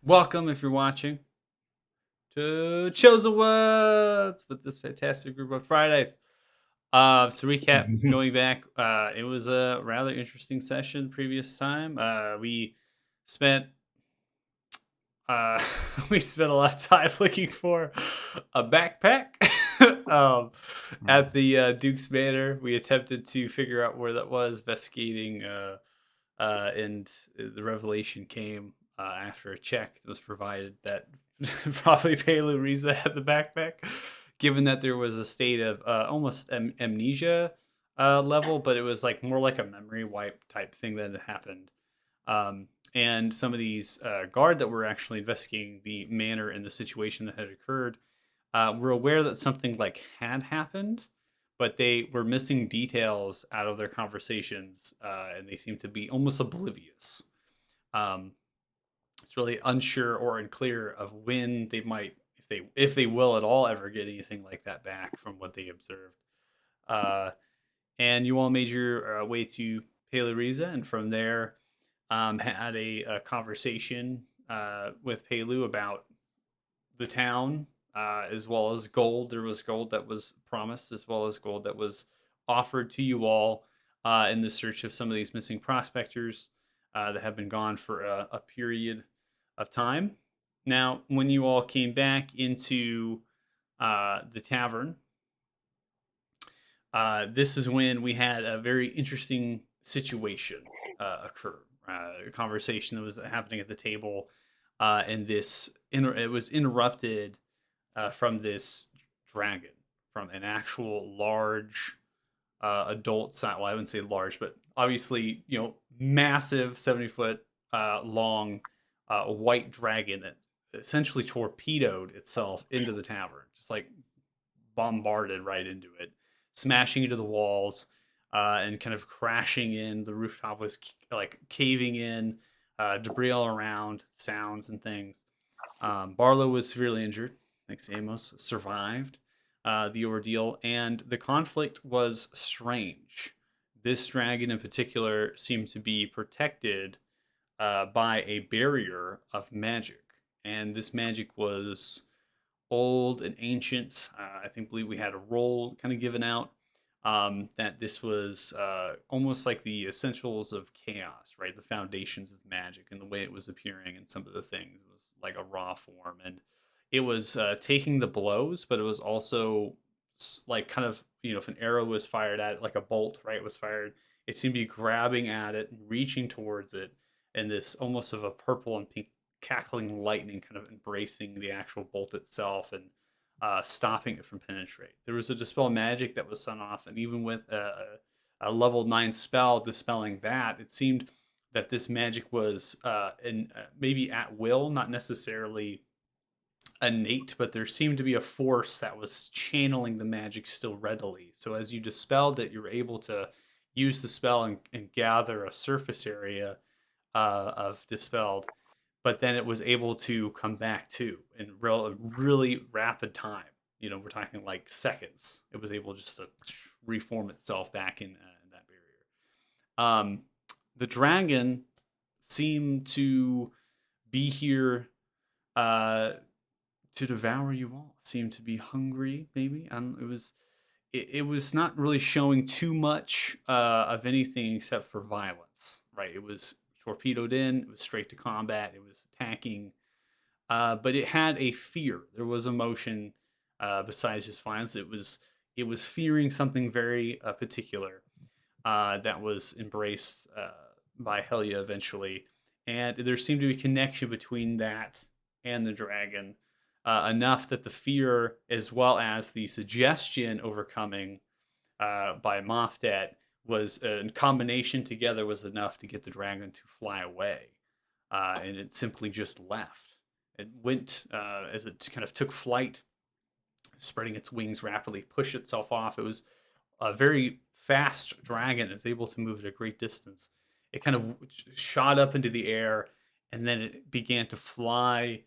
Welcome, if you're watching, to Chosen Ones with this fantastic group on Fridays. To recap, going back, it was a rather interesting session previous time. We spent uh, we spent a lot of time looking for a backpack um, at the Duke's Manor. We attempted to figure out where that was, investigating, and the revelation came after a check that was provided that probably Pele Riza had the backpack, given that there was a state of almost amnesia level, but it was like more like a memory wipe type thing that had happened. And some of these guard that were actually investigating the manner and the situation that had occurred were aware that something like had happened, but they were missing details out of their conversations, and they seemed to be almost oblivious. Um, it's really unsure or unclear of when they might, if they will at all, ever get anything like that back from what they observed. Uh, and you all made your way to Pelariza, and from there had a conversation with Pelu about the town, as well as gold. There was gold that was promised, as well as gold that was offered to you all in the search of some of these missing prospectors that have been gone for a period of time. Now, when you all came back into the tavern, this is when we had a very interesting situation occur. A conversation that was happening at the table, and it was interrupted from this dragon, from an actual large adult size. Well, I wouldn't say large, but obviously, massive 70-foot long white dragon that essentially torpedoed itself into the tavern, just like bombarded right into it, smashing into the walls, and kind of crashing in. The rooftop was like caving in, debris all around, sounds and things. Barlow was severely injured. Thanks, Amos survived the ordeal, and the conflict was strange. This dragon in particular seemed to be protected by a barrier of magic, and this magic was old and ancient. Believe we had a roll kind of given out that this was almost like the essentials of chaos, right? The foundations of magic and the way it was appearing in some of the things was like a raw form, and it was taking the blows, but it was also like kind of, if an arrow was fired at it, like a bolt, right, was fired, it seemed to be grabbing at it and reaching towards it, and this almost of a purple and pink cackling lightning kind of embracing the actual bolt itself and stopping it from penetrate. There was a dispel magic that was sent off, and even with a level 9 spell dispelling that, it seemed that this magic was maybe at will, not necessarily innate, but there seemed to be a force that was channeling the magic still readily. So as you dispelled it, you were able to use the spell and gather a surface area of dispelled, but then it was able to come back too in really rapid time. We're talking like seconds. It was able just to reform itself back in that barrier. The dragon seemed to be here to devour you all. Seemed to be hungry, maybe. It was not really showing too much of anything except for violence, right? It was torpedoed in. It was straight to combat. It was attacking, but it had a fear. There was emotion besides just violence. It was fearing something very particular that was embraced by Helia eventually, and there seemed to be a connection between that and the dragon. Enough that the fear, as well as the suggestion overcoming by Mofdat, was in combination together was enough to get the dragon to fly away, and it simply just left. It went as it kind of took flight, spreading its wings rapidly, pushed itself off. It was a very fast dragon. It's able to move at a great distance. It kind of shot up into the air, and then it began to fly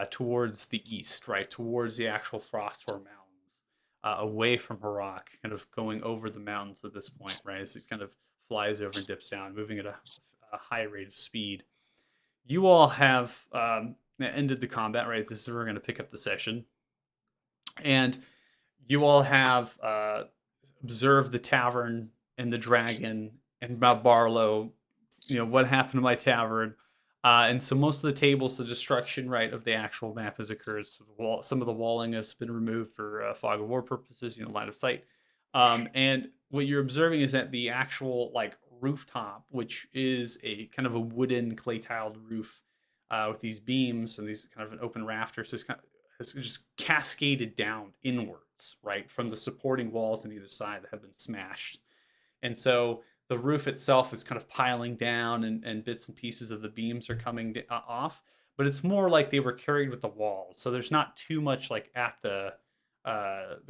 towards the east, right, towards the actual Frostor Mountains, away from Harak, kind of going over the mountains at this point, right, as it kind of flies over and dips down, moving at a high rate of speed. You all have ended the combat. Right, this is where we're going to pick up the session, and you all have observed the tavern and the dragon and about Barlow. What happened to my tavern. And so most of the tables, the destruction, right, of the actual map has occurred. So some of the walling has been removed for fog of war purposes, line of sight. And what you're observing is that the actual like rooftop, which is a kind of a wooden clay tiled roof with these beams and these kind of an open rafters, has just cascaded down inwards, right, from the supporting walls on either side that have been smashed. And so the roof itself is kind of piling down, and bits and pieces of the beams are coming off, but it's more like they were carried with the walls. So there's not too much like at the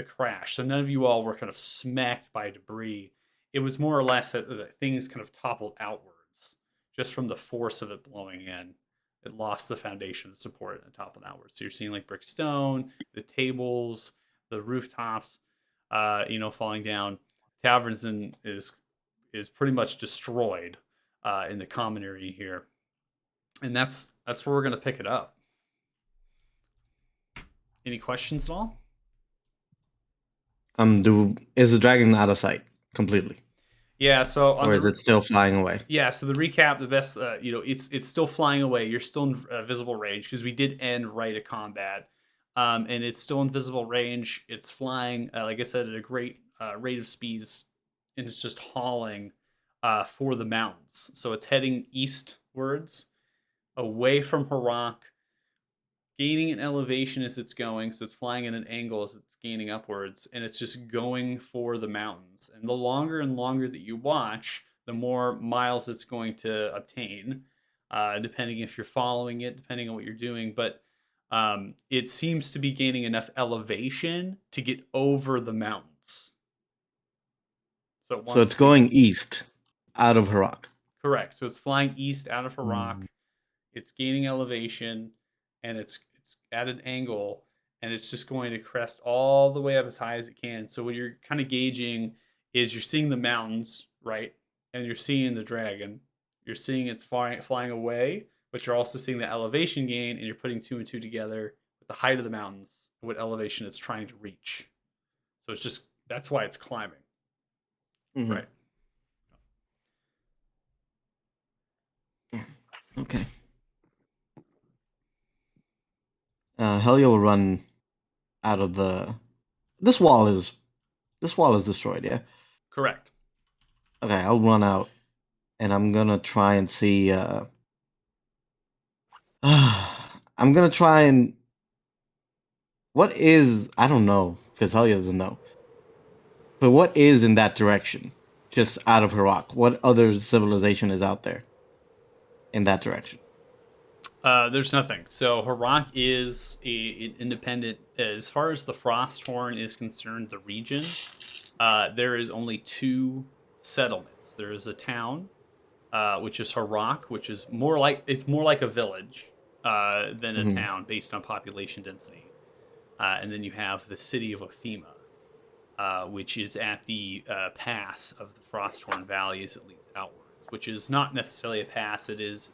crash. So none of you all were kind of smacked by debris. It was more or less that things kind of toppled outwards just from the force of it blowing in. It lost the foundation support and toppled outwards. So you're seeing like brick stone, the tables, the rooftops, falling down. Taverns is pretty much destroyed in the common area here, and that's where we're gonna pick it up. Any questions at all? Is the dragon out of sight completely? Yeah. So or is it still flying away? Yeah. So the recap, the best, it's still flying away. You're still in visible range because we did end right at combat, and it's still in visible range. It's flying, like I said, at a great rate of speed, and it's just hauling for the mountains. So it's heading eastwards, away from Harak, gaining an elevation as it's going. So it's flying at an angle as it's gaining upwards, and it's just going for the mountains. And the longer and longer that you watch, the more miles it's going to obtain, depending if you're following it, depending on what you're doing. But it seems to be gaining enough elevation to get over the mountains. So it's going east out of Harak. Correct. So it's flying east out of Harak. It's gaining elevation, and it's at an angle, and it's just going to crest all the way up as high as it can. So what you're kind of gauging is you're seeing the mountains, right? And you're seeing the dragon. You're seeing it's flying away, but you're also seeing the elevation gain, and you're putting two and two together with the height of the mountains and what elevation it's trying to reach. So it's just, that's why it's climbing. Mm-hmm. Right. Okay. Helio will run out of the. This wall is destroyed. Yeah. Correct. Okay, I'll run out, and I'm gonna try and see. I'm gonna try and. What is, I don't know, because Helio doesn't know. But what is in that direction, just out of Harak? What other civilization is out there in that direction? There's nothing. So Harak is an independent. As far as the Frosthorn is concerned, the region, there is only two settlements. There is a town, which is Harak, which is more like a village than a town based on population density. And then you have the city of Othema, which is at the pass of the Frosthorn Valley as it leads outwards, which is not necessarily a pass. It is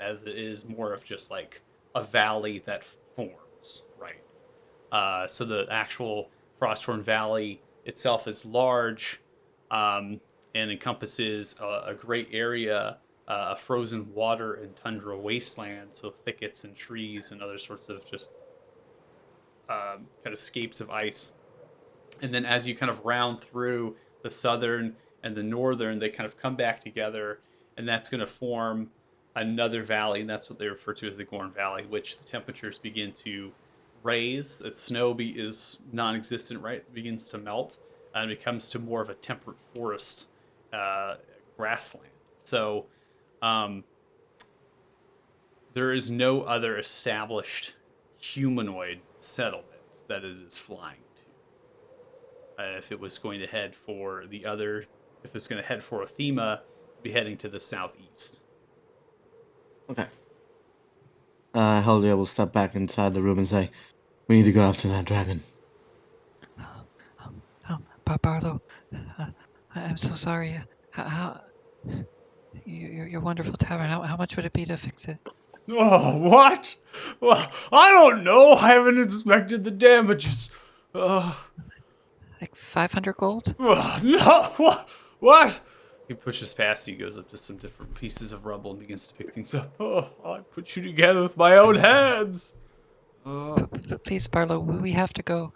as it is more of just like a valley that forms, right? So the actual Frosthorn Valley itself is large and encompasses a great area of frozen water and tundra wasteland, so thickets and trees and other sorts of just kind of scapes of ice. And then as you kind of round through the southern and the northern, they kind of come back together, and that's going to form another valley, and that's what they refer to as the Gorn Valley, which the temperatures begin to raise. The snow is non-existent, right? It begins to melt, and it becomes to more of a temperate forest grassland. So there is no other established humanoid settlement that it is flying to. If it was going to head for if it's going to head for Othema, it'd be heading to the southeast. Okay. Heldia will step back inside the room and say, "We need to go after that dragon." Barlow, I'm so sorry. How your wonderful tavern? How much would it be to fix it? Oh, what? Well, I don't know. I haven't inspected the damages. Like 500 gold? No, what? He pushes past you, goes up to some different pieces of rubble and begins to pick things up. Oh, I put you together with my own hands. Please, Barlow, we have to go.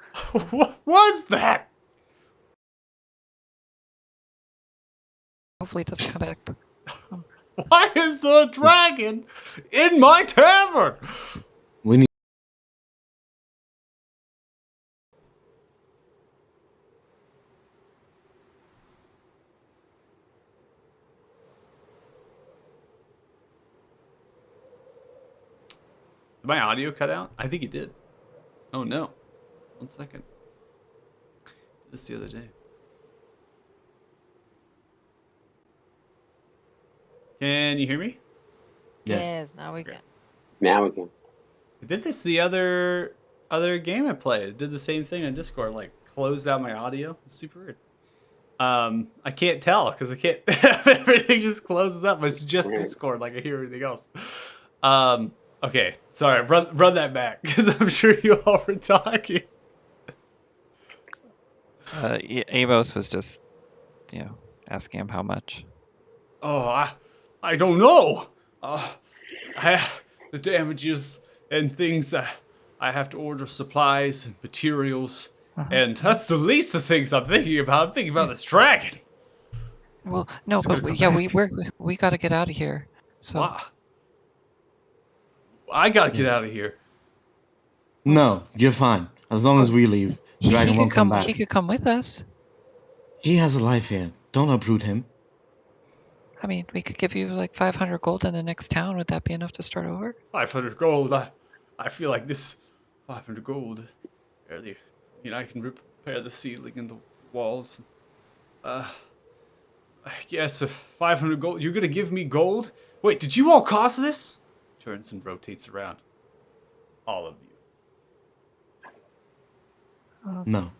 What was that? Hopefully it doesn't come back. Why is the dragon in my tavern? We need. Did my audio cut out? I think it did. Oh no. 1 second. Did this the other day. Can you hear me? Yes. Now we can. Now we can. I did this the other game I played. It did the same thing on Discord, like closed out my audio. It's super weird. I can't tell because I can't. Everything just closes up. But it's just Discord. Like I hear everything else. Okay, sorry. Run that back because I'm sure you all were talking. Amos was just, asking him how much. Oh, I don't know. The damages and things. I have to order supplies and materials, and that's the least of things I'm thinking about. I'm thinking about this dragon. Well, no, It's but gonna come we got to get out of here. So Wow. I gotta get out of here. No, you're fine. As long as we leave, the dragon won't come back. He could come with us. He has a life here. Don't uproot him. I mean, we could give you like 500 gold in the next town. Would that be enough to start over? 500 gold. I feel like this 500 gold. Barely. I can repair the ceiling and the walls. I guess 500 gold. You're gonna give me gold? Wait, did you all cost this? Turns and rotates around. All of you. No,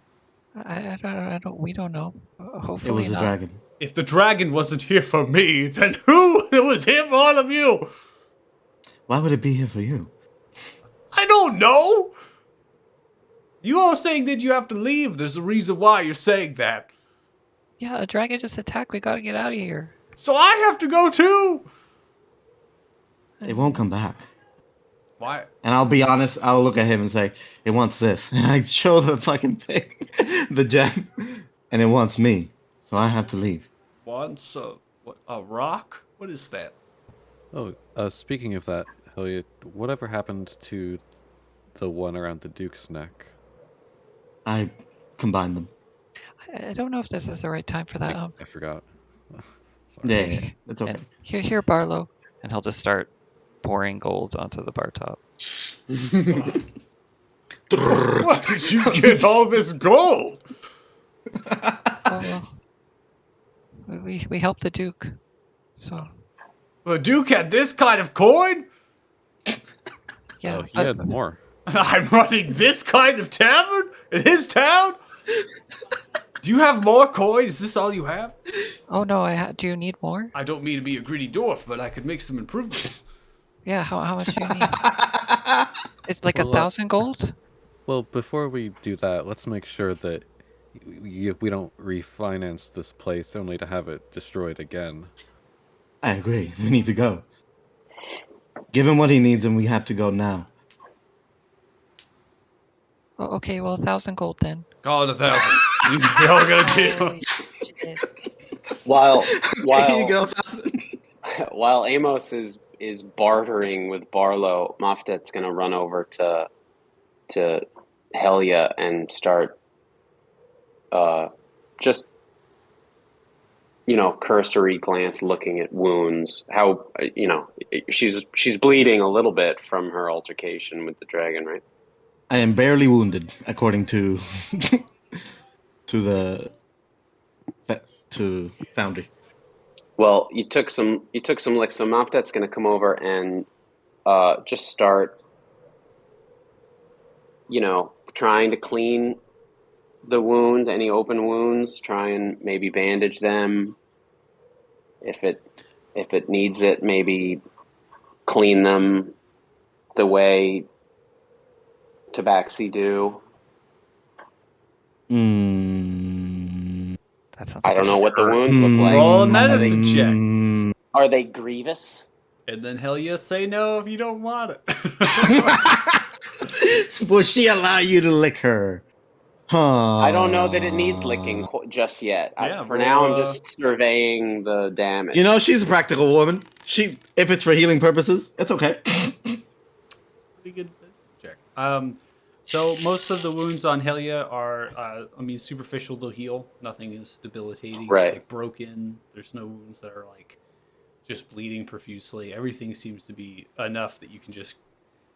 I don't. We don't know. it Hopefully was a not. dragon. If the dragon wasn't here for me, then who? It was here for all of you. Why would it be here for you? I don't know. You all saying that you have to leave. There's a reason why you're saying that. Yeah, a dragon just attacked. We gotta get out of here. So I have to go too. It won't come back. Why? And I'll be honest, I'll look at him and say, it wants this. And I show the fucking thing, the gem, and it wants me. So I have to leave. Wants a rock? What is that? Oh, speaking of that, Elliot, whatever happened to the one around the Duke's neck? I combined them. I don't know if this is the right time for that. I forgot. Yeah, it's okay. And here, Barlow, and he'll just start pouring gold onto the bar top. Where did you get all this gold? Well, we helped the Duke, so The Duke had this kind of coin? yeah. Oh, he had more. I'm running this kind of tavern in his town? Do you have more coin? Is this all you have? Oh no, do you need more? I don't mean to be a greedy dwarf, but I could make some improvements. Yeah, how much do you need? It's like Well, 1,000 gold? Well, before we do that, let's make sure that we don't refinance this place only to have it destroyed again. I agree. We need to go. Give him what he needs and we have to go now. Oh, okay, well, 1,000 gold then. Call it 1,000. You're all gonna deal. Holy shit. While Here you go, 1,000. while Amos is bartering with Barlow, Moftet's gonna run over to Helia and start just cursory glance looking at wounds. How she's bleeding a little bit from her altercation with the dragon, right? I am barely wounded, according to to Foundry. Well, you took some licks, so Moftet's gonna come over and just start trying to clean the wound, any open wounds, try and maybe bandage them. If it needs it, maybe clean them the way Tabaxi do. That sounds I like don't know what the sure. wounds look like. Roll a medicine check. Are they grievous? And then hell yes, say no if you don't want it. Will she allow you to lick her? Huh. I don't know that it needs licking just yet. Yeah, For now, I'm roll, just surveying the damage. You know, she's a practical woman. If it's for healing purposes, it's okay. Pretty good medicine check. So most of the wounds on Helia are, superficial to heal. Nothing is debilitating, Right. like broken. There's no wounds that are like just bleeding profusely. Everything seems to be enough that you can just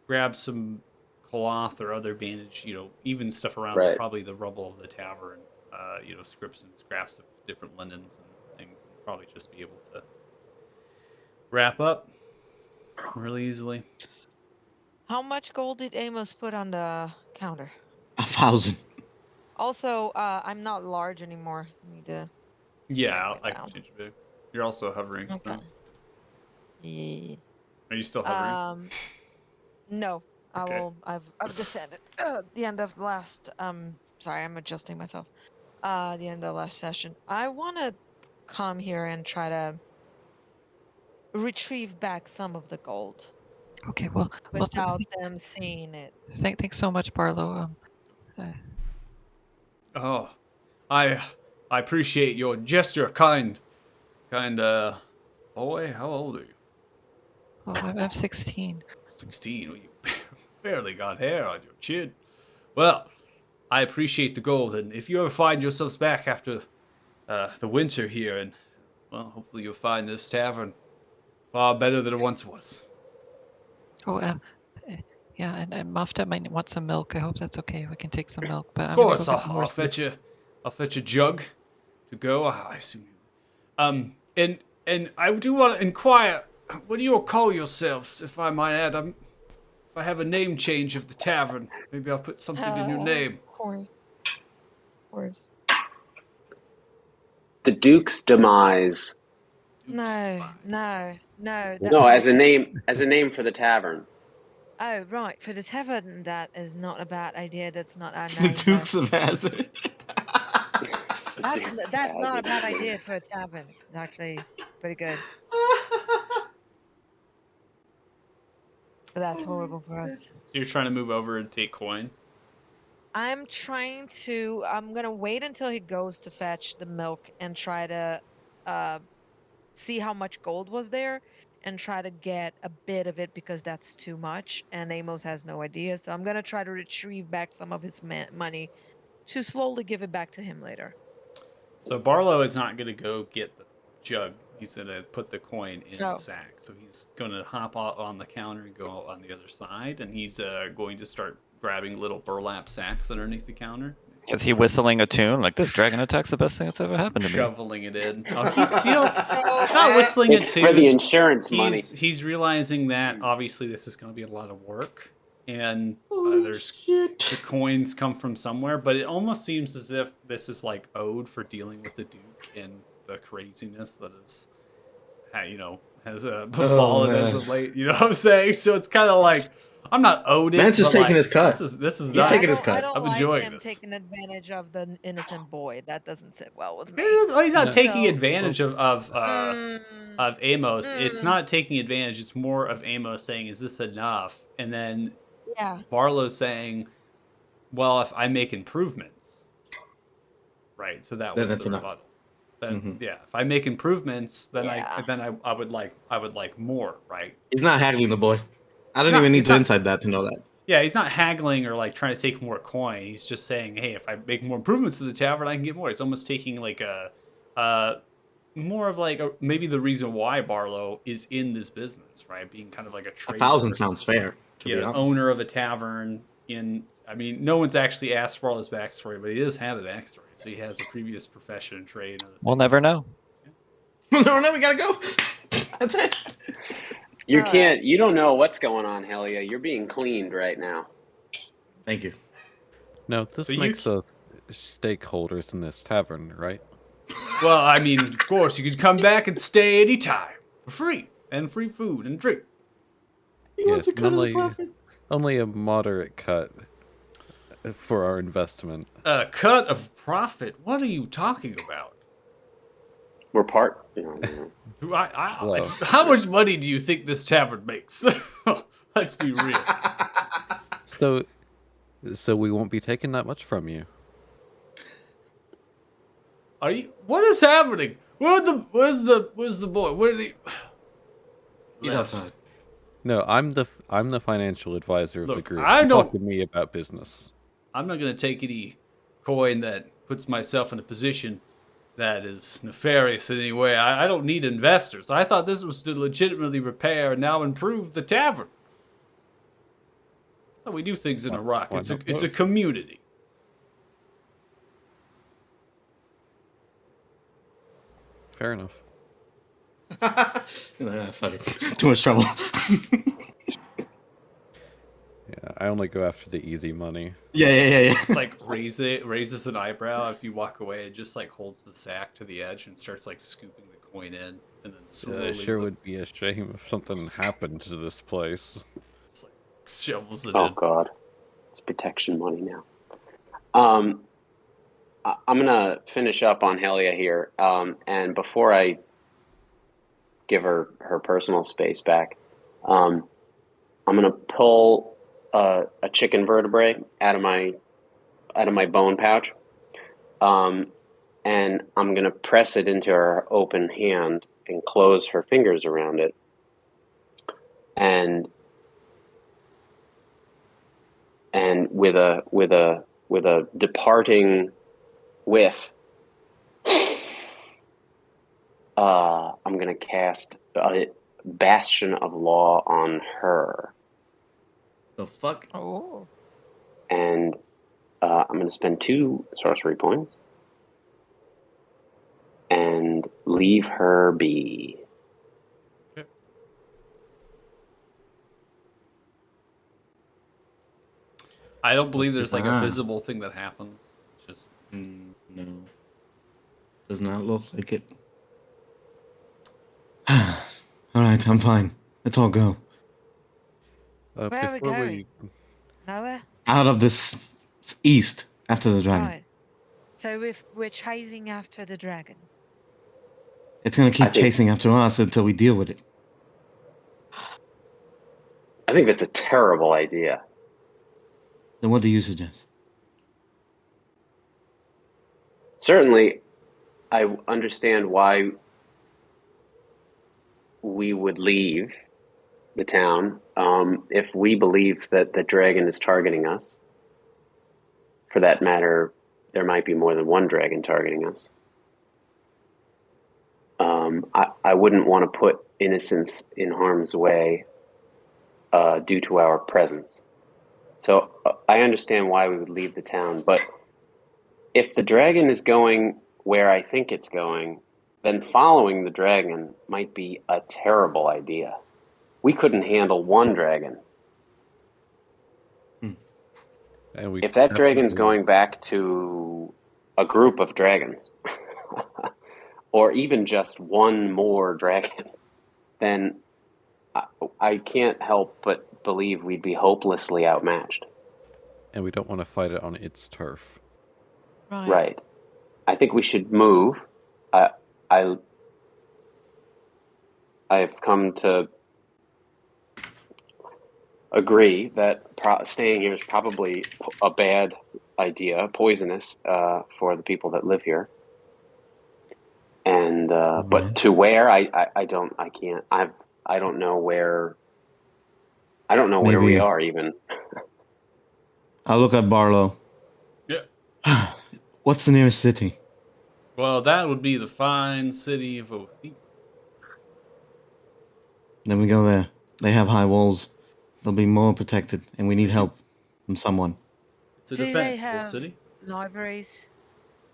grab some cloth or other bandage, even stuff around Right. probably the rubble of the tavern, scrips and scraps of different linens and things, and probably just be able to wrap up really easily. How much gold did Amos put on the counter? 1,000. Also, I'm not large anymore. I need to. Yeah, Check it I can down. change it big. You're also hovering. Okay. So. Yeah. Are you still hovering? No. Okay. I've descended. The end of last. Sorry, I'm adjusting myself. The end of last session. I want to come here and try to retrieve back some of the gold Okay, well, without them seeing it. thanks so much, Barlow. Oh, I appreciate your gesture, kind boy. How old are you? Oh, I'm 16. 16. Well, you barely got hair on your chin. Well, I appreciate the gold, and if you ever find yourselves back after the winter here, and well, hopefully you'll find this tavern far better than it once was. Oh, yeah, and Mafta might want some milk. I hope that's okay. We can take some milk, but Of I'm gonna course, go get I'll horses. fetch a jug to go. I assume you. And I do want to inquire. What do you all call yourselves, if I might add? If I have a name change of the tavern, maybe I'll put something in your name. Of course. The Duke's demise. No. No, as a name for the tavern. Oh, right. For the tavern, that is not a bad idea. That's not our The name. Dukes of Hazzard. That's not a bad idea for a tavern. It's actually pretty good. But that's horrible for us. So you're trying to move over and take coin? I'm gonna wait until he goes to fetch the milk and try to see how much gold was there and try to get a bit of it because that's too much and Amos has no idea. So I'm gonna try to retrieve back some of his money to slowly give it back to him later. So Barlow is not going to go get the jug. He's going to put the coin in the Oh. sack. So he's going to hop on the counter and go on the other side, and he's going to start grabbing little burlap sacks underneath the counter. Is he whistling a tune? Like, this dragon attack's the best thing that's ever happened to me. Shoveling it in. Oh, he's not whistling it It's too. for the insurance money. He's realizing that obviously this is going to be a lot of work, and the coins come from somewhere. But it almost seems as if this is like owed for dealing with the Duke and the craziness that is, has befallen as of late. You know what I'm saying? So it's kind of like, I'm not owed it. Man's just but, taking his cut. This is He's nice. taking his cut. I don't I'm like enjoying him this. taking advantage of the innocent boy. That doesn't sit well with me. Well, he's not taking So- advantage of Amos. It's Mm. not taking advantage. It's more of Amos saying, "Is this enough?" And then Yeah. Barlow saying, "Well, if I make improvements, right? So that Then was that's the enough. rebuttal. Then Mhm. yeah, if I make improvements, then Yeah. I would like more, right? He's not haggling the boy. I don't No, even need he's to not- inside that to know that. Yeah, he's not haggling or like trying to take more coin. He's just saying, hey, if I make more improvements to the tavern, I can get more. It's almost taking like more of like maybe the reason why Barlow is in this business, right? Being kind of like a trader. 1,000 sounds fair, to be honest. Owner of a tavern no one's actually asked Barlow's backstory, but he does have a backstory. So he has a previous profession and trade. And other We'll things. never know. No, we gotta go. That's it. You don't know what's going on, Helia. You're being cleaned right now. Thank you. No, this So you makes us stakeholders in this tavern, right? Well, I mean, of course, you could come back and stay anytime for free and free food and drink. He wants Yes, a cut of the profit. only a moderate cut for our investment. A cut of profit? What are you talking about? We're part. Well, How much money do you think this tavern makes? Let's be real. so we won't be taking that much from you. Are you? What is happening? Where's the boy? Where are the? He's outside. No, I'm the financial advisor of the Look, group. I You're don't- talking to me about business. I'm not gonna take any coin that puts myself in a position that is nefarious in any way. I don't need investors. I thought this was to legitimately repair and now improve the tavern. That's how we do things in Iraq. why It's not a both? community. Fair enough. Fuck it. Too much trouble. Yeah, I only go after the easy money. Yeah. Like raises an eyebrow if you walk away and just like holds the sack to the edge and starts like scooping the coin in and then slowly It sure would be a shame if something happened to this place. just, like, shovels it Oh in. God, it's protection money now. I'm gonna finish up on Helia here, and before I give her personal space back, I'm gonna pull a chicken vertebrae out of my bone pouch, and I'm gonna press it into her open hand and close her fingers around it, and with a departing whiff, I'm gonna cast a Bastion of Law on her, The fuck? Oh. and I'm gonna spend 2 sorcery points and leave her be. Okay. I don't believe there's like a visible thing that happens. It's just No. Does not look like it. Alright, I'm fine. Let's all go. Where are we Before going? Nowhere? Out of this east after the dragon. Right. So we're chasing after the dragon. It's gonna I keep think- chasing after us until we deal with it. I think that's a terrible idea. Then what do you suggest? Certainly, I understand why we would leave the town if we believe that the dragon is targeting us. For that matter, there might be more than one dragon targeting us. I wouldn't want to put innocents in harm's way due to our presence. So I understand why we would leave the town, but if the dragon is going where I think it's going, then following the dragon might be a terrible idea. We couldn't handle one dragon. and we If that dragon's definitely- going back to a group of dragons, or even just one more dragon, then I can't help but believe we'd be hopelessly outmatched. and we don't want to fight it on its turf. Right. I think we should move. I've come to agree that staying here is probably a bad idea, poisonous for the people that live here. And but to where I don't know where. I don't know where we Maybe- are even. I'll look at Barlow. yeah. What's the nearest city? Well, that would be the fine city of Othim. Then we go there. They have high walls. They'll be more protected, and we need help from someone. It's a Do they defensible have city. libraries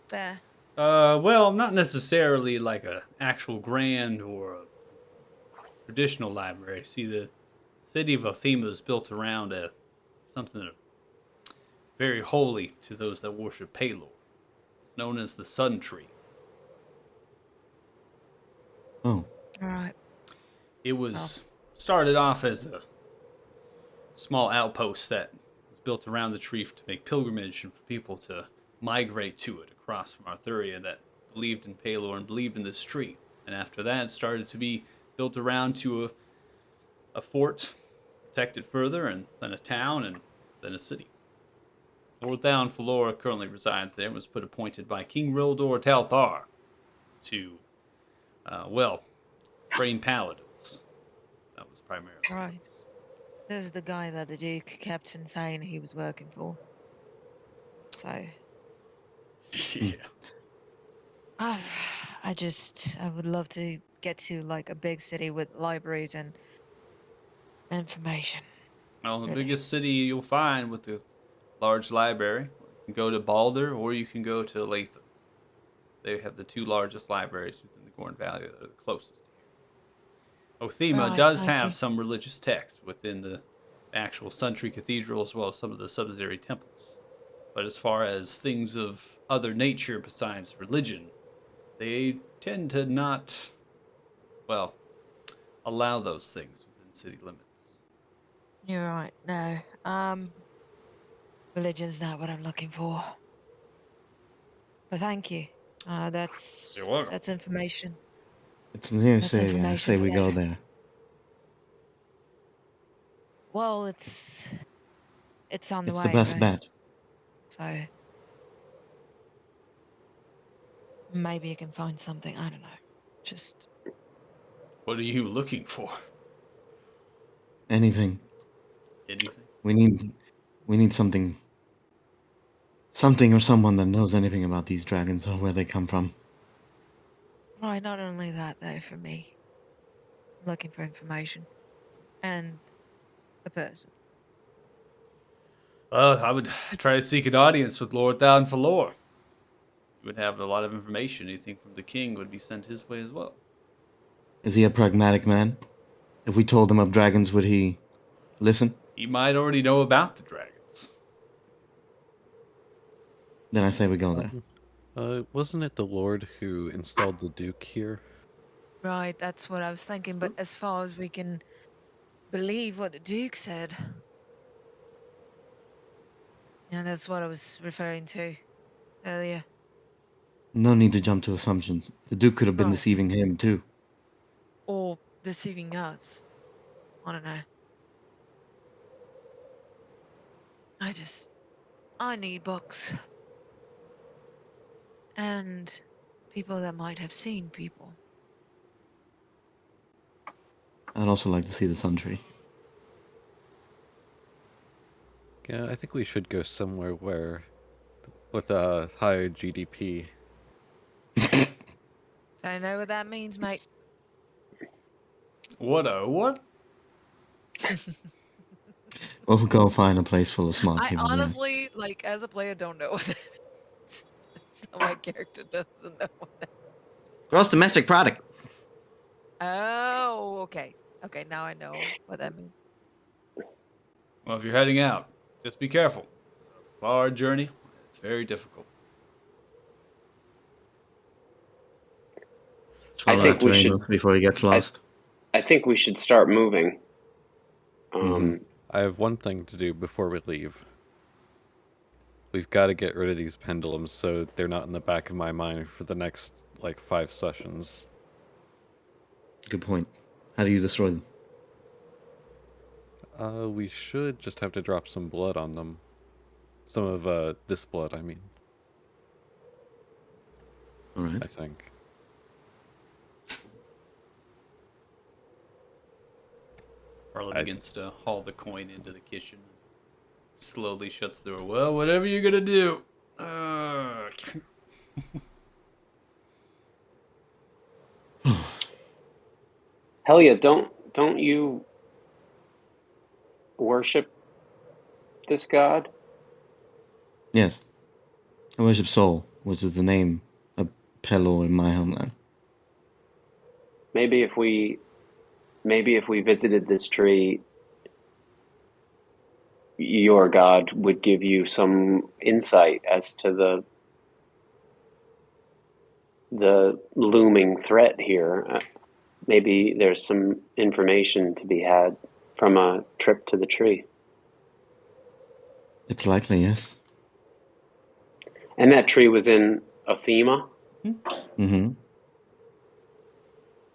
there? Well, not necessarily like a actual grand or a traditional library. See, the city of Othima is built around something very holy to those that worship Palor. It's known as the Sun Tree. Oh, All right. It was started off as a small outpost that was built around the tree to make pilgrimage and for people to migrate to it across from Arthuria that believed in Palor and believed in this tree. And after that, it started to be built around to a fort, protected further, and then a town, and then a city. Lord Down Falora currently resides there and was appointed by King Rildor Talthar to, train paladins. That was primarily. Right. This is the guy that the Duke kept on saying he was working for. So, Yeah. I would love to get to like a big city with libraries and information. Well, the Really? biggest city you'll find with the large library. You can go to Balder or you can go to Latham. They have the two largest libraries within the Gorn Valley that are the closest here. Othema Right, does thank have you. some religious texts within the actual Suntree Cathedral as well as some of the subsidiary temples. But as far as things of other nature besides religion, they tend to not, allow those things within city limits. You're right. No. Religion's not what I'm looking for. But thank you. That's You're welcome. that's information. It's near That's city. I information say for we go later. there. Well, it's on the It's the way, best right? bet. So maybe you can find something. I don't know. Just What are you looking for? Anything. Anything? We need something or someone that knows anything about these dragons or where they come from. right. Not only that, though. For me, I'm looking for information and a person. I would try to seek an audience with Lord Down Falor. You would have a lot of information. Anything from the king would be sent his way as well. Is he a pragmatic man? If we told him of dragons, would he listen? He might already know about the dragons. Then I say we go there. Wasn't it the Lord who installed the Duke here? Right. That's what I was thinking. But as far as we can believe what the Duke said, yeah, that's what I was referring to earlier. No need to jump to assumptions. The Duke could have been Right. deceiving him too. Or deceiving us. I don't know. I need books. And people that might have seen people. I'd also like to see the Sun Tree. Yeah, I think we should go somewhere with a higher GDP. Don't know what that means, mate. What? We'll go find a place full of smart I people. yes. honestly, like, as a player, don't know what that means. So my character doesn't know what that Gross domestic product. Oh, okay. Okay, now I know what that means. Well, if you're heading out, just be careful. It's a far journey. It's very difficult. Follow think that we terrain should- before he gets lost. I think we should start moving. I have one thing to do before we leave. We've got to get rid of these pendulums so they're not in the back of my mind for the next, 5 sessions. Good point. How do you destroy them? We should just have to drop some blood on them. Some of, this blood, I mean, All right. I think. Arlo begins to haul the coin into the kitchen. Slowly shuts the door. Well, whatever you're gonna do. Helia, don't you worship this god? Yes. I worship Sol, which is the name of Pelor in my homeland. Maybe if we visited this tree, your god would give you some insight as to the looming threat here. Maybe there's some information to be had from a trip to the tree. It's likely, yes. And that tree was in Athema. Mm-hmm.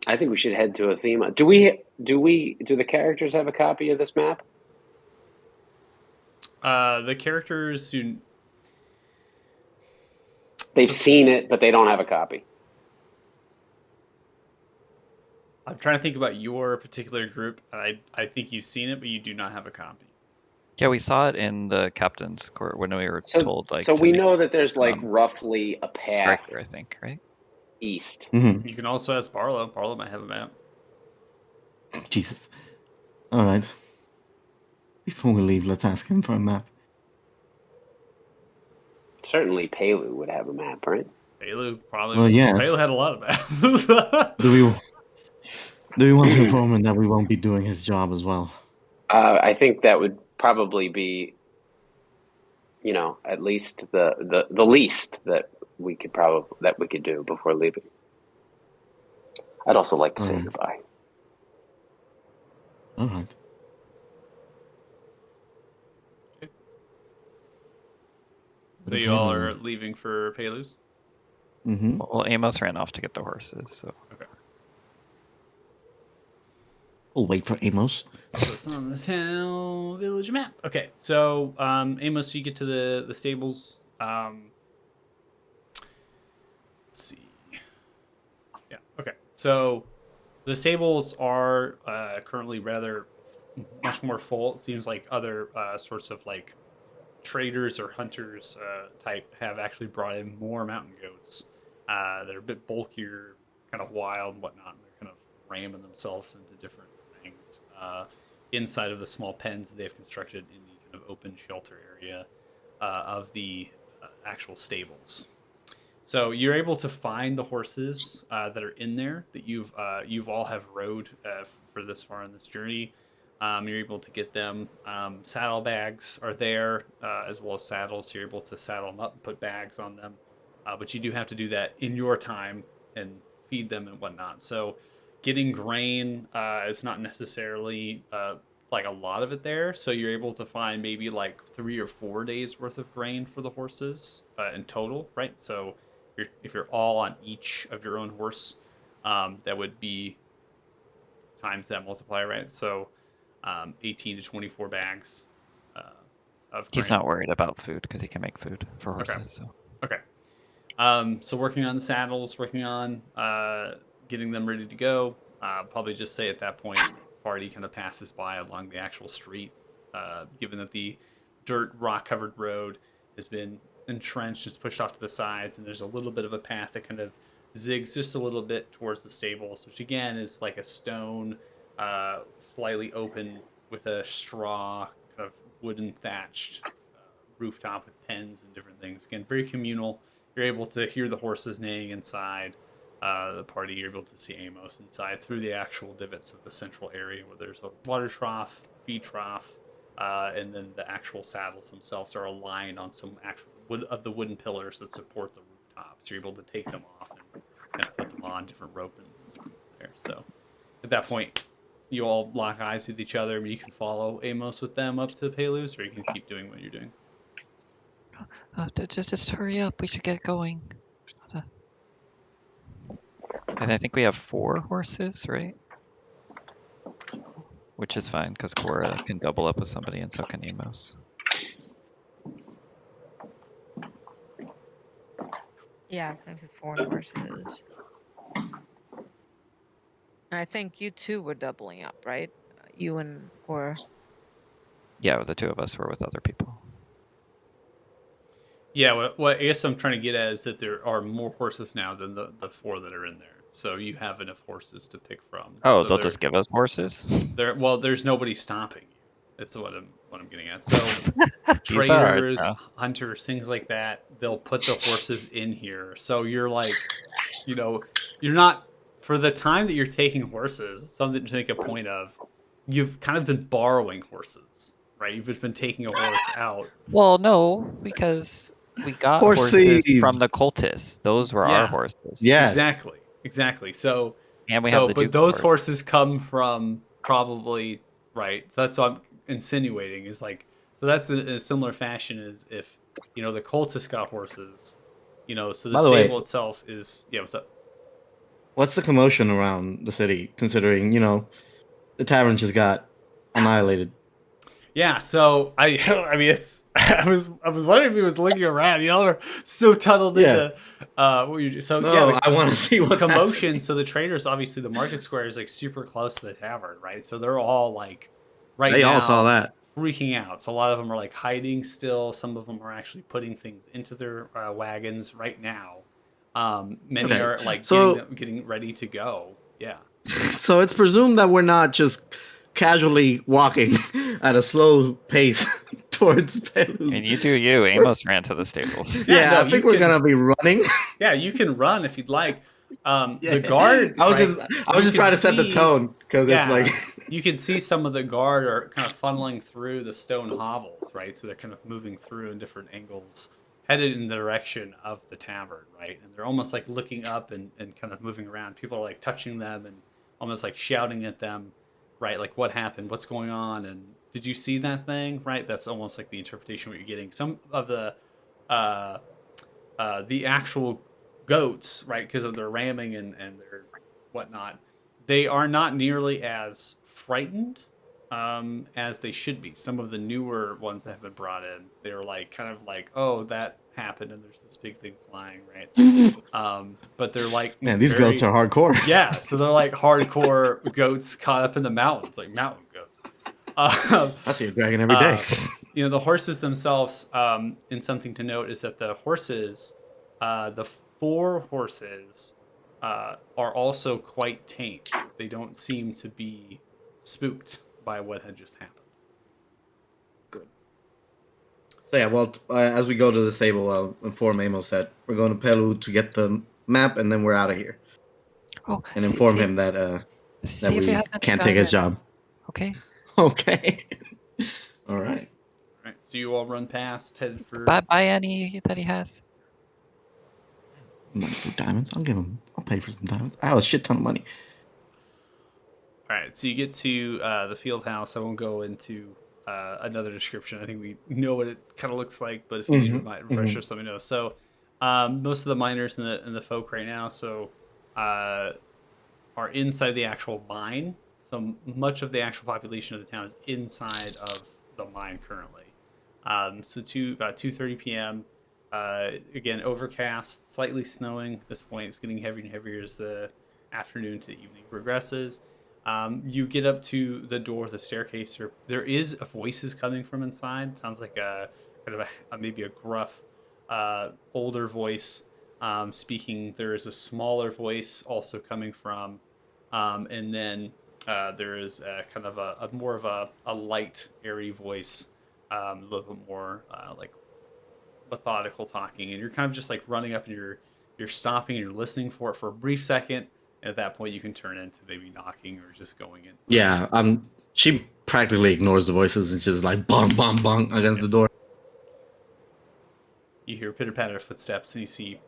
I think we should head to Athema. Do the characters have a copy of this map? The characters do. They've seen it, but they don't have a copy. I'm trying to think about your particular group. I think you've seen it, but you do not have a copy. Yeah, we saw it in the captain's court when we were told like. So to we meet know that there's like roughly a path Striker, I think, right? east. Mm-hmm. You can also ask Barlow. Barlow might have a map. Jesus. All right. Before we leave, let's ask him for a map. Certainly, Pelu would have a map, right? Pelu probably. Well, yeah. Pelu had a lot of maps. Do we want to inform him that we won't be doing his job as well? I think that would probably be, at least the least that we could do before leaving. I'd also like to say goodbye. All right. So you all are leaving for Pelu's? Mm-hmm. Well, Amos ran off to get the horses, so. Okay. We'll wait for Amos. So it's on the town village map. Okay, so Amos, you get to the stables. Let's see. Yeah. Okay. So the stables are currently rather much more full. It seems like other sorts of like traders or hunters type have actually brought in more mountain goats that are a bit bulkier, kind of wild and whatnot. They're kind of ramming themselves into different things inside of the small pens that they've constructed in the kind of open shelter area of the actual stables. So you're able to find the horses that are in there that you've all have rode for this far in this journey. You're able to get them. Saddlebags are there as well as saddles. So you're able to saddle them up and put bags on them. But you do have to do that in your time and feed them and whatnot. So getting grain is not necessarily like a lot of it there. So you're able to find maybe like 3 or 4 days worth of grain for the horses in total, right? So if you're all on each of your own horse, that would be times that multiplier, right? So 18 to 24 bags of grain. He's not worried about food because he can make food for horses. Okay. So. Okay. So working on the saddles, working on getting them ready to go. Probably just say at that point, party kind of passes by along the actual street, given that the dirt rock covered road has been entrenched, it's pushed off to the sides, and there's a little bit of a path that kind of zigs just a little bit towards the stables, which again is like a stone, slightly open with a straw kind of wooden thatched rooftop with pens and different things. Again, very communal. You're able to hear the horses neighing inside the party. You're able to see Amos inside through the actual divots of the central area where there's a water trough, feed trough, and then the actual saddles themselves are aligned on some actual wood of the wooden pillars that support the rooftops. You're able to take them off and kind of put them on different rope and there. So at that point, you all lock eyes with each other. You can follow Amos with them up to Pelu's, or you can keep doing what you're doing. Just hurry up. We should get going. And I think we have 4 horses, right? Which is fine because Cora can double up with somebody and so can Emos. Yeah, I think 4 horses. And I think you two were doubling up, right? You and Cora. Yeah, the 2 of us were with other people. Yeah, what I guess I'm trying to get at is that there are more horses now than the 4 that are in there. So you have enough horses to pick from. Oh, so they'll just give us horses? There's nobody stopping you. That's what I'm getting at. So These are ours traders, now. hunters, things like that, they'll put the horses in here. So you're like, you're not, for the time that you're taking horses, something to make a point of, you've kind of been borrowing horses, right? You've just been taking a horse out. Well, no, because we got Horse horses thieves. from the cultists. Those were Yeah. our horses. Yeah. Exactly. So And we have the but Duke's those horse. horses come from probably, right? So that's what I'm insinuating is like So that's in a similar fashion as if the cultists got horses. So the By the way, stable itself is what's up? what's the commotion around the city? Considering the tavern just got annihilated. Yeah, so I mean it's I was wondering if he was looking around. Y'all are so tunneled Yeah. into what you so No, yeah, I want to see what's commotion. happening. So the traders, obviously, the market square is like super close to the tavern, right? So they're all like right They all saw now that. freaking out. So a lot of them are like hiding still. Some of them are actually putting things into their wagons right now. Many Okay. are like So getting ready to go. Yeah. so it's presumed that we're not just casually walking at a slow pace towards Pelu. And you do you. Amos ran to the stables. Yeah, Yeah, no, I think you we're can. gonna be running. Yeah, you can run if you'd like. Yeah. The guard, I was right? just trying to set the tone because it's like Yeah, you can see some of the guard are kind of funneling through the stone hovels, right? So they're kind of moving through in different angles, headed in the direction of the tavern, right? And they're almost like looking up and kind of moving around. People are like touching them and almost like shouting at them, right? Like, what happened? What's going on? And did you see that thing, right? That's almost like the interpretation what you're getting. Some of the actual goats, right, because of their ramming and their whatnot, they are not nearly as frightened as they should be. Some of the newer ones that have been brought in, they're like kind of like, oh, that happened, and there's this big thing flying, right? But they're like man, these goats are hardcore. yeah, so they're like hardcore goats caught up in the mountains, like mountain goats. I see a dragon every day. The horses themselves, and something to note is that the horses, the 4 horses, are also quite tame. They don't seem to be spooked by what had just happened. Good. So yeah, well, as we go to the stable, I'll inform Amos that we're going to Pelu to get the map, and then we're out of here. Oh, And inform him that see if he we has any can't take his guidance. job. Okay. Okay. All right. All right, so you all run past, headed for. Buy any that he has. Money for diamonds. I'll pay for some diamonds. I have a shit ton of money. All right, so you get to the field house. I won't go into another description. I think we know what it kind of looks like, but if you need refreshers, let me know. So most of the miners and the folk right now are inside the actual mine. So much of the actual population of the town is inside of the mine currently. So about 2:30 p.m. Again, overcast, slightly snowing at this point. It's getting heavier and heavier as the afternoon to evening progresses. You get up to the door of the staircase. There is voices coming from inside. It sounds like a kind of maybe a gruff, older voice speaking. There is a smaller voice also coming from, and then there is kind of a more of a light, airy voice, a little bit more like methodical talking, and you're kind of just like running up and you're stopping and you're listening for it for a brief second. And at that point, you can turn into maybe knocking or just going inside. Yeah, she practically ignores the voices and just like bong bong bong against the door. You hear pitter patter footsteps, and you see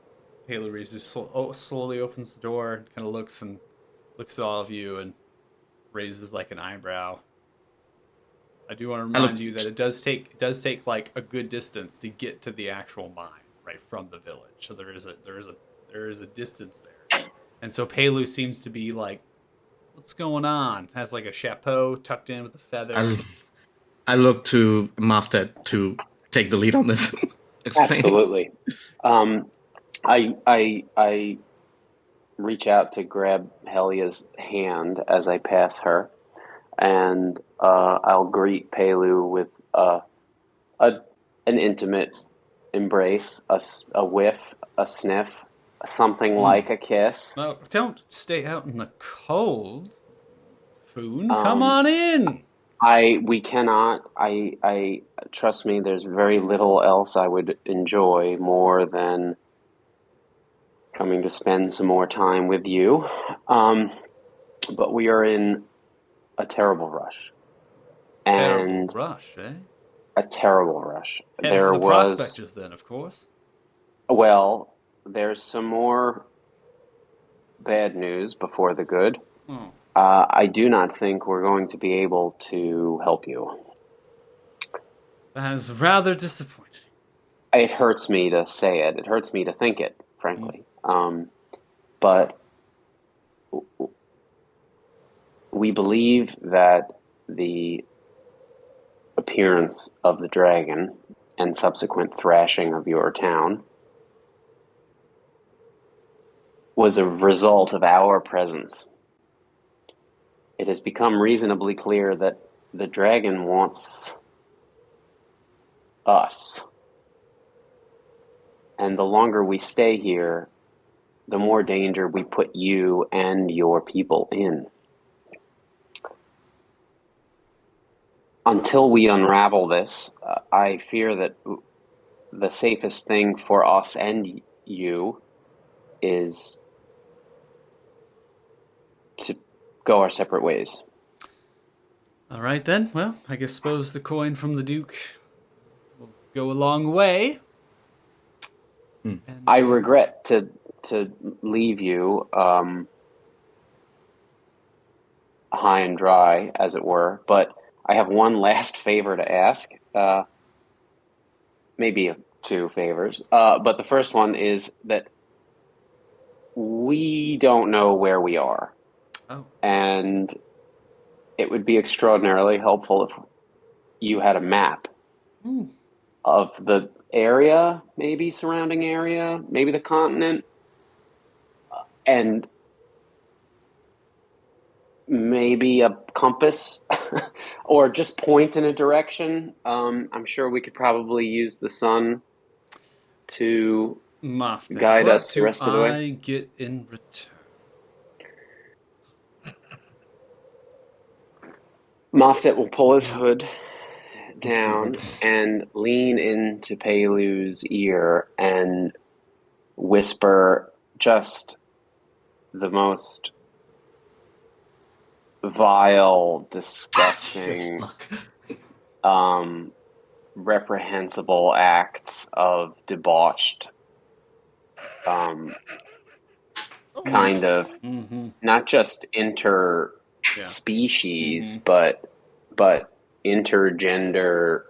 Taylor raises slowly opens the door, and kind of looks at all of you, and raises like an eyebrow. I do want to remind you that it does take like a good distance to get to the actual mine, right, from the village. So there is a distance there. And so Pelu seems to be like, what's going on? Has like a chapeau tucked in with a feather. I look to Maftet to take the lead on this. Absolutely. I reach out to grab Helia's hand as I pass her, and I'll greet Pelu with an intimate embrace, a whiff, a sniff, something like a kiss. No, don't stay out in the cold. Foon, come on in. We cannot. I trust me. There's very little else I would enjoy more than coming to spend some more time with you. But we are in a terrible rush. And terrible rush, eh? A terrible rush. Head for the prospectors, then, of course. Well, there's some more bad news before the good. I do not think we're going to be able to help you. That is rather disappointing. It hurts me to say it. It hurts me to think it, frankly. But we believe that the appearance of the dragon and subsequent thrashing of your town was a result of our presence. It has become reasonably clear that the dragon wants us. And the longer we stay here, the more danger we put you and your people in. Until we unravel this, I fear that the safest thing for us and you is to go our separate ways. All right then. Well, I guess suppose the coin from the Duke will go a long way. And, I regret to leave you high and dry, as it were, but I have one last favor to ask. Maybe two favors. But the first one is that we don't know where we are. Oh. And it would be extraordinarily helpful if you had a map of the area, maybe surrounding area, maybe the continent, and maybe a compass or just point in a direction. I'm sure we could probably use the sun to guide us the rest of the way. What do I get in return? Moftet will pull his hood down and lean into Pelu's ear and whisper just the most vile, disgusting, reprehensible acts of debauched kind of not just interspecies, but intergender,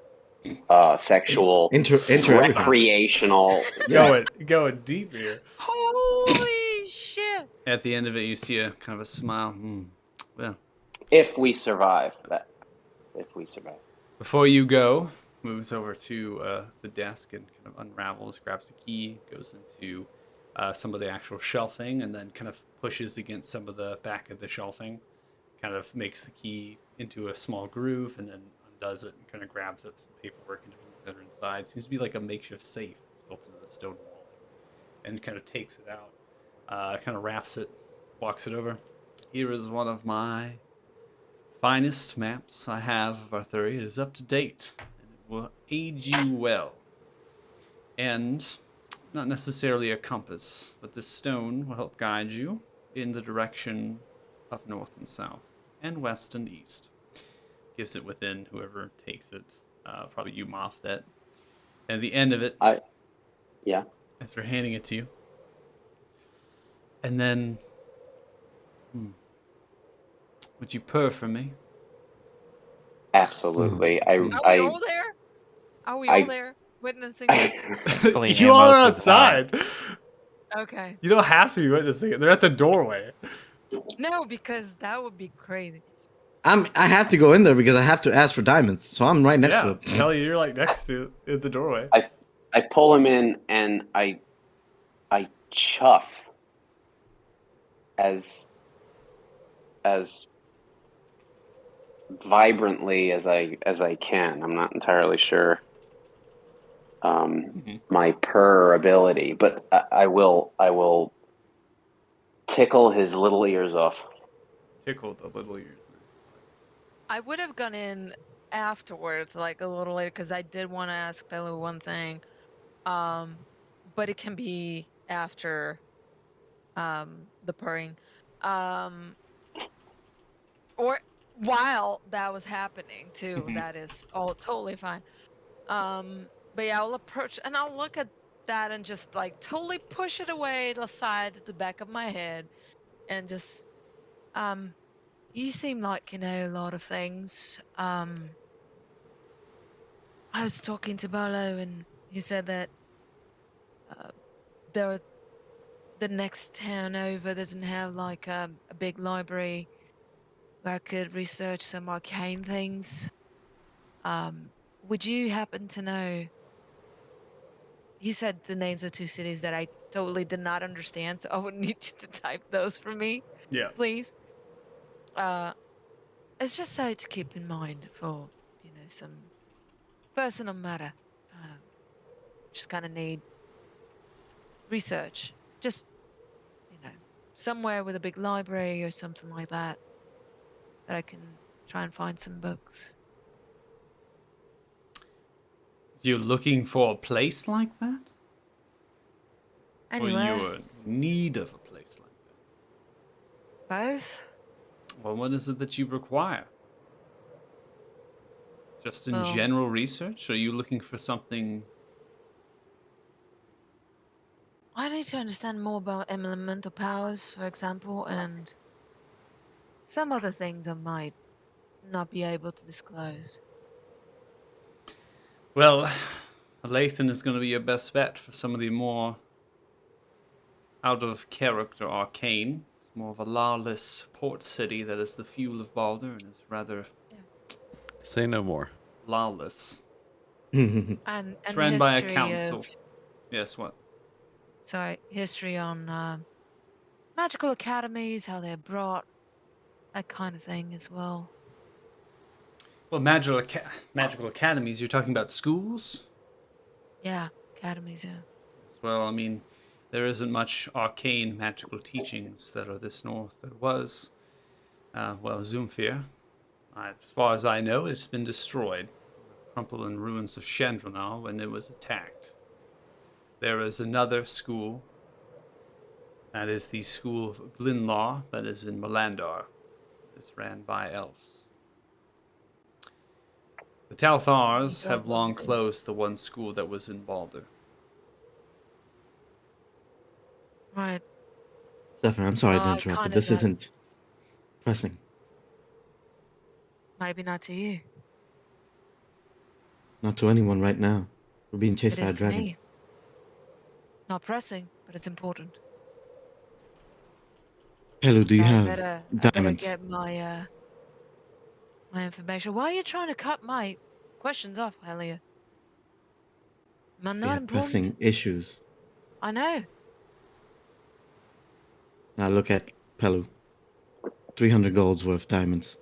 sexual, recreational. Going deep here. Holy shit! At the end of it, you see a kind of a smile. Well, if we survive that, Before you go, moves over to the desk and kind of unravels, grabs the key, goes into some of the actual shelving, and then kind of pushes against some of the back of the shelving, kind of makes the key into a small groove, and then undoes it and kind of grabs up some paperwork and different things that are inside. Seems to be like a makeshift safe that's built into the stone wall, and kind of takes it out, kind of wraps it, walks it over. Here is one of my finest maps I have of Arthuria. It is up to date, and it will aid you well. And not necessarily a compass, but this stone will help guide you in the direction of north and south, and west and east. Gives it within whoever takes it, probably you, Moff, that. And at the end of it, as they're handing it to you, and then, would you purr for me? Absolutely. Are we all there? Are we all there witnessing this? You all are outside. Okay. You don't have to be witnessing it. They're at the doorway. No, because that would be crazy. I have to go in there because I have to ask for diamonds, so I'm right next to it. Tell you, you're like next to it at the doorway. I pull him in and I chuff as vibrantly as I can. I'm not entirely sure my purr ability, but I will tickle his little ears off. Tickle the little ears. I would have gone in afterwards, like a little later, because I did want to ask Pelu one thing. But it can be after the purring. Or while that was happening too. That is all totally fine. But yeah, I'll approach and I'll look at that and just like totally push it away to the side, to the back of my head, and just you seem like you know a lot of things. I I was talking to Barlow, and he said that the next town over doesn't have like a big library where I could research some arcane things. Would you happen to know? He said the names of two cities that I totally did not understand, so I would need you to type those for me, Yeah. please. It's just so to keep in mind for some personal matter. Just kind of need research. Just somewhere with a big library or something like that I can try and find some books. You're looking for a place like that? Or Anywhere. you're in need of a place like that? Both? Well, what is it that you require? Just in Well, general research? Or are you looking for something? I need to understand more about elemental powers, for example, and some other things I might not be able to disclose. Well, Lathan is going to be your best bet for some of the more out of character arcane. It's more of a lawless port city that is the fuel of Baldur and is rather Say no more. lawless. And It's ran by a history council. of Yes, what? history on magical academies, how they're brought, that kind of thing as well. Well, magical academies, you're talking about schools? Yeah, academies, yeah. Well, I mean, there isn't much arcane magical teachings that are this north. There was, Zumfir. As far as I know, it's been destroyed. Crumpled in ruins of Chandranal when it was attacked. There is another school. That is the school of Glinlaw that is in Melandar. It's ran by elves. The Talthars have long closed the one school that was in Baldur. Right. Stefan, I'm sorry to I interrupt, but kinda this got it. isn't pressing. Maybe not to you. Not to anyone right now. We're being chased It by a is to dragon. me. Not it's important. Pelu, do you So I have better diamonds? get my my information. Why are you trying to cut my questions off, Helia? Am I We not have important? pressing issues. I know. Now look at Pelu. 300 gold's worth diamonds.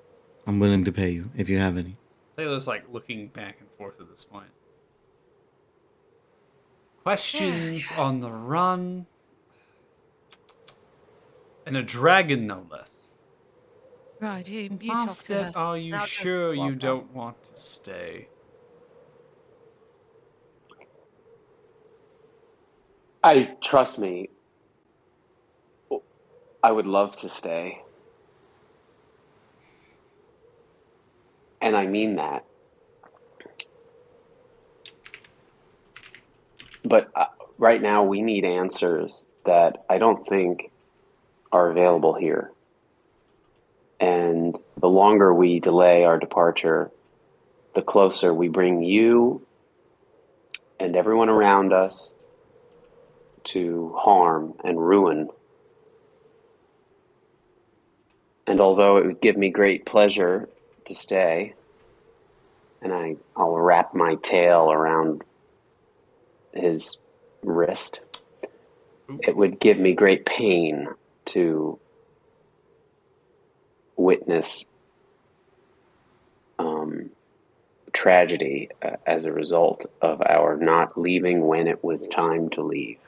I'm willing to pay you if you have any. Taylor's like looking back and forth at this point. Questions on the run. And a dragon, no less. Right, you talk to her. Are you I'll just sure you walk out. don't want to stay? Trust me, I would love to stay. And I mean that. But right now we need answers that I don't think are available here. And the longer we delay our departure, the closer we bring you and everyone around us to harm and ruin. And although it would give me great pleasure to stay, and I'll wrap my tail around his wrist, it would give me great pain to witness tragedy as a result of our not leaving when it was time to leave.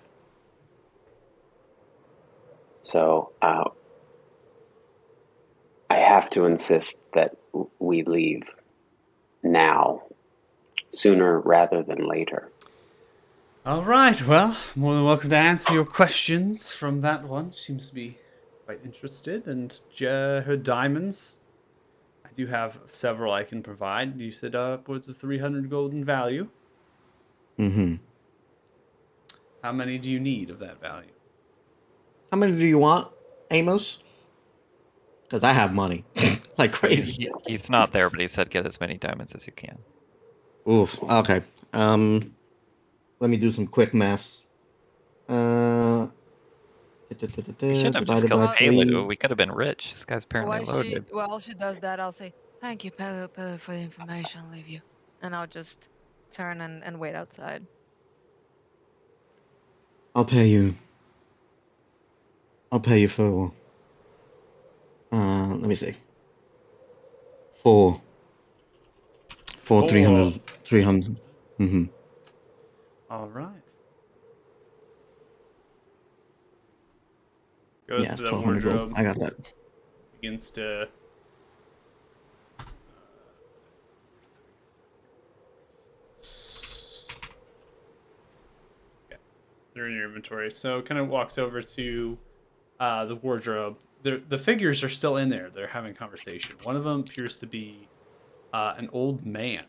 So I have to insist that we leave now, sooner rather than later. All right, well, more than welcome to answer your questions from that one. Seems to be quite interested. And her diamonds, I do have several I can provide. You said upwards of 300 gold in value. Mm-hmm. How many do you need of that value? How many do you want, Amos? Because I have money. Like crazy. He's not there, but he said get as many diamonds as you can. Oof. Okay. Let me do some quick maths. Uh, We shouldn't have just divided killed by Well, Palu. 3. We could have been rich. This guy's apparently loaded. while she does that, I'll say, "Thank you, Pele, Pele, for the information. I'll leave you," and I'll just turn and wait outside. I'll pay you. I'll pay you for. Let me see. For 300. 300. Mm-hmm. All right. Goes Yeah, to it's the 1200 gold. wardrobe, I got that. begins to yeah, they're in your inventory. So kind of walks over to the wardrobe. The figures are still in there. They're having conversation. One of them appears to be an old man.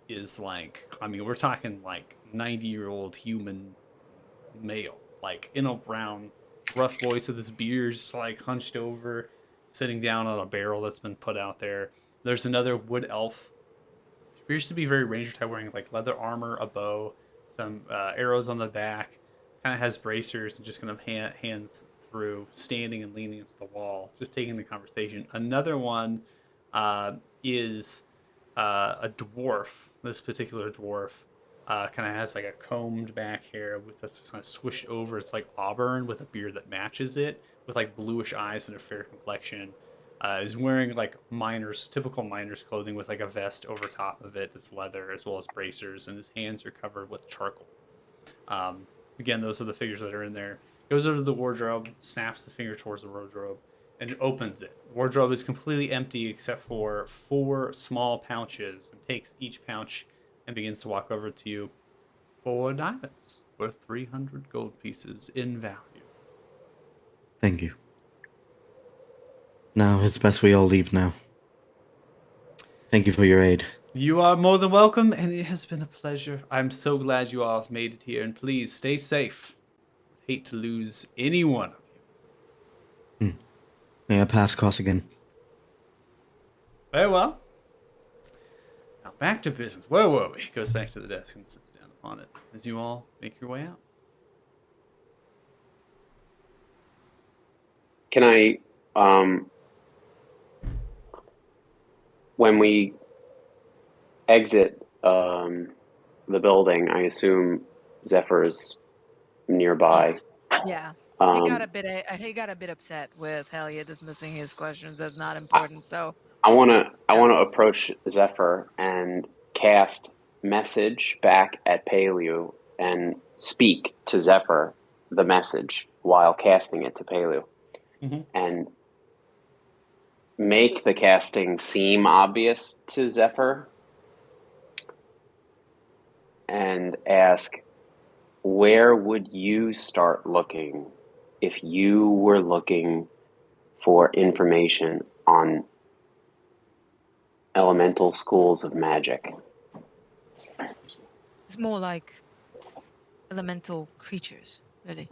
Is like, I mean, we're talking like 90-year-old human male, like in a brown, rough voice with his beard just like hunched over, sitting down on a barrel that's been put out there. There's another wood elf. He appears to be very ranger type, wearing like leather armor, a bow, some arrows on the back. Kind of has bracers and just kind of hands through, standing and leaning against the wall, just taking the conversation. Another one is a dwarf. This particular dwarf kind of has like a combed back hair with this kind of swished over. It's like auburn with a beard that matches it, with like bluish eyes and a fair complexion. Is wearing like typical miners clothing with like a vest over top of it that's leather, as well as bracers, and his hands are covered with charcoal. Again, those are the figures that are in there. Goes over to the wardrobe, snaps the finger towards the wardrobe, and opens it. The wardrobe is completely empty except for 4 small pouches, and takes each pouch and begins to walk over to you. 4 diamonds worth 300 gold pieces in value. Thank you. Now it's best we all leave now. Thank you for your aid. You are more than welcome, and it has been a pleasure. I'm so glad you all have made it here, and please stay safe. Hate to lose any one of you. May I pass course again? Very well. Now back to business. Where were we? Goes back to the desk and sits down upon it as you all make your way out. Can I, when we exit the building, I assume Zephyr is nearby. Yeah. Um, He got a bit upset with Helia dismissing his questions as not important. So I wanna approach Zephyr and cast message back at Paleo and speak to Zephyr the message while casting it to Paleo, and make the casting seem obvious to Zephyr, and ask, where would you start looking if you were looking for information on elemental schools of magic? it's more like elemental creatures, really.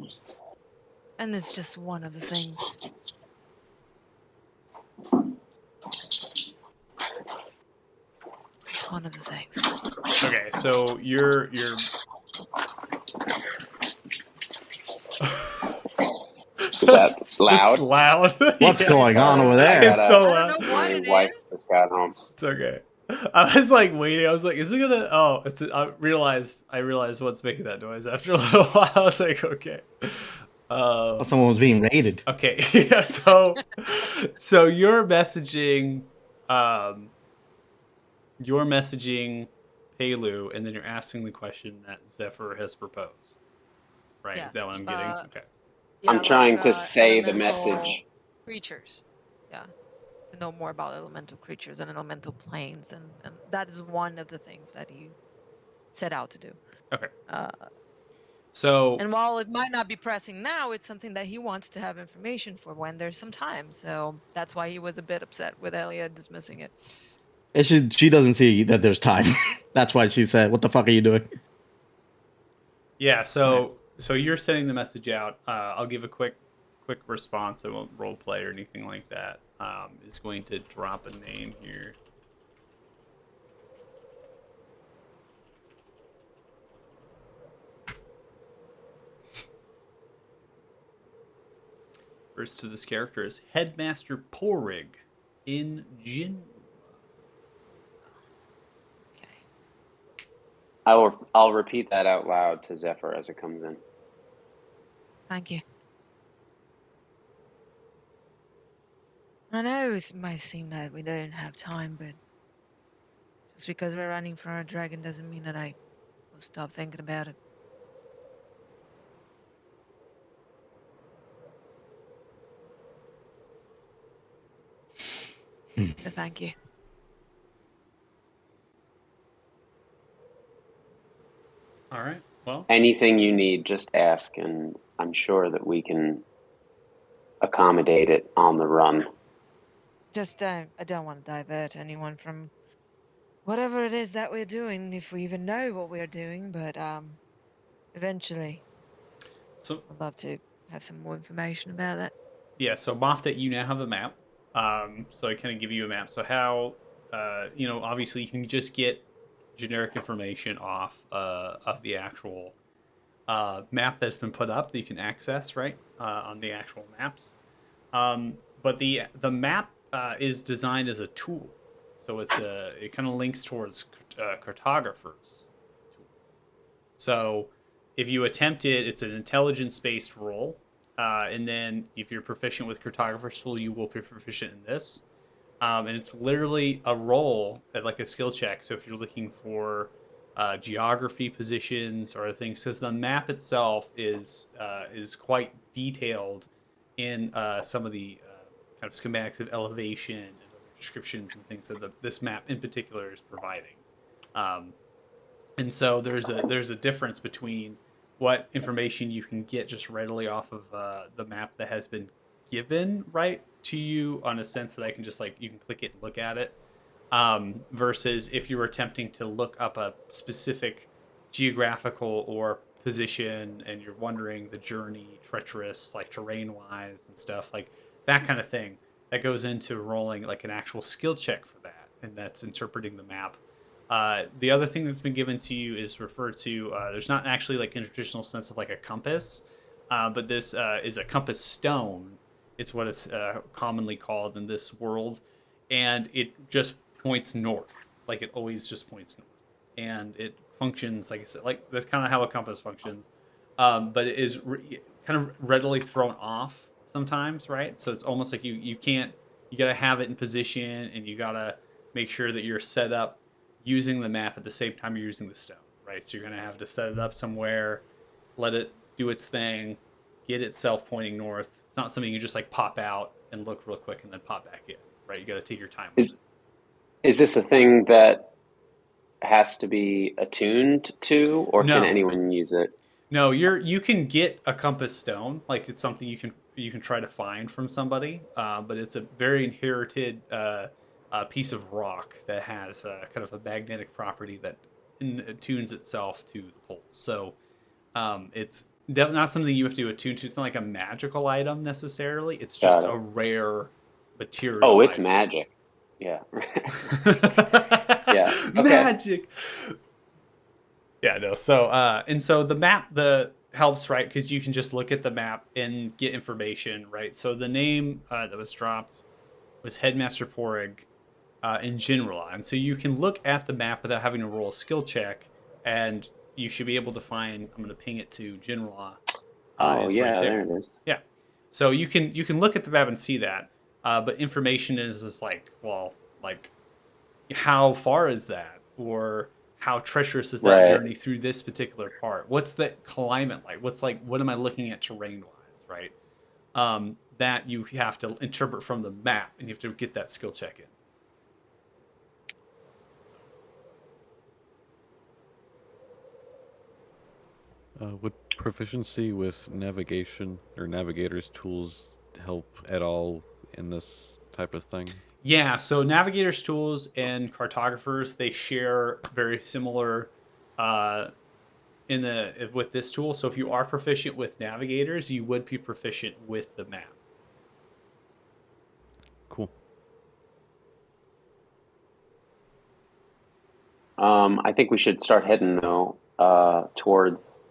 And it's just one of the things. It's one of the things. Okay, so you're Is that loud? It's loud. What's going on over I there? It's so I loud. don't know what My it wife is. just got home. It's okay. I was like waiting. I was like, is it gonna? Oh, it's. I realized what's making that noise after a little while. I was like, okay. Someone was being raided. Okay. Yeah. So you're messaging, Palu, and then you're asking the question that Zephyr has proposed. Right? Yeah. Is that what I'm getting? Okay. Yeah, I'm trying like, to say the elemental message. creatures. Yeah. To know more about elemental creatures and elemental planes, and that is one of the things that he set out to do. Okay. And while it might not be pressing now, it's something that he wants to have information for when there's some time. So that's why he was a bit upset with Elia dismissing it. She doesn't see that there's time. That's why she said, "What the fuck are you doing?" Yeah. So you're sending the message out. I'll give a quick response. I won't role play or anything like that. Is going to drop a name here. refers to this character as Headmaster Porig in Jin. Okay. I'll repeat that out loud to Zephyr as it comes in. Thank you. I know it might seem that we don't have time, but just because we're running for our dragon doesn't mean that I will stop thinking about it. So thank you. All right. Well, Anything you need, just ask, and I'm sure that we can accommodate it on the run. Just I don't want to divert anyone from whatever it is that we're doing, if we even know what we're doing, but eventually so I'd love to have some more information about that. yeah, so Moftet, you now have a map. So I kind of give you a map. So how, obviously you can just get generic information off of the actual map that's been put up that you can access, right, on the actual maps. But the map is designed as a tool, so it kind of links towards cartographers. So if you attempt it, it's an intelligence-based roll. And then if you're proficient with cartographer's tool, you will be proficient in this. And it's literally a roll, like a skill check. So if you're looking for geography positions or things, because the map itself is quite detailed in some of the kind of schematics of elevation and other descriptions and things that this map in particular is providing. And so there's a difference between what information you can get just readily off of the map that has been given right to you on a sense that I can just you can click it and look at it, versus if you were attempting to look up a specific geographical or position and you're wondering the journey, treacherous, terrain wise and stuff like that kind of thing. That goes into rolling an actual skill check for that, and that's interpreting the map. The other thing that's been given to you is referred to. There's not actually in a traditional sense of a compass, but this is a compass stone. It's what it's commonly called in this world, and it just points north. It always just points north, and it functions like I said. That's kind of how a compass functions, but it is kind of readily thrown off sometimes, right? So it's almost like you can't. You gotta have it in position, and you gotta make sure that you're set up using the map at the same time you're using the stone, right? So you're going to have to set it up somewhere, let it do its thing, get itself pointing north. It's not something you just pop out and look real quick and then pop back in, right? You got to take your time. Is this a thing that has to be attuned to, or can anyone use it? No, you can get a compass stone. It's something you can try to find from somebody, but it's a very inherited piece of rock that has kind of a magnetic property that attunes itself to the poles. So it's not something you have to attune to. It's not like a magical item necessarily. It's just a rare material. Oh, it's magic. Yeah. Yeah. Okay. Magic. Yeah, no. So and so the map helps, right? Because you can just look at the map and get information, right? So the name that was dropped was Headmaster Porig in general, and so you can look at the map without having to roll a skill check, and you should be able to find. I'm going to ping it to general. Oh yeah, right there it is. Yeah, so you can look at the map and see that, but information is how far is that, or how treacherous is that journey through this particular part? What's the climate like? What am I looking at terrain wise, right? That you have to interpret from the map, and you have to get that skill check in. Would proficiency with navigation or navigator's tools help at all in this type of thing? Yeah, so navigator's tools and cartographers, they share very similar with this tool. So if you are proficient with navigators, you would be proficient with the map. Cool. I think we should start heading though towards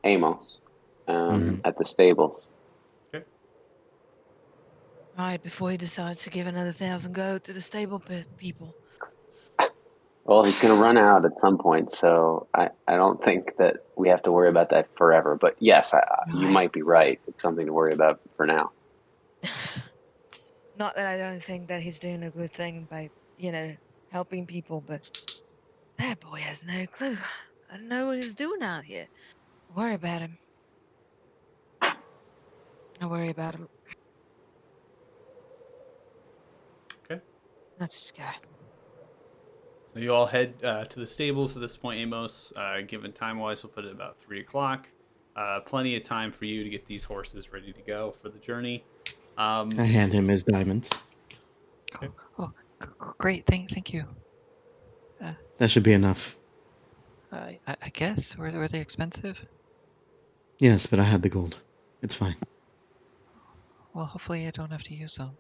Amos at the stables. Okay. Right before he decides to give another 1,000 gold to the stable people. Well, he's going to run out at some point, so I don't think that we have to worry about that forever. But yes, you Right. might be right. It's something to worry about for now. Not that I don't think that he's doing a good thing by, helping people, but that boy has no clue. I don't know what he's doing out here. I worry about him. I worry about him. Okay. Let's just go. So you all head to the stables at this point, Amos. Given time-wise, we'll put it about 3 o'clock. Plenty of time for you to get these horses ready to go for the journey. I hand him his diamonds. Okay. Oh, great. Thank you. That should be enough. I guess. Were they expensive? Yes, but I had the gold. It's fine. Well, hopefully I don't have to use them.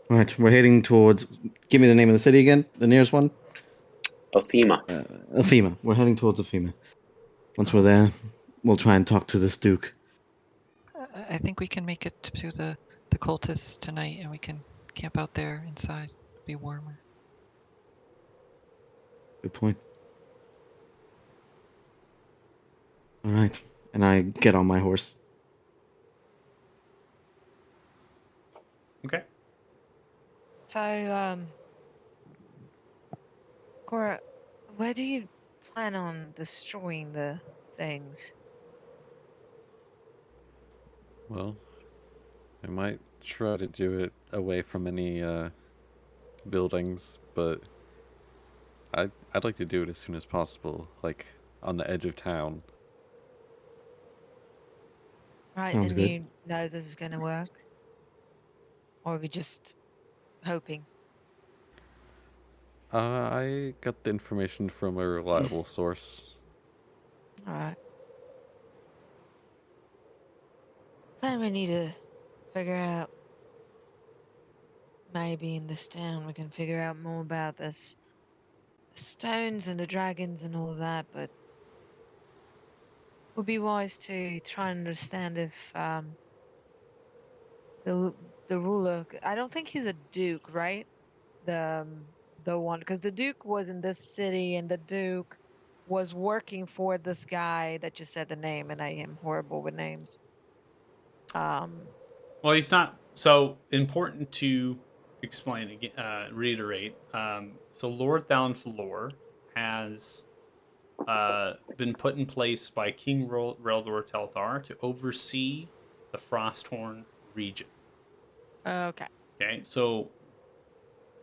All right, we're heading towards. Give me the name of the city again. The nearest one. Othema. Athema. We're heading towards Athema. Once we're there, we'll try and talk to this Duke. I think we can make it to the cultists tonight, and we can camp out there inside. It'll be warmer. Good point. All right, and I get on my horse. Okay. So, Cora, where do you plan on destroying the things? Well, I might try to do it away from any buildings, but I'd like to do it as soon as possible, like on the edge of town. Right, Sounds and good. you know this is going to work? Or are we just hoping? I got the information from a reliable source. Alright. Then we need to figure out, maybe in this town we can figure out more about this, the stones and the dragons and all of that, but it would be wise to try and understand if the ruler, I don't think he's a duke, right? The one, because the duke was in this city and the duke was working for this guy that you said the name, and I am horrible with names. Well, he's not so important to explain again. Reiterate. So Lord Downfalor has been put in place by King Reldor Telthar to oversee the Frosthorn region. Okay. Okay, so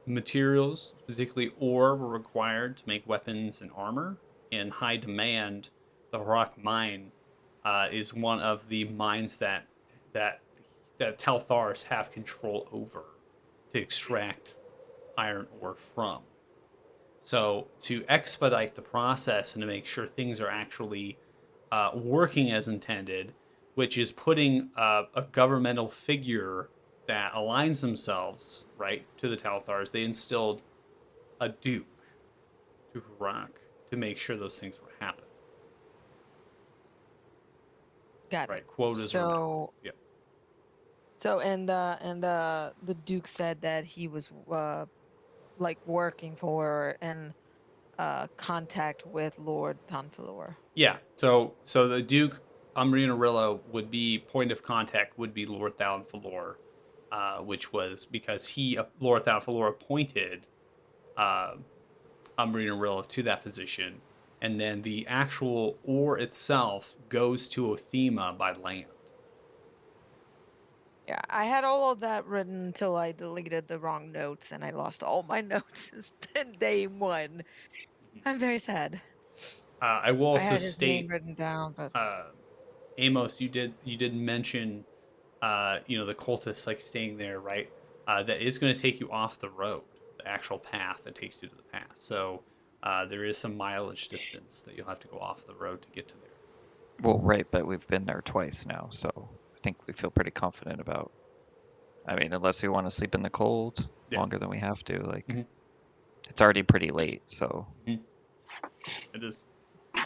materials, particularly ore, were required to make weapons and armor. In high demand, the rock mine is one of the mines that Telthars have control over to extract iron ore from. So to expedite the process and to make sure things are actually working as intended, which is putting a governmental figure that aligns themselves right to the Talthars, they instilled a duke to Hurak to make sure those things were happening. Got it. Right, quotas were met. So, Yep. so and the duke said that he was like working for and contact with Lord Tonfalor. Yeah. So the Duke Umrinarillo would be point of contact would be Lord Thalfalor, which was because Lord Thalfalor appointed Umrinarillo to that position, and then the actual ore itself goes to Othema by land. Yeah, I had all of that written until I deleted the wrong notes and I lost all my notes since day one. I'm very sad. I will I also had his name state, written down, but Amos, you did mention, the cultists like staying there, right? That is going to take you off the road, the actual path that takes you to the path. So there is some mileage distance that you'll have to go off the road to get to there. Well, right, but we've been there twice now, so I think we feel pretty confident about. I mean, unless we want to sleep in the cold longer than we have to, like it's already pretty late, so it is.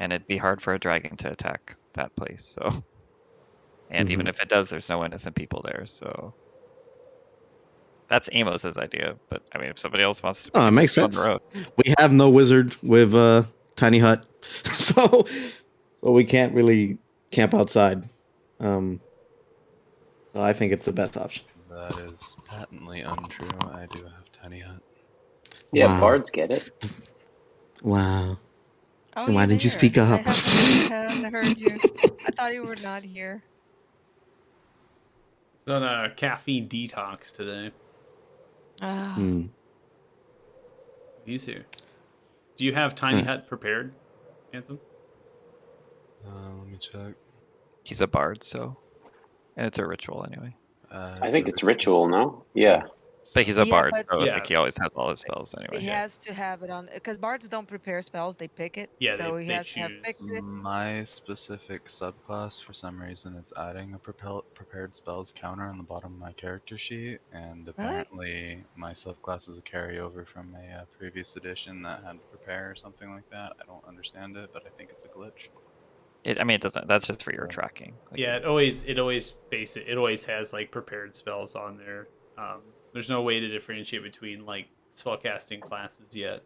And it'd be hard for a dragon to attack that place, so And even if it does, there's no innocent people there. So that's Amos's idea. But I mean, if somebody else wants to, we Oh, it can makes just go on sense. the road. We have no wizard with a tiny hut, so we can't really camp outside. So I think it's the best option. That is patently untrue. I do have tiny hut. Yeah, Wow. bards get it. Wow. Oh, Why you're didn't you there. speak I up? haven't heard you. I thought you were not here. It's on a caffeine detox today. Ah. Hmm. He's here. Do you have Tiny Hut prepared, Anthem? Let me check. He's a bard, so, and it's a ritual anyway. I think it's ritual, no? Yeah. But he's a Yeah, bard, but so Yeah. like he always has all his spells anyway. he has to have it on because bards don't prepare spells; they pick it. Yeah, so he they has to have choose. picked it. My specific subclass, for some reason, it's adding a prepared spells counter on the bottom of my character sheet, and apparently my subclass is a carryover from a previous edition that had to prepare or something like that. I don't understand it, but I think it's a glitch. I mean, it doesn't. That's just for your tracking. Like, Yeah, it always has like prepared spells on there. There's no way to differentiate between like spellcasting classes yet,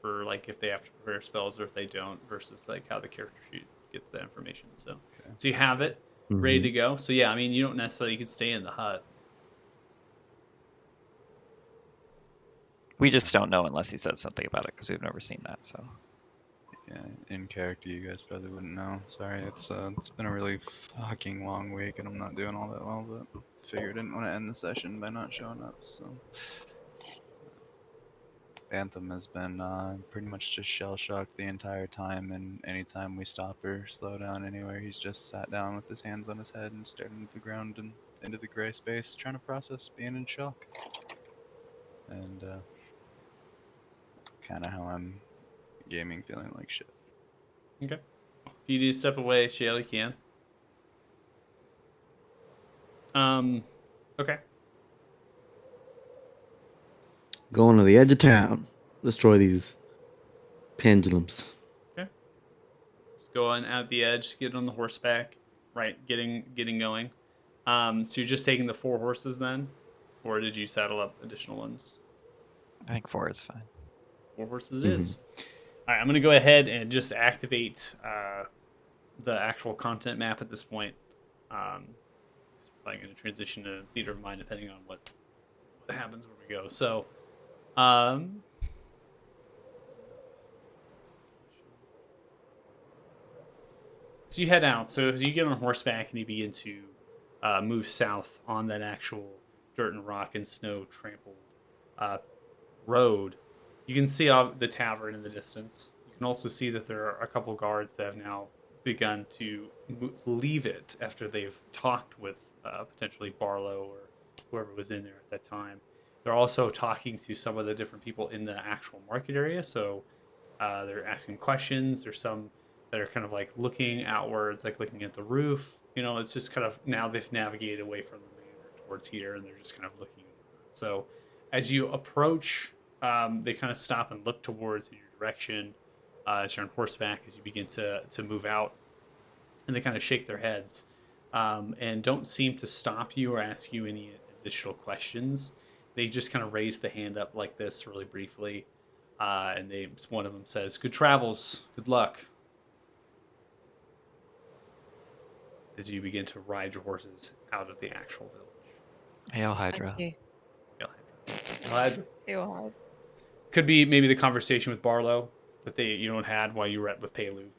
for like if they have to prepare spells or if they don't, versus like how the character sheet gets that information. So you have it ready to go. So yeah, I mean, you don't necessarily, you could stay in the hut. We just don't know unless he says something about it because we've never seen that. So Yeah, in character, you guys probably wouldn't know. Sorry, it's been a really fucking long week, and I'm not doing all that well. But figured I didn't want to end the session by not showing up. So Anthem has been pretty much just shell shocked the entire time, and anytime we stop or slow down anywhere, he's just sat down with his hands on his head and stared into the ground and into the gray space, trying to process being in shock. And kind of how I'm gaming, feeling like shit. Okay. If you do step away, Shale, you can. Okay. Going to the edge of town. Destroy these pendulums. Okay. Just going out the edge, get on the horseback, right? Getting going. So you're just taking the 4 horses then, or did you saddle up additional ones? I think 4 is fine. 4 horses is. All right, I'm gonna go ahead and just activate the actual content map at this point. I'm going to transition to theater of mind depending on what happens where we go. So, so you head out. So as you get on horseback and you begin to move south on that actual dirt and rock and snow trampled road, you can see the tavern in the distance. You can also see that there are a couple guards that have now begun to leave it after they've talked with potentially Barlow or whoever was in there at that time. They're also talking to some of the different people in the actual market area. So they're asking questions. There's some that are kind of like looking outwards, like looking at the roof. You know, it's just kind of now they've navigated away from the manor towards here, and they're just kind of looking. So as you approach, they kind of stop and look towards your direction as you're on horseback, as you begin to move out, and they kind of shake their heads and don't seem to stop you or ask you any additional questions. They just kind of raise the hand up like this really briefly, and one of them says, "Good travels, good luck," as you begin to ride your horses out of the actual village. Hail Hydra. Okay. Hail Hydra. Hail Hydra. Could be maybe the conversation with Barlow that had while you were with Palu.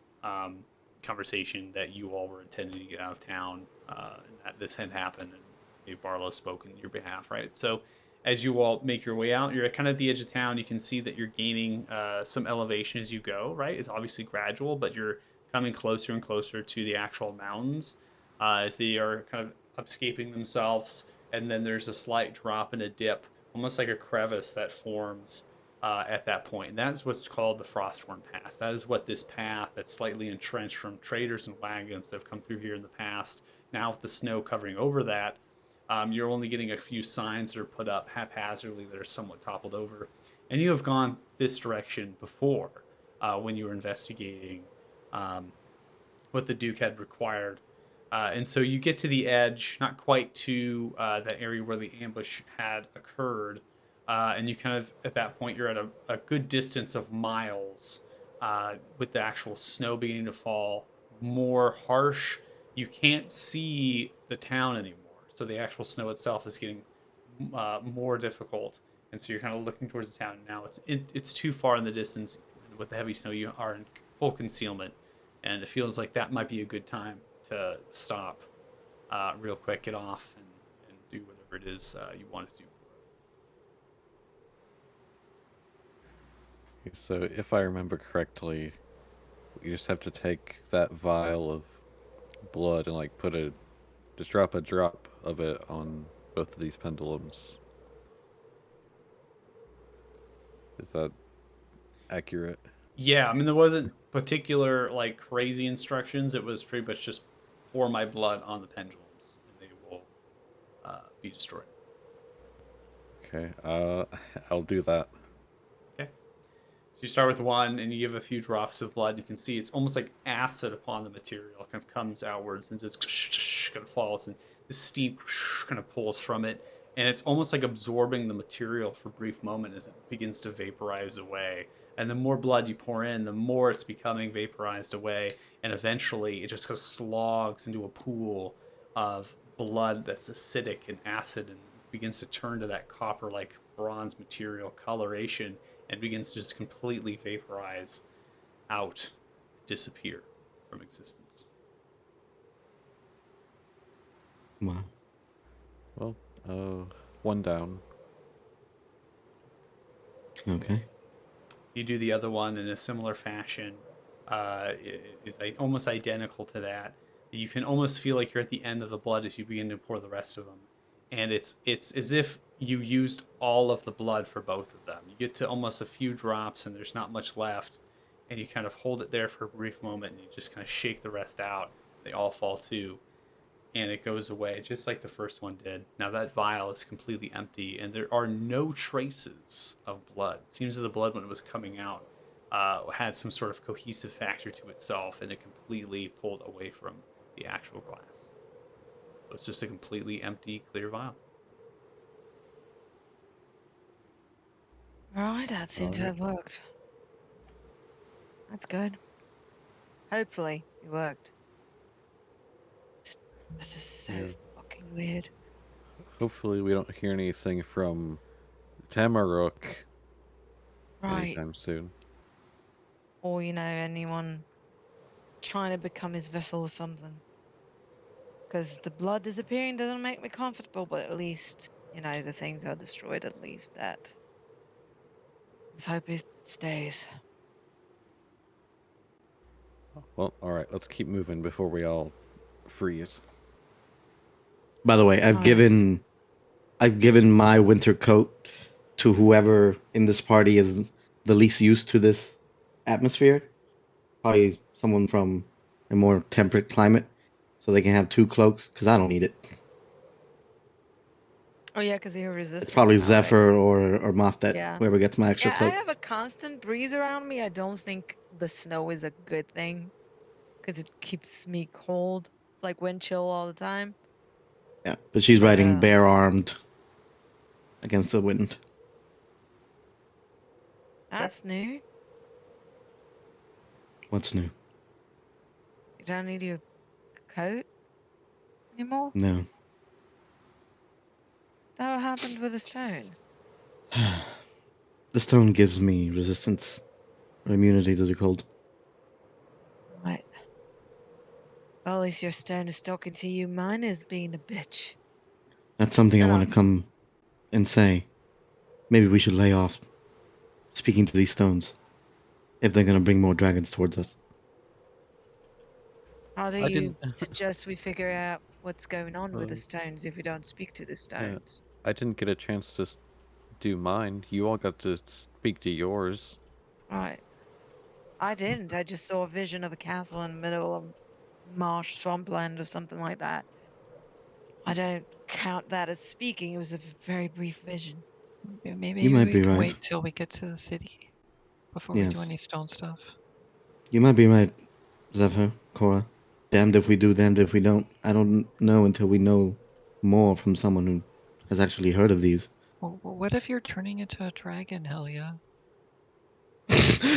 Conversation that you all were intending to get out of town, and that this had happened, and maybe Barlow spoke in your behalf, right? So as you all make your way out, you're kind of at the edge of town. You can see that you're gaining some elevation as you go, right? It's obviously gradual, but you're coming closer and closer to the actual mountains as they are kind of upscaping themselves. And then there's a slight drop and a dip, almost like a crevice that forms at that point. And that's what's called the Frosthorn Pass. That is what this path that's slightly entrenched from traders and wagons that have come through here in the past. Now with the snow covering over that, you're only getting a few signs that are put up haphazardly that are somewhat toppled over. And you have gone this direction before when you were investigating what the Duke had required And so you get to the edge, not quite to that area where the ambush had occurred. And you kind of, at that point, you're at a good distance of miles with the actual snow beginning to fall more harsh. You can't see the town anymore. So the actual snow itself is getting more difficult. And so you're kind of looking towards the town. Now it's too far in the distance. With the heavy snow, you are in full concealment. And it feels like that might be a good time to stop real quick, get off, and do whatever it is you want to do. So if I remember correctly, you just have to take that vial of blood and like just drop a drop of it on both of these pendulums. Is that accurate? Yeah, I mean there wasn't particular like crazy instructions. It was pretty much just pour my blood on the pendulums and they will be destroyed. Okay, I'll do that. Okay. So you start with one and you give a few drops of blood. You can see it's almost like acid upon the material. It kind of comes outwards and just kind of falls, and the steam kind of pulls from it. And it's almost like absorbing the material for a brief moment as it begins to vaporize away. And the more blood you pour in, the more it's becoming vaporized away. And eventually it just kind of slogs into a pool of blood that's acidic and acid and begins to turn to that copper like bronze material coloration and begins to just completely vaporize out, disappear from existence. Wow. Well, one down. Okay. You do the other one in a similar fashion. It's almost identical to that. You can almost feel like you're at the end of the blood as you begin to pour the rest of them. And it's as if you used all of the blood for both of them. You get to almost a few drops and there's not much left. And you kind of hold it there for a brief moment and you just kind of shake the rest out. They all fall too. And it goes away just like the first one did. Now that vial is completely empty and there are no traces of blood. It seems that the blood when it was coming out had some sort of cohesive factor to itself and it completely pulled away from the actual glass. So it's just a completely empty, clear vial. Right, that seemed to have worked. That's good. Hopefully, it worked. This is so fucking weird. Hopefully we don't hear anything from Tamaruk anytime soon. Or, anyone trying to become his vessel or something. Because the blood disappearing doesn't make me comfortable, but at least, the things are destroyed, at least that. Let's hope it stays. Well, alright, let's keep moving before we all freeze. By the way, I've given my winter coat to whoever in this party is the least used to this atmosphere. Probably someone from a more temperate climate, so they can have 2 cloaks, because I don't need it. Oh yeah, because you're resistant. It's probably Zephyr or Moftet, whoever gets my extra cloak. I have a constant breeze around me. I don't think the snow is a good thing, because it keeps me cold. It's like wind chill all the time. Yeah, but she's riding bare-armed against the wind. That's new. What's new? You don't need your coat anymore? No. Is that what happened with the stone? The stone gives me resistance or immunity to the cold. Right. Well, at least your stone is talking to you. Mine is being a bitch. That's something I want to come and say. Maybe we should lay off speaking to these stones if they're going to bring more dragons towards us. How do you suggest we figure out what's going on with the stones if we don't speak to the stones? I didn't get a chance to do mine. You all got to speak to yours. Right. I didn't. I just saw a vision of a castle in the middle of marsh, swampland, or something like that. I don't count that as speaking. It was a very brief vision. Maybe You might be we can right. wait till we get to the city before we do any stone stuff. You might be right, Zephyr, Cora. damned if we do, damned if we don't. I don't know until we know more from someone who has actually heard of these. Well, what if you're turning into a dragon, Helia?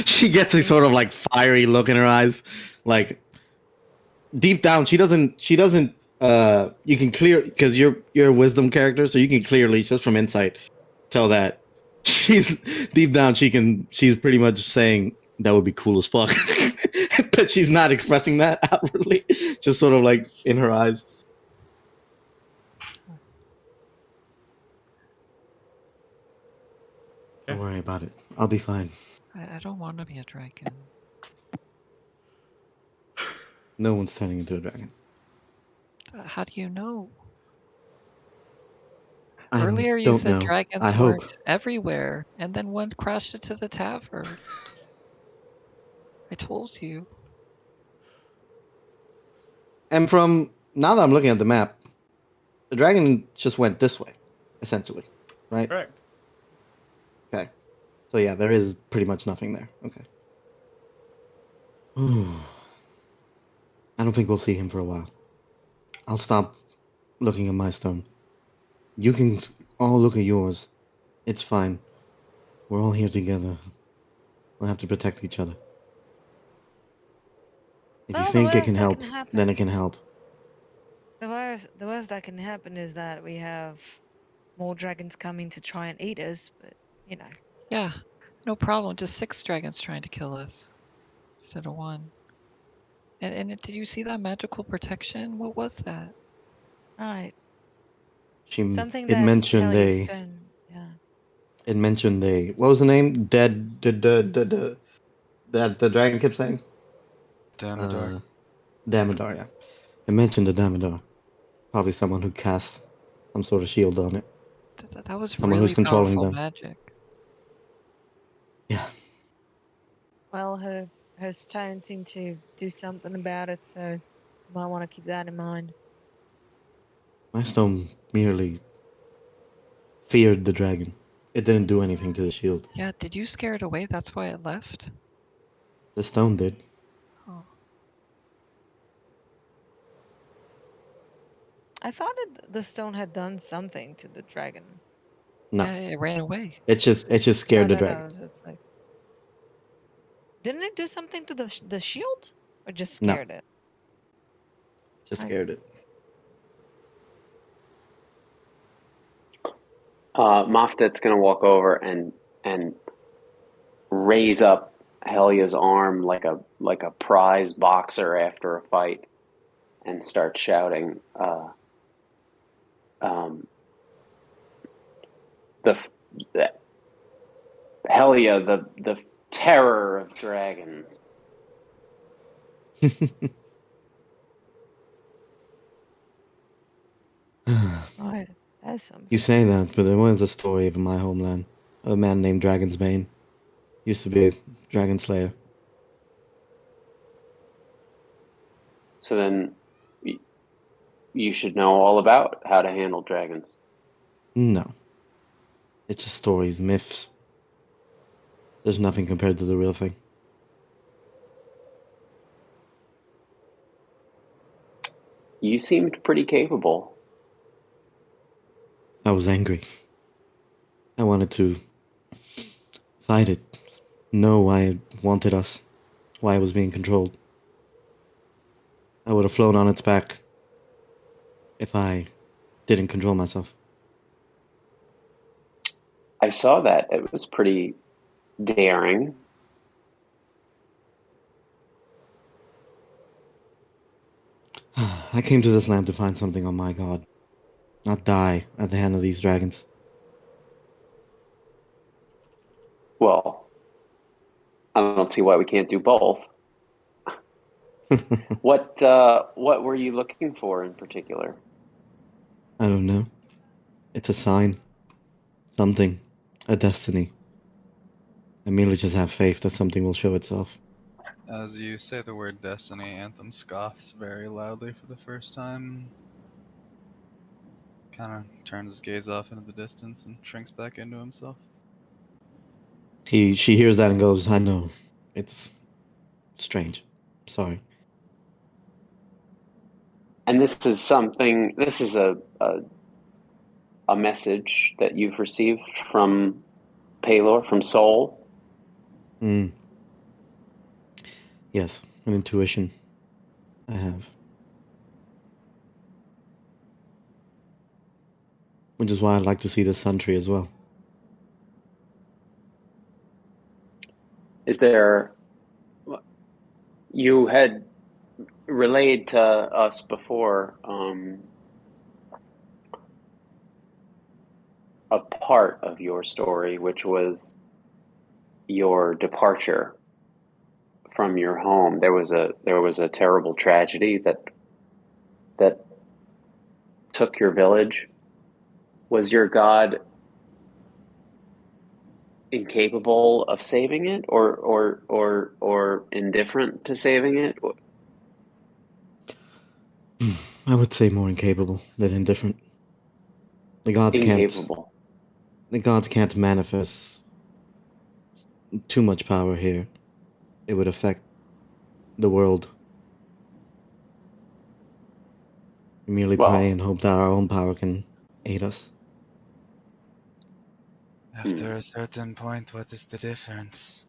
She gets a sort of like fiery look in her eyes, like deep down she doesn't you can clear, because you're a wisdom character, so you can clearly just from insight tell that she's deep down she's pretty much saying that would be cool as fuck. But she's not expressing that outwardly, just sort of like in her eyes. Don't worry about it, I'll be fine. I don't want to be a dragon. No one's turning into a dragon. How do you know? I Earlier you don't said know. dragons I hope. weren't everywhere, and then one crashed into the tavern. I told you. And from now that I'm looking at the map, the dragon just went this way, essentially, right? Correct. Okay. So yeah, there is pretty much nothing there. Okay. I don't think we'll see him for a while. I'll stop looking at my stone. You can all look at yours. It's fine. We're all here together. We'll have to protect each other. If you Well, the think it worst can that help, can happen. then it can help. The worst that can happen is that we have more dragons coming to try and eat us, but you know. Yeah, no problem. Just 6 dragons trying to kill us instead of 1. And did you see that magical protection? What was that? Alright. It Something that's mentioned Hellia's a. stone. Yeah. It mentioned a. What was the name? Dead. That the dragon kept saying. Damodar. Damodar. Yeah. It mentioned a Damodar. Probably someone who casts some sort of shield on it. That was Someone who's really controlling powerful them. magic. Yeah. Well, her stone seemed to do something about it, so you might want to keep that in mind. My stone merely feared the dragon. It didn't do anything to the shield. Yeah, did you scare it away? That's why it left? The stone did. Oh. I thought the stone had done something to the dragon. No. Yeah, it ran away. It just scared the dragon. No, just like. Didn't it do something to the shield, or just No. scared it? Just scared it. Moftet's gonna walk over and raise up Helia's arm like a prize boxer after a fight, and start shouting, the Helia, the terror of dragons. Right, that's something. You say that, but there was a story of my homeland of a man named Dragon's Bane. Used to be a dragon slayer. So then you should know all about how to handle dragons. No. It's just stories, myths. There's nothing compared to the real thing. You seemed pretty capable. I was angry. I wanted to fight it. Know why it wanted us. Why it was being controlled. I would have flown on its back if I didn't control myself. I saw that. It was pretty daring. I came to this land to find something on my god. Not die at the hand of these dragons. Well, I don't see why we can't do both. What were you looking for in particular? I don't know. It's a sign. Something. A destiny. I merely just have faith that something will show itself. As you say the word destiny, Anthem scoffs very loudly for the first time. Kind of turns his gaze off into the distance and shrinks back into himself. She hears that and goes, I know. It's strange. Sorry. And this is something. This is a message that you've received from Palor, from Soul. Yes, an intuition I have. Which is why I'd like to see the Sun Tree as well. Is there... You had relayed to us before a part of your story, which was your departure from your home. There was a terrible tragedy that took your village. Was your god incapable of saving it, or indifferent to saving it? I would say more incapable than indifferent. The gods Incapable. can't manifest too much power here. It would affect the world. We merely pray and hope that our own power can aid us. After a certain point, what is the difference?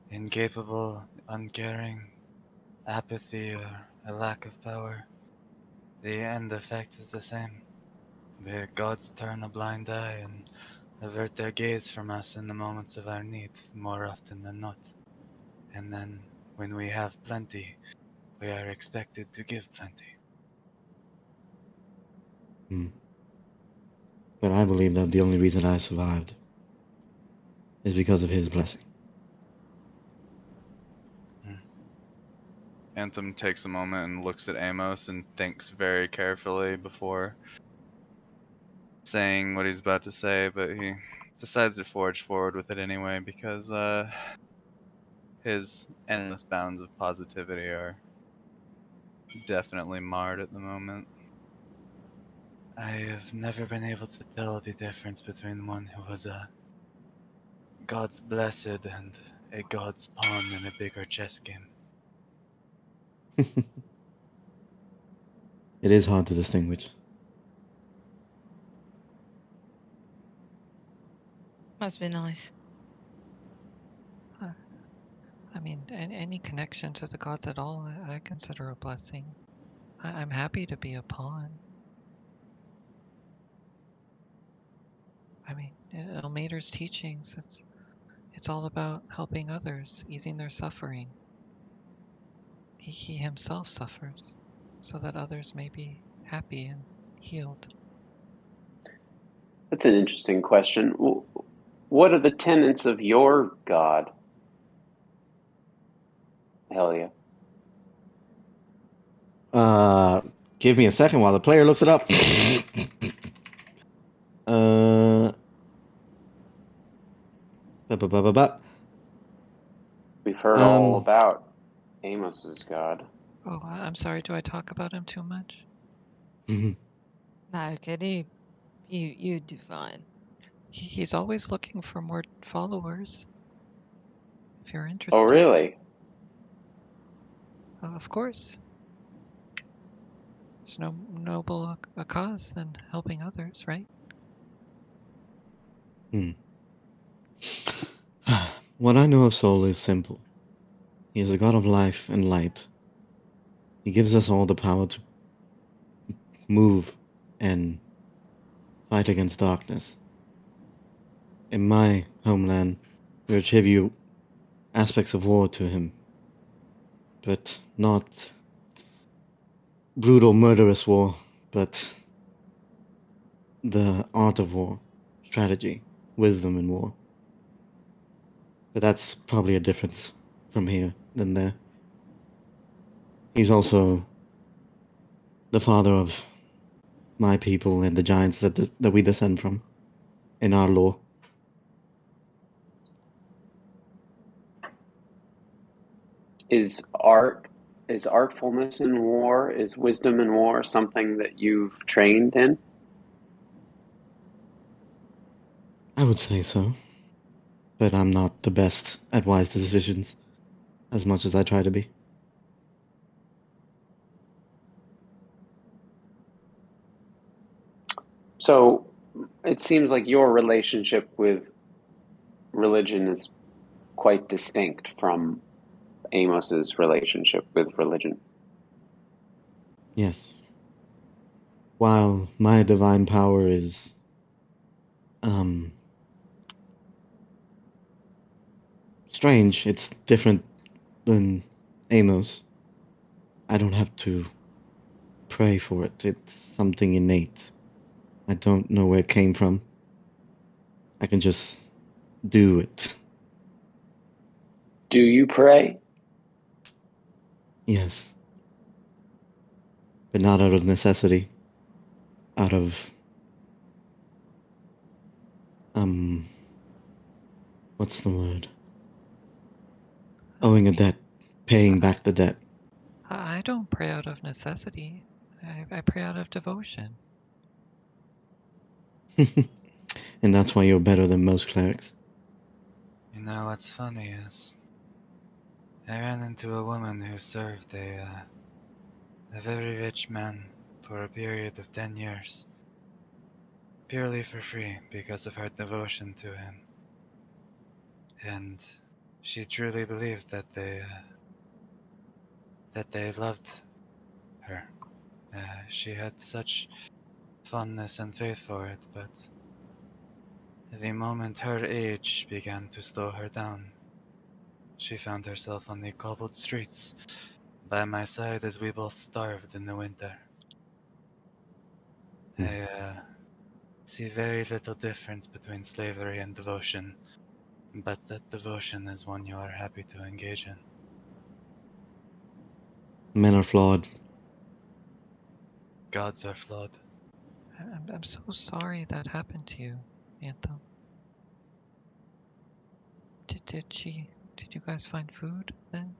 Incapable, uncaring, apathy, or a lack of power? The end effect is the same. The gods turn a blind eye and avert their gaze from us in the moments of our need, more often than not. And then, when we have plenty, we are expected to give plenty. But I believe that the only reason I survived is because of his blessing. Anthem takes a moment and looks at Amos and thinks very carefully before saying what he's about to say, but he decides to forge forward with it anyway because his endless bounds of positivity are definitely marred at the moment. I have never been able to tell the difference between one who was a god's blessed and a god's pawn in a bigger chess game. It is hard to distinguish. Must be nice. I mean, any connection to the gods at all, I consider a blessing. I'm happy to be a pawn. I mean, Elmader's teachings, it's all about helping others, easing their suffering. He himself suffers, so that others may be happy and healed. That's an interesting question. What are the tenets of your god, Helia? Give me a second while the player looks it up. We've heard all about Amos's god. Oh, I'm sorry. Do I talk about him too much? No, kid, you do fine. He's always looking for more followers. If you're interested. Oh, really? Of course. There's no noble a cause than helping others, right? What I know of Soul is simple. He is a god of life and light. He gives us all the power to move and fight against darkness. In my homeland, we attribute aspects of war to him, but not brutal, murderous war, but the art of war, strategy, wisdom in war. But that's probably a difference from here than there. He's also the father of my people and the giants that we descend from in our lore. Is artfulness in war, is wisdom in war something that you've trained in? I would say so. But I'm not the best at wise decisions, as much as I try to be. So it seems like your relationship with religion is quite distinct from Amos's relationship with religion. Yes. While my divine power is strange, it's different than Amos. I don't have to pray for it. It's something innate. I don't know where it came from. I can just do it. Do you pray? Yes. But not out of necessity. Out of what's the word? Owing a debt, paying back the debt. I don't pray out of necessity. I pray out of devotion. And that's why you're better than most clerics. You know what's funny is I ran into a woman who served a very rich man for a period of 10 years, purely for free because of her devotion to him. And she truly believed that they loved her. She had such fondness and faith for it, but the moment her age began to slow her down, she found herself on the cobbled streets by my side as we both starved in the winter. I see very little difference between slavery and devotion, but that devotion is one you are happy to engage in. Men are flawed. Gods are flawed. I'm so sorry that happened to you, Anthem. Did you guys find food then?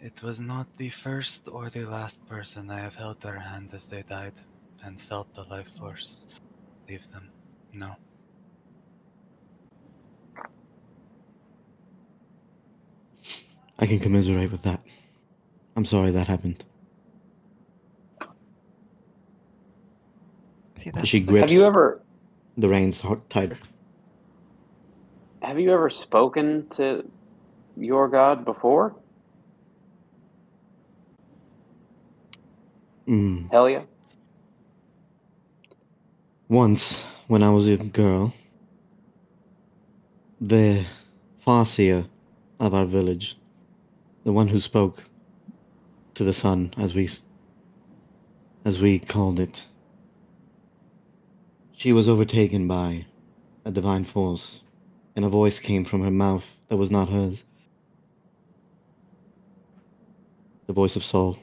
It was not the first or the last person I have held their hand as they died and felt the life force leave them. No. I can commiserate with that. I'm sorry that happened. See, She that's grips Have you ever the reins tighter. have you ever spoken to your god before? Helia? Once, when I was a girl, the farseer of our village, the one who spoke to the sun, as we called it, she was overtaken by a divine force, and a voice came from her mouth that was not hers. The voice of Saul,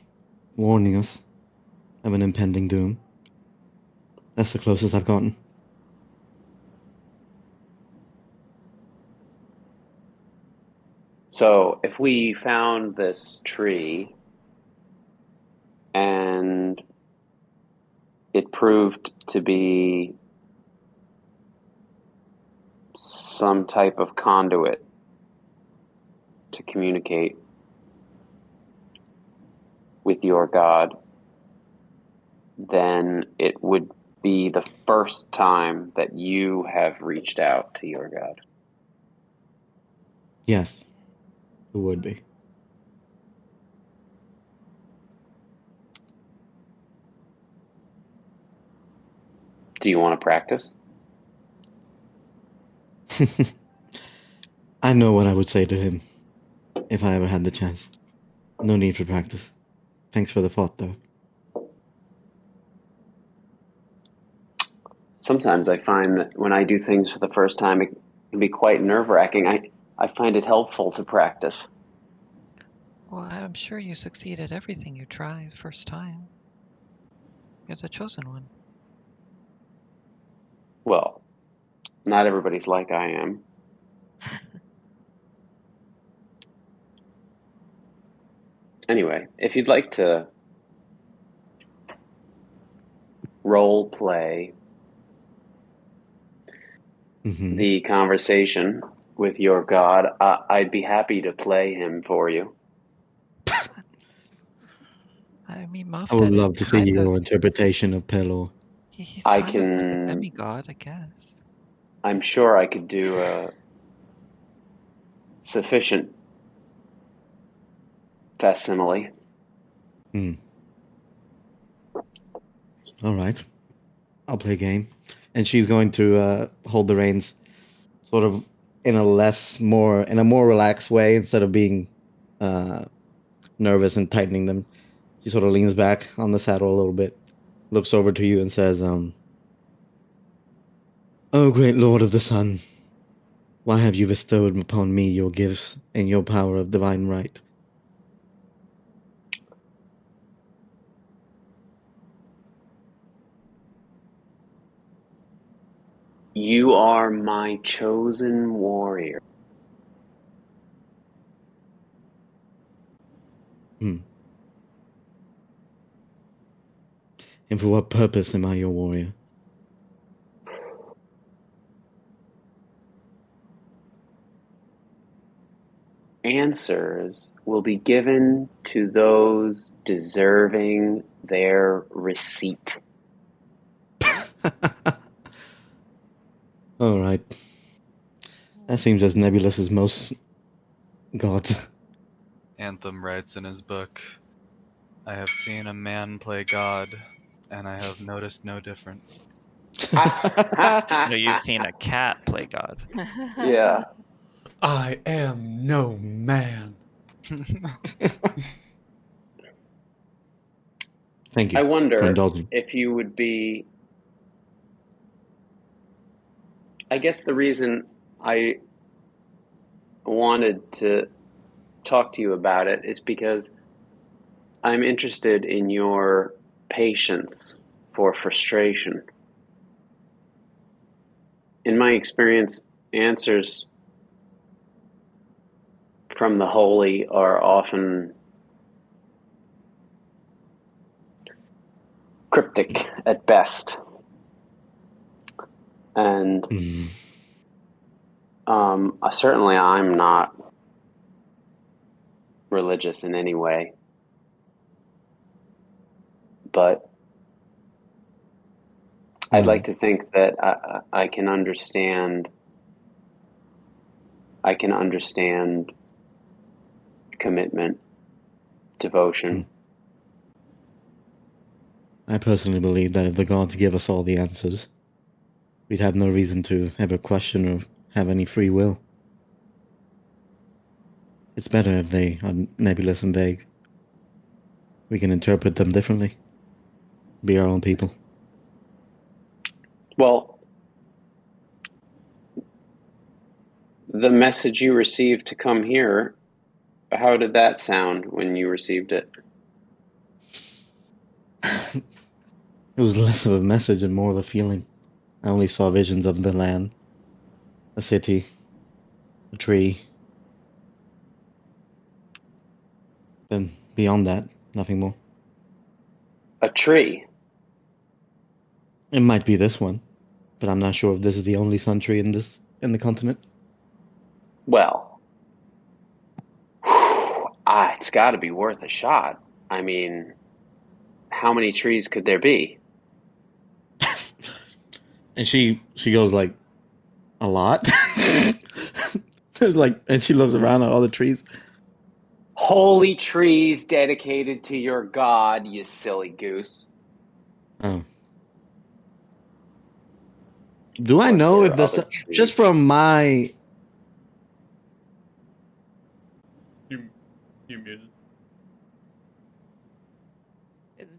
warning us of an impending doom. That's the closest I've gotten. So if we found this tree and it proved to be some type of conduit to communicate with your god, then it would be the first time that you have reached out to your god. Yes, it would be. Do you want to practice? I know what I would say to him if I ever had the chance. No need for practice. Thanks for the thought, though. Sometimes I find that when I do things for the first time, it can be quite nerve-wracking. I find it helpful to practice. Well, I'm sure you succeed at everything you try the first time. You're the chosen one. Well, not everybody's like I am. Anyway, if you'd like to role play the conversation with your god, I'd be happy to play him for you. mean, I would Mafdet love is to see kind of your interpretation of Pelor. he's I kind of like a can. demigod, I guess. I'm sure I could do a sufficient facsimile. All right. I'll play a game. And she's going to hold the reins sort of in a more relaxed way instead of being nervous and tightening them. She sort of leans back on the saddle a little bit, looks over to you and says, "Oh, great Lord of the Sun, why have you bestowed upon me your gifts and your power of divine right?" You are my chosen warrior. And for what purpose am I your warrior? Answers will be given to those deserving their receipt. All right. That seems as nebulous as most gods. Anthem writes in his book, "I have seen a man play God, and I have noticed no difference." No, you've seen a cat play God. Yeah. I am no man. Thank you I for wonder indulging. if you would be. I guess the reason I wanted to talk to you about it is because I'm interested in your patience for frustration. In my experience, answers from the holy are often cryptic at best. And certainly I'm not religious in any way, but I'd like to think that I can understand. I can understand commitment, devotion. I personally believe that if the gods give us all the answers, we'd have no reason to ever question or have any free will. It's better if they are nebulous and vague. We can interpret them differently. Be our own people. Well, the message you received to come here, how did that sound when you received it? It was less of a message and more of a feeling. I only saw visions of the land, a city, a tree. Then beyond that, nothing more. A tree? It might be this one, but I'm not sure if this is the only sun tree in the continent. Well, it's got to be worth a shot. I mean, how many trees could there be? And she goes like, a lot. Like, and she looks around at all the trees. Holy trees dedicated to your god, you silly goose. Oh. Do I know if the just from my You muted. It's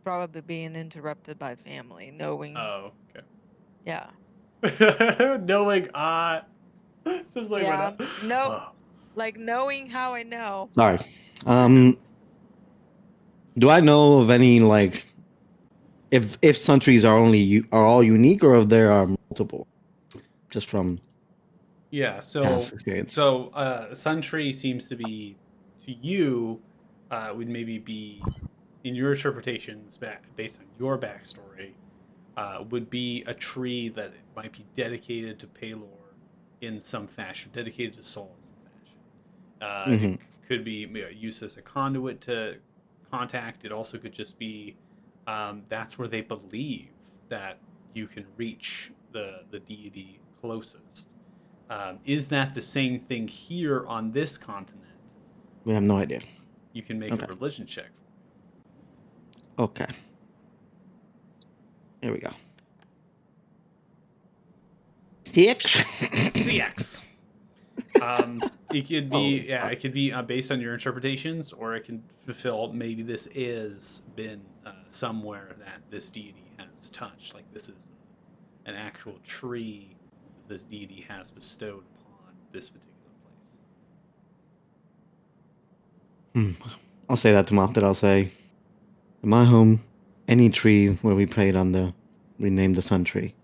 probably being interrupted by family, knowing. Oh, okay. Yeah. Knowing says like Yeah. what? Nope. Like knowing how I know. Sorry. Do I know of any like if sun trees are all unique or if there are multiple? Just from Yeah, so past experience. Sun Tree seems to be to you would maybe be in your interpretations based on your backstory would be a tree that might be dedicated to Pelor in some fashion, dedicated to Soul in some fashion. It could be used as a conduit to contact. It also could just be that's where they believe that you can reach the deity closest. Is that the same thing here on this continent? We have no idea. You can make Okay. a religion check. Okay. Here we go. CX. CX. It could be it could be based on your interpretations, or it can fulfill maybe this is been somewhere that this deity has touched. Like this is an actual tree that this deity has bestowed upon this particular place. I'll say that to Moth. I'll say, in my home, any tree where we prayed under, we named the sun tree.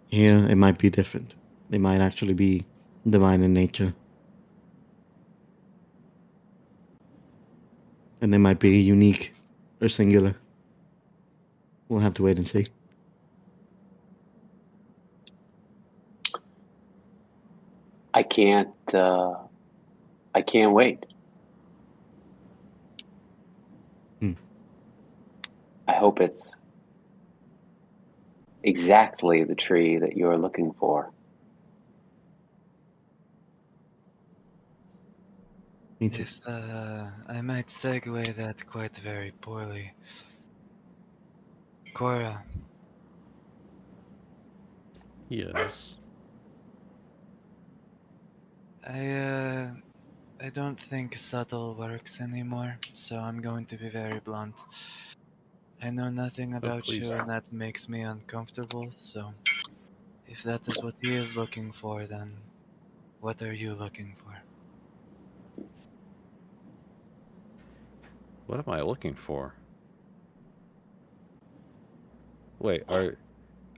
Here, it might be different. They might actually be divine in nature. And they might be unique or singular. We'll have to wait and see. I can't wait. I hope it's exactly the tree that you're looking for. Me too. If I might segue that quite very poorly. Cora. Yes. I don't think subtle works anymore, so I'm going to be very blunt. I know nothing about you, and that makes me uncomfortable, so if that is what he is looking for, then what are you looking for? What am I looking for? Wait, are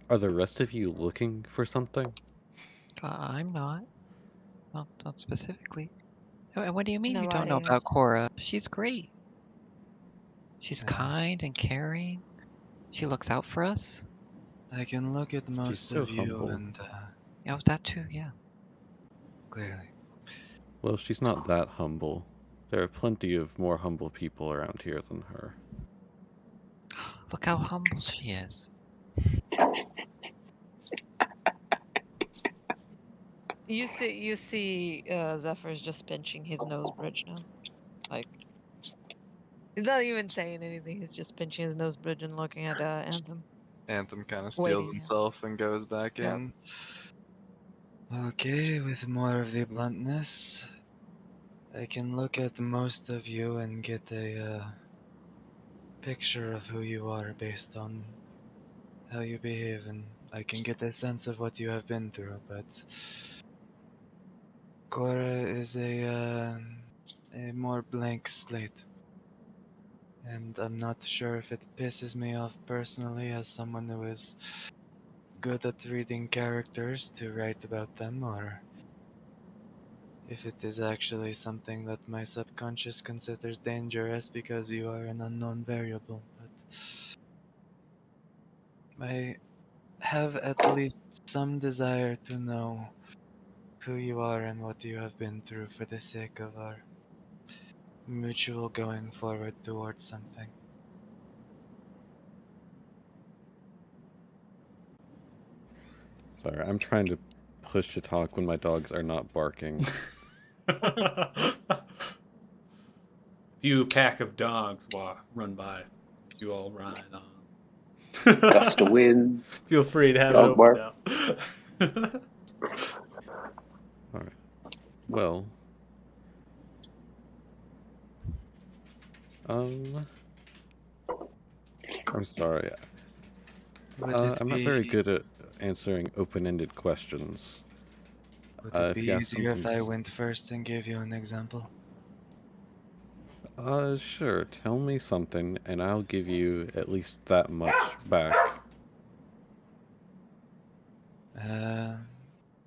the rest of you looking for something? I'm not. Not specifically. And what do you mean you don't Nobody know about is. Cora? She's great. She's kind and caring. She looks out for us. I can look at most so of you humble. and Yeah, that too, yeah. Clearly. Well, she's not that humble. There are plenty of more humble people around here than her. Look how humble she is. You see Zephyr's just pinching his nose bridge now. Like he's not even saying anything, he's just pinching his nose bridge and looking at Anthem. Anthem kind of steals himself and goes back in. Okay, with more of the bluntness, I can look at most of you and get a picture of who you are based on how you behave, and I can get a sense of what you have been through, but Cora is a more blank slate. And I'm not sure if it pisses me off personally as someone who is good at reading characters to write about them, or if it is actually something that my subconscious considers dangerous because you are an unknown variable. But I have at least some desire to know who you are and what you have been through for the sake of our mutual going forward towards something. Sorry, I'm trying to push to talk when my dogs are not barking. Few pack of dogs run by. You all ride on. Gust of wind. Feel free to have Dog it open bark. now. Alright. Well. I'm sorry. I'm not very good at answering open-ended questions. Would it be easier if I went first and gave you an example? Sure. Tell me something, and I'll give you at least that much back.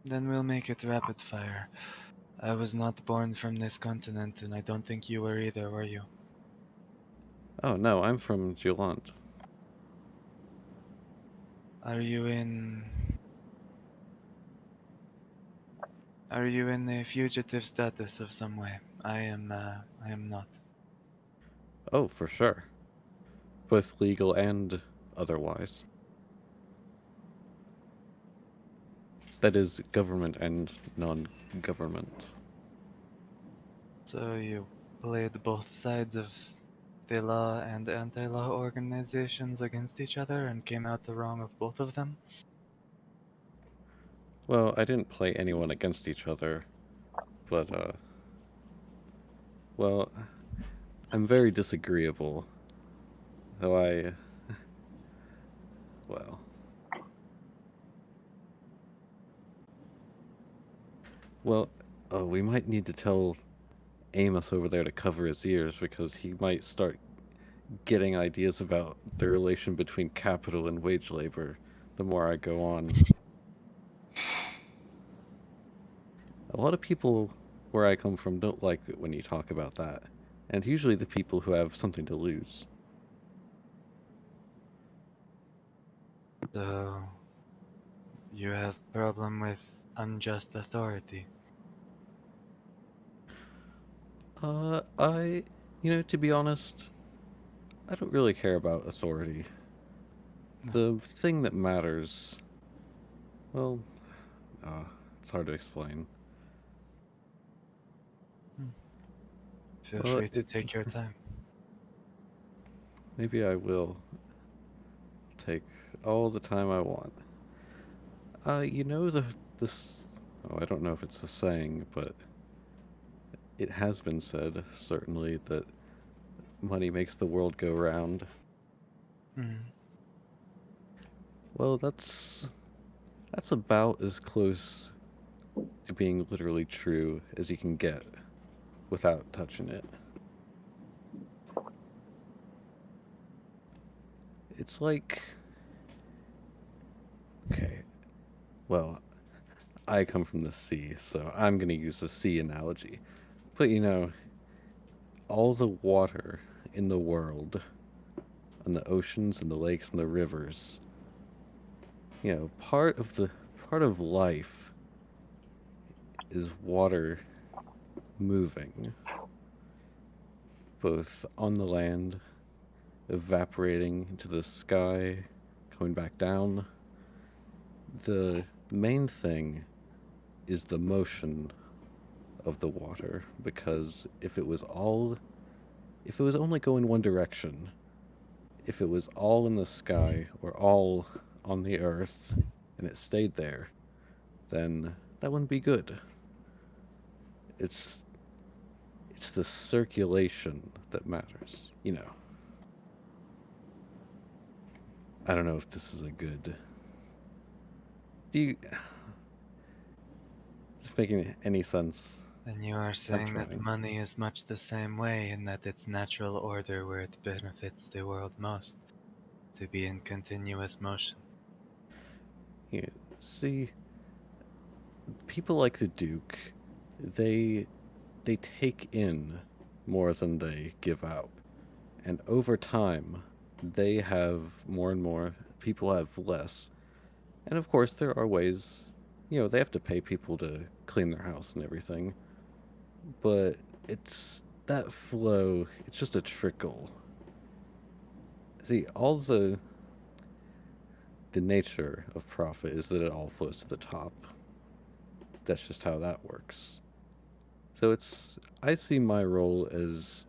Then we'll make it rapid fire. I was not born from this continent, and I don't think you were either, were you? Oh, no, I'm from Julant. Are you in a fugitive status of some way? I am not. Oh, for sure. Both legal and otherwise. That is, government and non-government. So you played both sides of the law and anti-law organizations against each other and came out the wrong of both of them? Well, I didn't play anyone against each other, but, well, I'm very disagreeable. Though well... Well, we might need to tell Amos over there to cover his ears, because he might start getting ideas about the relation between capital and wage labor the more I go on. A lot of people where I come from don't like it when you talk about that, and usually the people who have something to lose. So you have problem with unjust authority? To be honest, I don't really care about authority. The thing that matters, well, it's hard to explain. Feel free to take your time. Maybe I will take all the time I want. This... Oh, I don't know if it's a saying, but it has been said, certainly, that money makes the world go round. Well, that's about as close to being literally true as you can get without touching it. It's like... Okay, well, I come from the sea, so I'm gonna use the sea analogy. But all the water in the world, and the oceans and the lakes and the rivers, part of life is water moving, both on the land, evaporating into the sky, coming back down. The main thing is the motion of the water, because if it was only going one direction, if it was all in the sky or all on the earth and it stayed there, then that wouldn't be good. It's the circulation that matters, I don't know if this is a good... Is this making any sense? Then you are saying that money is much the same way, in that its natural order where it benefits the world most, to be in continuous motion. Yeah, see, people like the Duke, they take in more than they give out. And over time, they have more and more, people have less. And of course, there are ways, they have to pay people to clean their house and everything. But it's that flow, it's just a trickle. See, all the nature of profit is that it all flows to the top. That's just how that works. So I see my role as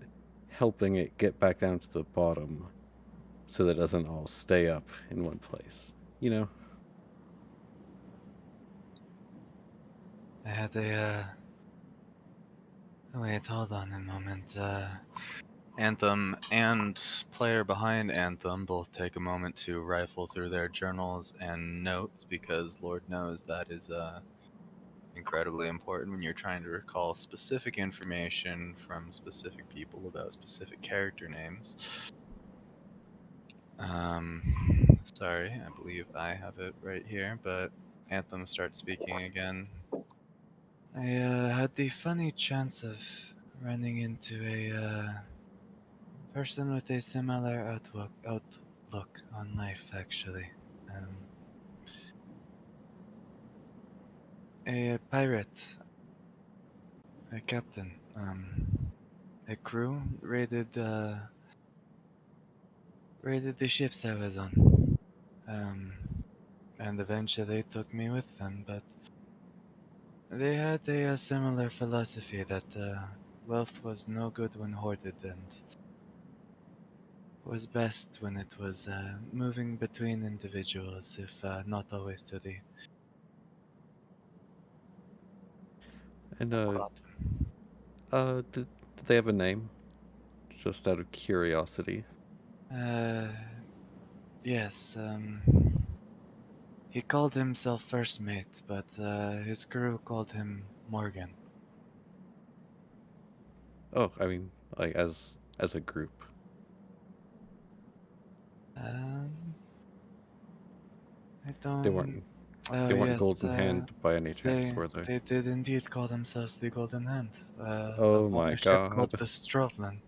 helping it get back down to the bottom so that it doesn't all stay up in one place, I had wait, hold on a moment. Anthem and player behind Anthem both take a moment to rifle through their journals and notes, because Lord knows that is incredibly important when you're trying to recall specific information from specific people about specific character names. Sorry, I believe I have it right here, but Anthem starts speaking again. I had the funny chance of running into a person with a similar outlook on life, actually. A pirate, a captain, a crew raided raided the ships I was on. And eventually took me with them, but they had a similar philosophy that wealth was no good when hoarded and was best when it was moving between individuals, if not always to the And bottom. did they have a name? Just out of curiosity. Yes, he called himself First Mate, but his crew called him Morgan. Oh, I mean, like as a group. I don't. They weren't Oh they weren't yes, Golden Hand by any chance, were they? they did indeed call themselves the Golden Hand. Oh On my a ship called god. the Strovlin.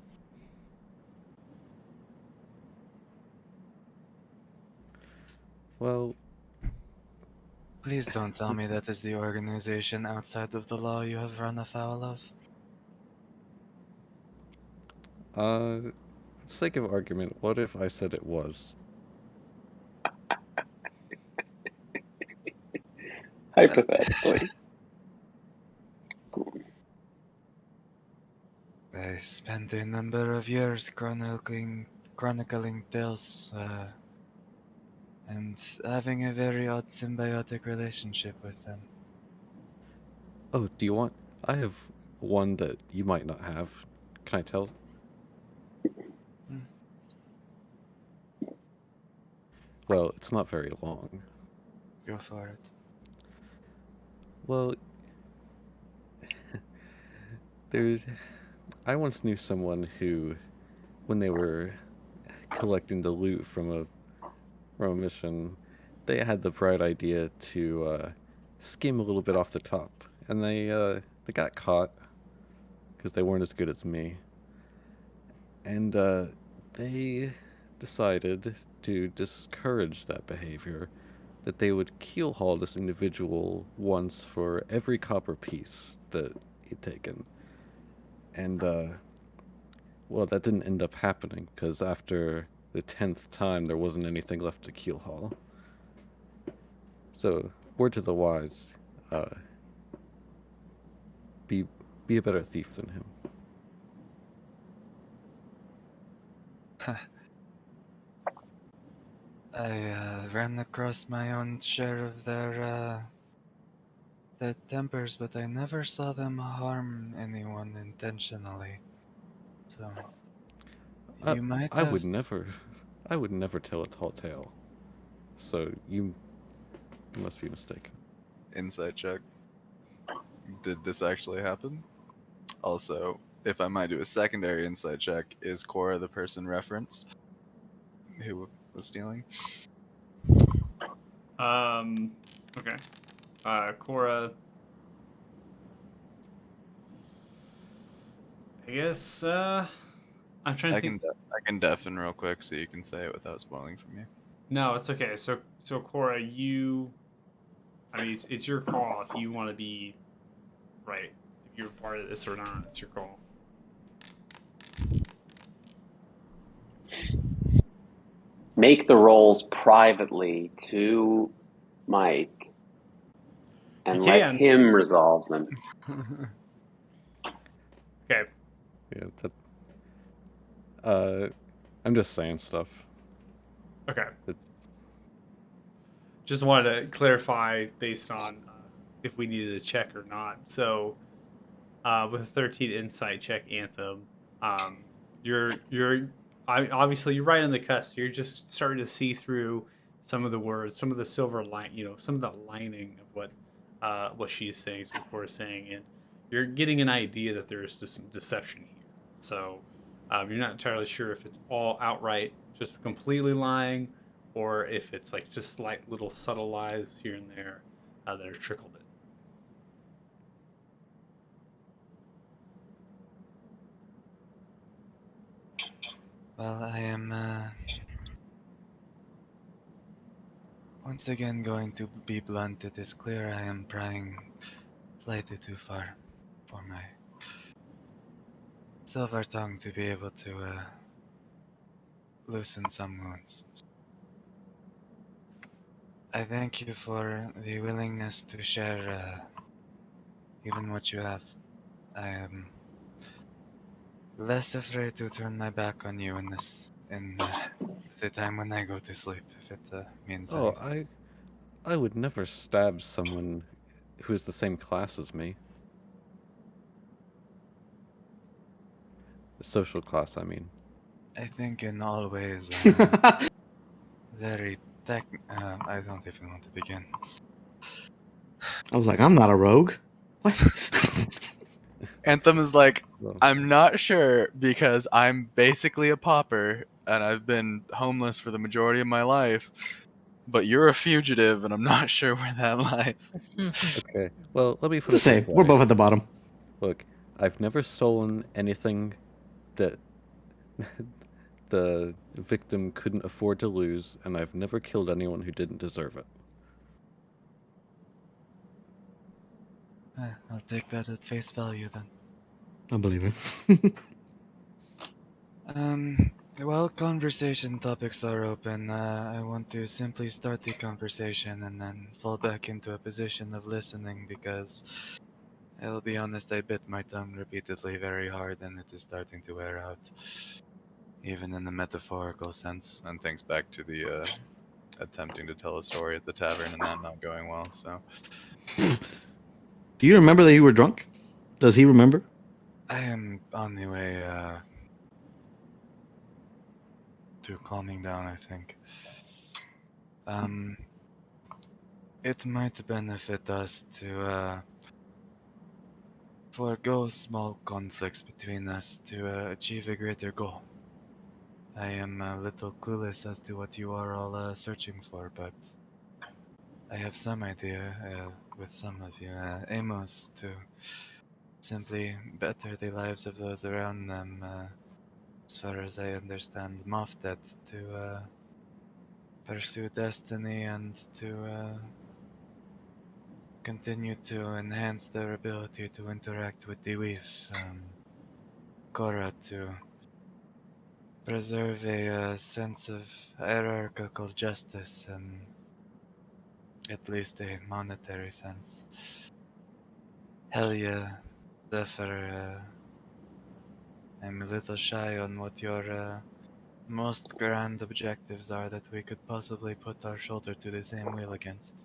Well, Please don't tell me that is the organization outside of the law you have run afoul of. for the sake of argument, what if I said it was? Hypothetically. I spent a number of years chronicling tales, and having a very odd symbiotic relationship with them. Oh, do you want? I have one that you might not have. Can I tell? Hmm. Well, it's not very long. Go for it. Well, I once knew someone who, when they were collecting the loot from a mission, they had the bright idea to skim a little bit off the top, and they got caught because they weren't as good as me, and they decided to discourage that behavior. That they would keel haul this individual once for every copper piece that he'd taken, and well, that didn't end up happening because after the 10th time, there wasn't anything left to keel haul. So, word to the wise, uh, be a better thief than him. I ran across my own share of their tempers, but I never saw them harm anyone intentionally. So I, you might I have. would never, I would never tell a tall tale. So you must be mistaken. Insight check. Did this actually happen? Also, if I might do a secondary insight check, is Cora the person referenced who was stealing? Okay. Cora. I guess. I'm trying to think. I can deafen real quick so you can say it without spoiling for me. No, it's okay. So Cora, you. I mean, it's your call if you want to be right. If you're part of this or not, it's your call. Make the rolls privately to Mike You and let can. him resolve them. Okay. Yeah, I'm just saying stuff. Okay. It's, Just wanted to clarify based on if we needed a check or not. So, with a 13 insight check, Anthem, obviously you're right on the cusp. You're just starting to see through some of the words, some of the silver line, some of the lining of what she's saying, what Cora's saying, and you're getting an idea that there's just some deception here. So, you're not entirely sure if it's all outright just completely lying, or if it's like just slight little subtle lies here and there that are trickled in. Well, I am once again going to be blunt. It is clear I am prying slightly too far for my silver tongue to be able to loosen some wounds. I thank you for the willingness to share even what you have. I am less afraid to turn my back on you in the time when I go to sleep, if it means Oh, anything. I would never stab someone who is the same class as me. The social class, I mean. I think in all ways, very I don't even want to begin. I was like, I'm not a rogue. What? Anthem is like, Well, I'm not sure because I'm basically a pauper and I've been homeless for the majority of my life. But you're a fugitive, and I'm not sure where that lies. okay. Well, let me put The it this same. We're way. both at the bottom. Look, I've never stolen anything that the victim couldn't afford to lose, and I've never killed anyone who didn't deserve it. I'll take that at face value then. I believe it. While conversation topics are open, I want to simply start the conversation and then fall back into a position of listening because I'll be honest, I bit my tongue repeatedly very hard and it is starting to wear out. Even in the metaphorical sense, and thanks back to the attempting to tell a story at the tavern and that not going well, so. Do you remember that you were drunk? Does he remember? I am on the way to calming down, I think. It might benefit us to forego small conflicts between us to achieve a greater goal. I am a little clueless as to what you are all searching for, but I have some idea with some of you. Amos, to simply better the lives of those around them. As far as I understand, Moftet to pursue destiny and to continue to enhance their ability to interact with the Weave. Korra to preserve a sense of hierarchical justice and at least a monetary sense. Helia, Zephyr, I'm a little shy on what your most grand objectives are that we could possibly put our shoulder to the same wheel against.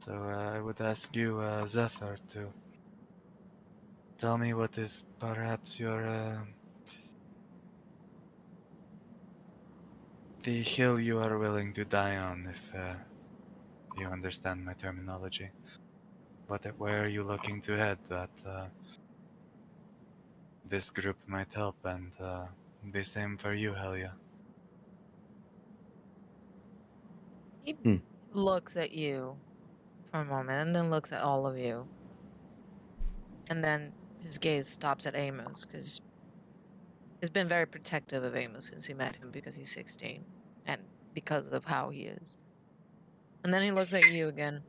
So I would ask you, Zephyr, to tell me what is perhaps the hill you are willing to die on, if you understand my terminology. Where are you looking to head that this group might help, and the same for you, Helia. He Hmm. looks at you for a moment and then looks at all of you. And then his gaze stops at Amos because he's been very protective of Amos since he met him because he's 16 and because of how he is. And then he looks at you again.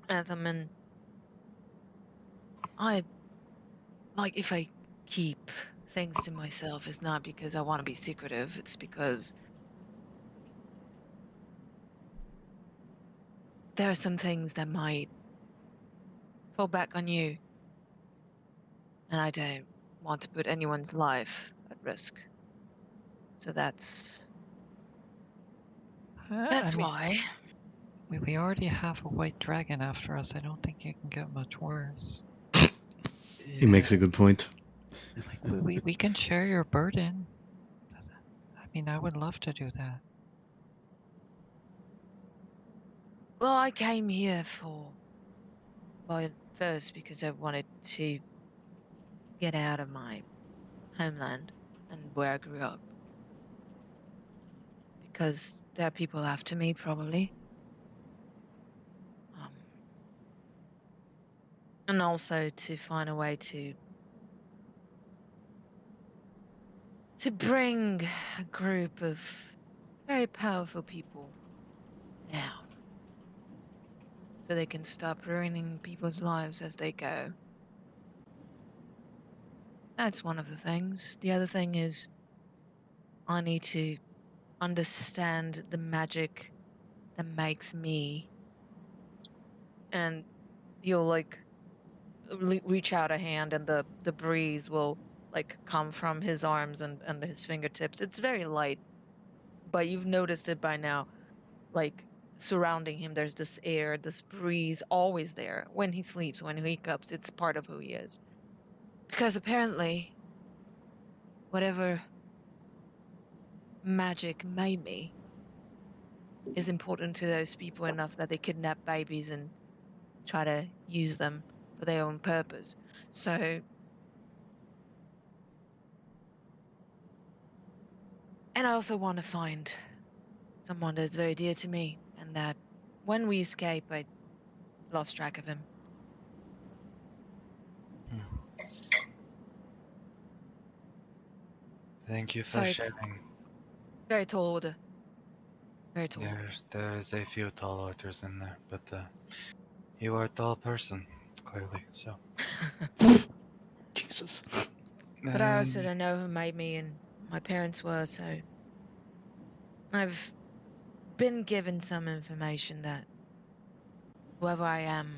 Anthem, and if I keep things to myself, it's not because I want to be secretive. It's because there are some things that might fall back on you. And I don't want to put anyone's life at risk. So that's I mean, why. we already have a white dragon after us. I don't think it can get much worse. He makes a good point. Like we can share your burden. I mean, I would love to do that. Well, I came here first because I wanted to get out of my homeland and where I grew up. Because there are people after me, probably. And also to find a way to bring a group of very powerful people down. So they can stop ruining people's lives as they go. That's one of the things. The other thing is I need to understand the magic that makes me. And you'll like reach out a hand, and the breeze will like come from his arms and his fingertips. It's very light, but you've noticed it by now. Like surrounding him, there's this air, this breeze, always there. When he sleeps, when he wakes up, it's part of who he is. Because apparently, whatever magic made me is important to those people enough that they kidnap babies and try to use them for their own purpose. So, and I also want to find someone that's very dear to me, and that when we escape, I lost track of him. Thank you So for it's sharing. very tall order. Very tall. There's a few tall orders in there, but you are a tall person, clearly. So. Jesus. But I also don't know who made me and my parents were, so I've been given some information that whoever I am,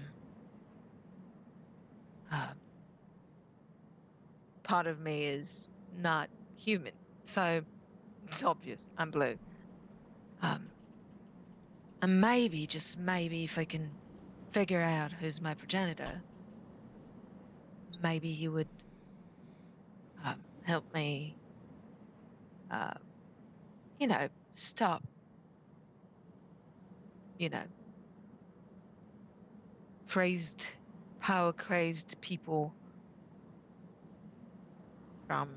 part of me is not human. So it's obvious I'm blue. And maybe, just maybe, if I can figure out who's my progenitor, maybe he would help me, stop, crazed, power crazed people from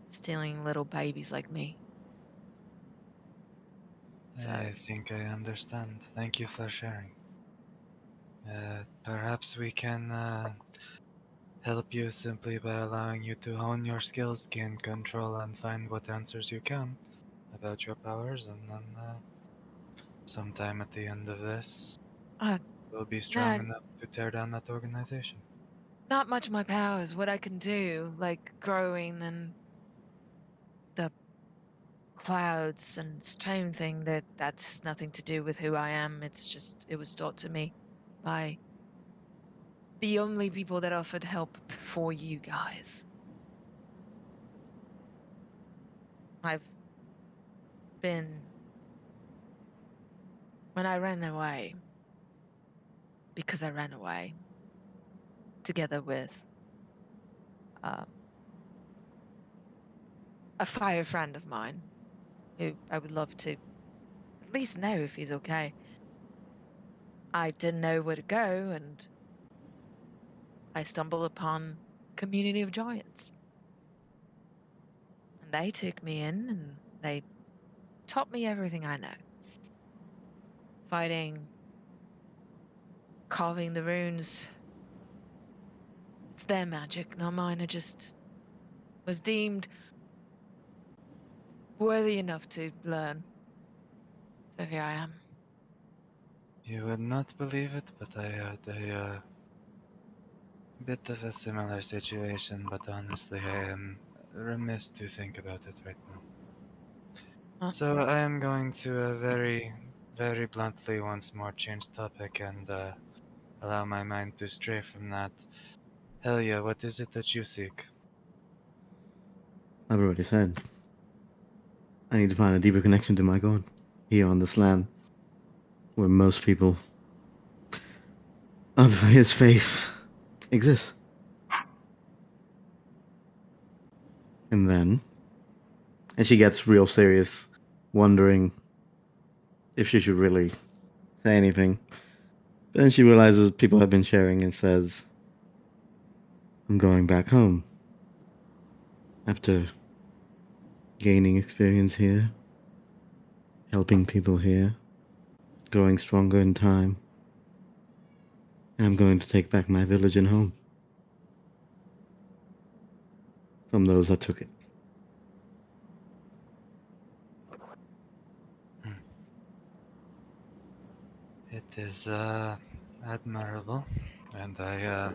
stealing little babies like me. So, I think I understand. Thank you for sharing. Perhaps we can help you simply by allowing you to hone your skills, gain control, and find what answers you can about your powers, and then sometime at the end of this, you'll be strong no, enough to tear down that organization. not much my powers. What I can do, like growing and the clouds and stone thing, that's nothing to do with who I am. It's just, it was taught to me by the only people that offered help before you guys. I've been, when I ran away, because I ran away together with a fire friend of mine, who I would love to at least know if he's okay. I didn't know where to go, and I stumbled upon Community of Giants. And they took me in, and they taught me everything I know. Fighting, carving the runes. It's their magic, not mine. I just was deemed worthy enough to learn. So here I am. You would not believe it, but I had a bit of a similar situation, but honestly, I am remiss to think about it right now. Huh? So I am going to very, very bluntly once more change topic and allow my mind to stray from that. Helia, what is it that you seek? I've already said. I need to find a deeper connection to my God here on this land, where most people of his faith exist. And then, and she gets real serious, wondering if she should really say anything. But then she realizes people have been sharing and says, I'm going back home. After gaining experience here, helping people here, growing stronger in time. And I'm going to take back my village and home from those that took it. It is admirable, and I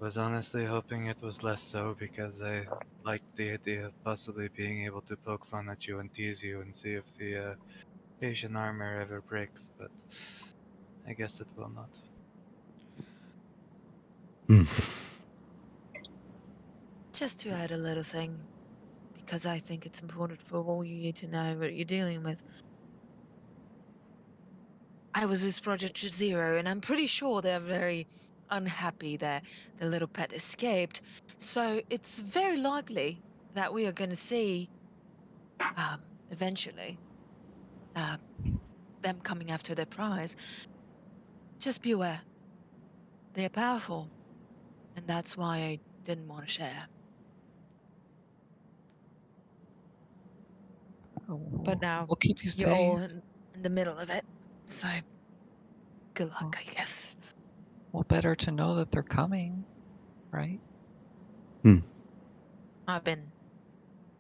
was honestly hoping it was less so because I liked the idea of possibly being able to poke fun at you and tease you and see if the Asian armor ever breaks, but I guess it will not. Just to add a little thing, because I think it's important for all you to know what you're dealing with. I was with Project Zero, and I'm pretty sure they're very unhappy that the little pet escaped. So it's very likely that we are going to see, eventually, them coming after their prize. Just be aware. They're powerful, and that's why I didn't want to share. But now We'll keep you you're all safe. in the middle of it, so good luck, I guess. Well, better to know that they're coming, right? I've been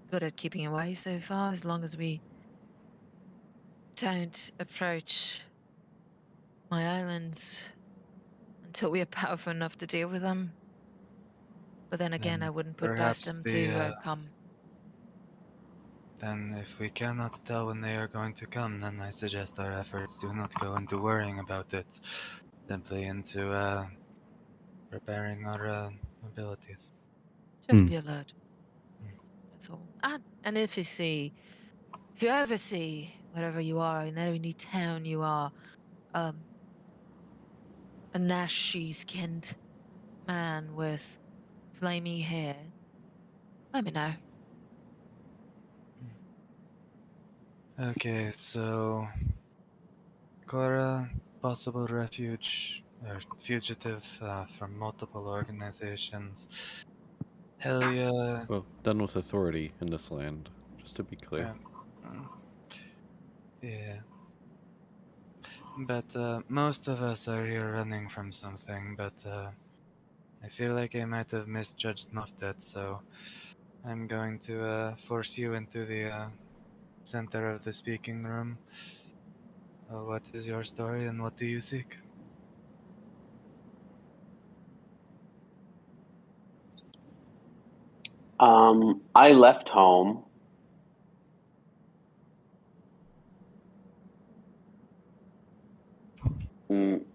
good at keeping away so far, as long as we don't approach my islands until we are powerful enough to deal with them. But then again, Then I wouldn't put past perhaps them to come. Then if we cannot tell when they are going to come, then I suggest our efforts do not go into worrying about it, simply into preparing our abilities. Just be alert. That's all. And if you ever see, wherever you are, in any town you are, a ashy-skinned man with flamey hair, let me know. Okay, so Cora, possible refuge or fugitive from multiple organizations. Helia. Well, done with authority in this land, just to be clear. Yeah. But most of us are here running from something, but I feel like I might have misjudged Moftet, so I'm going to force you into the center of the speaking room. What is your story and what do you seek? I left home.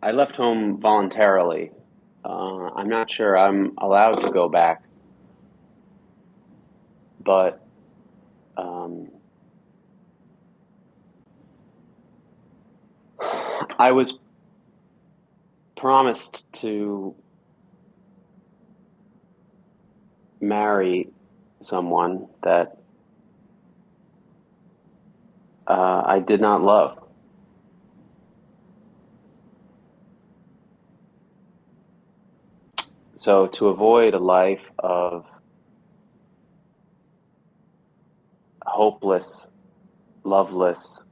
I left home voluntarily. I'm not sure I'm allowed to go back, but I was promised to marry someone that I did not love. So to avoid a life of hopeless, loveless,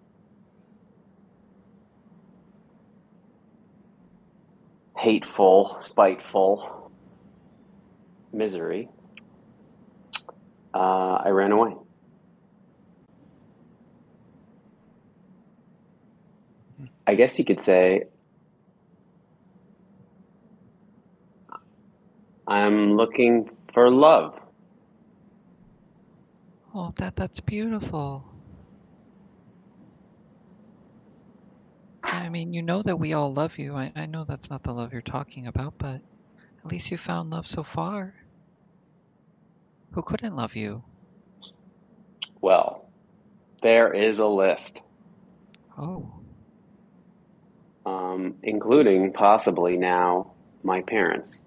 hateful, spiteful misery, I ran away. I guess you could say I'm looking for love. Oh, that's beautiful. I mean, you know that we all love you. I know that's not the love you're talking about, but at least you found love so far. Who couldn't love you? Well, there is a list. Oh. Including possibly now my parents.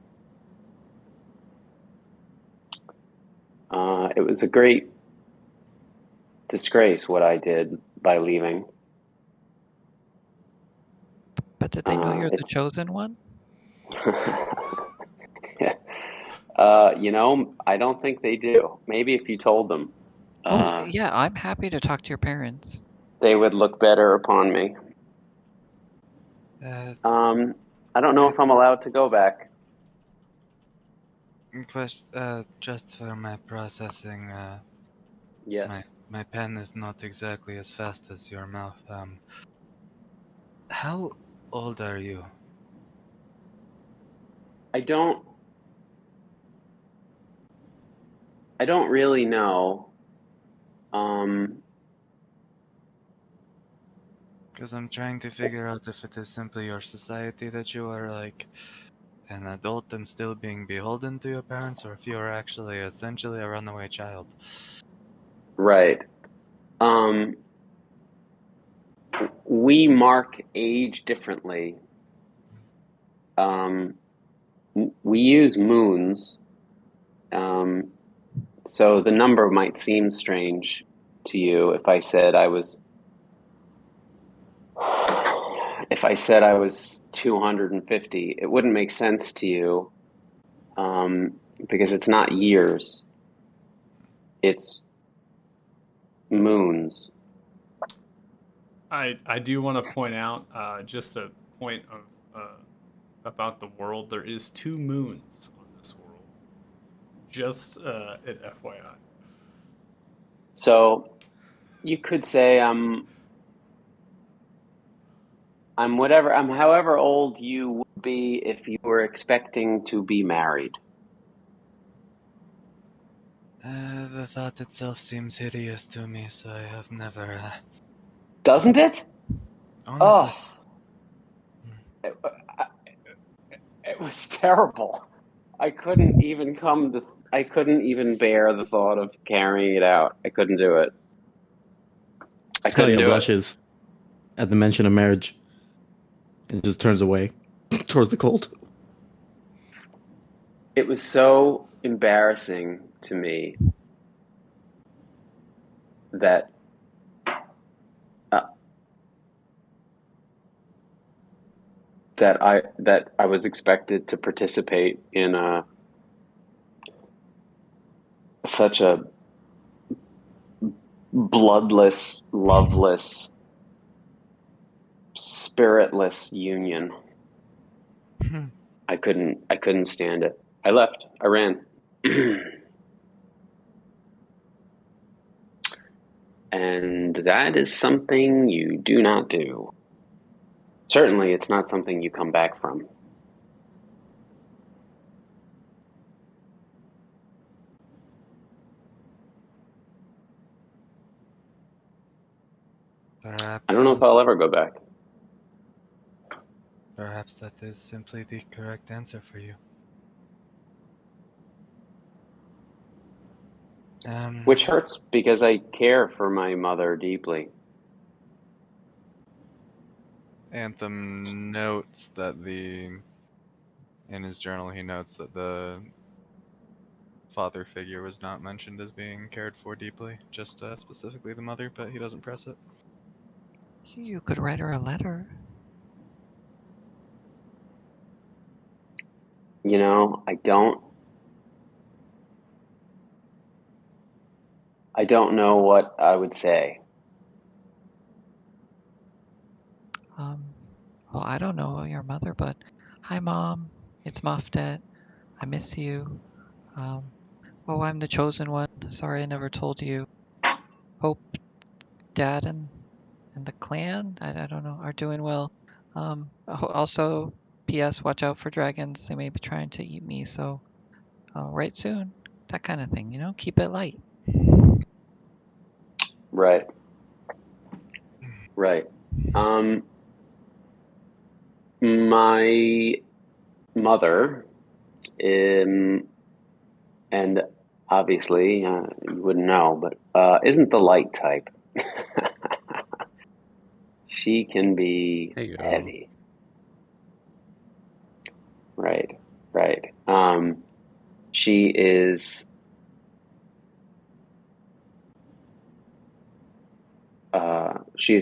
It was a great disgrace what I did by leaving. But did they know you're the chosen one? I don't think they do. Maybe if you told them. Oh, yeah, I'm happy to talk to your parents. They would look better upon me. I don't know if I'm allowed to go back. Just for my processing, Yes. my pen is not exactly as fast as your mouth. How old are you? I don't I don't really know. Because I'm trying to figure out if it is simply your society that you are like an adult and still being beholden to your parents, or if you are actually essentially a runaway child. Right. We mark age differently. We use moons. So the number might seem strange to you if I said I was 250. It wouldn't make sense to you, because it's not years, it's moons. I do want to point out just a point of about the world. There is 2 moons on this world. Just an FYI. So you could say I'm however old you would be if you were expecting to be married. The thought itself seems hideous to me, so I have never. Doesn't it? Honestly. Oh, it was terrible. I couldn't even bear the thought of carrying it out. I couldn't do it. I couldn't Talia do it. blushes at the mention of marriage and just turns away towards the cold. It was so embarrassing to me that I was expected to participate in such a bloodless, loveless, spiritless union. I couldn't stand it. I left. I ran. And that is something you do not do. Certainly, it's not something you come back from. Perhaps. I don't know if I'll ever go back. Perhaps that is simply the correct answer for you. Which hurts because I care for my mother deeply. Anthem notes that in his journal, he notes that the father figure was not mentioned as being cared for deeply, just specifically the mother, but he doesn't press it. You could write her a letter. You know, I don't know what I would say. Well, I don't know your mother, but hi, Mom. It's Muftet. I miss you. Oh, I'm the chosen one. Sorry I never told you. Hope Dad and the clan, I don't know, are doing well. Also, P.S. Watch out for dragons. They may be trying to eat me, so right soon. That kind of thing, Keep it light. Right. My mother, and obviously you wouldn't know, but isn't the light type. She can be heavy. Right. She is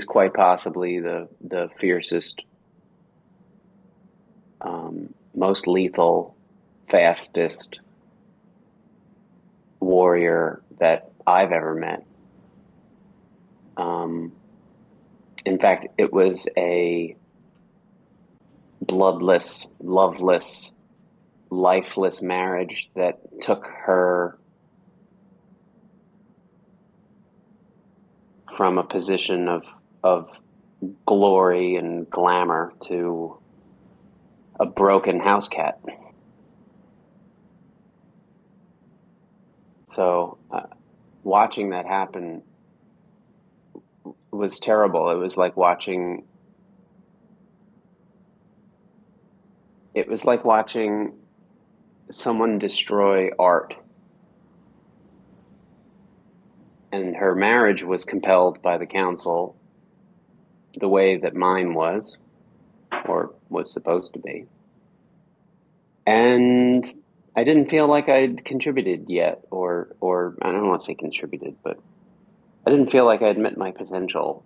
quite possibly the fiercest, most lethal, fastest warrior that I've ever met. In fact, it was a bloodless, loveless, lifeless marriage that took her from a position of glory and glamour to a broken house cat. So watching that happen was terrible. It was like watching someone destroy art. And her marriage was compelled by the council the way that mine was, or was supposed to be. And I didn't feel like I'd contributed yet, or I don't want to say contributed, but I didn't feel like I'd met my potential,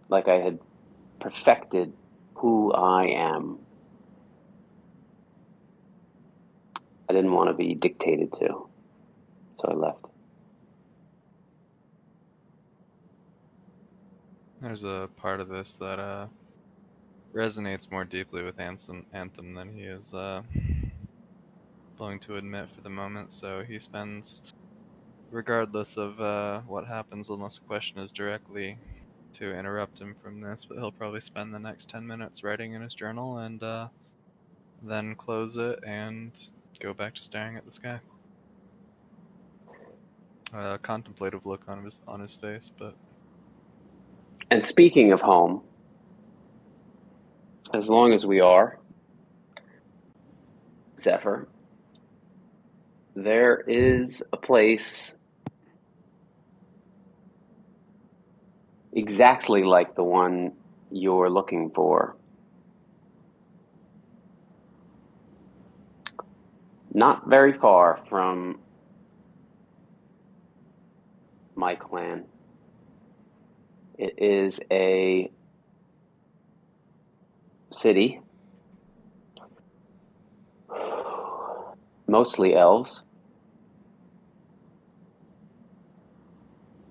like I had perfected who I am. I didn't want to be dictated to, so I left. There's a part of this that resonates more deeply with Anthem than he is willing to admit for the moment, so he spends, regardless of what happens, unless the question is directly to interrupt him from this, but he'll probably spend the next 10 minutes writing in his journal and then close it and go back to staring at the sky. A contemplative look on his face, but... And speaking of home, as long as we are, Zephyr, there is a place exactly like the one you're looking for. Not very far from my clan. It is a city, mostly elves,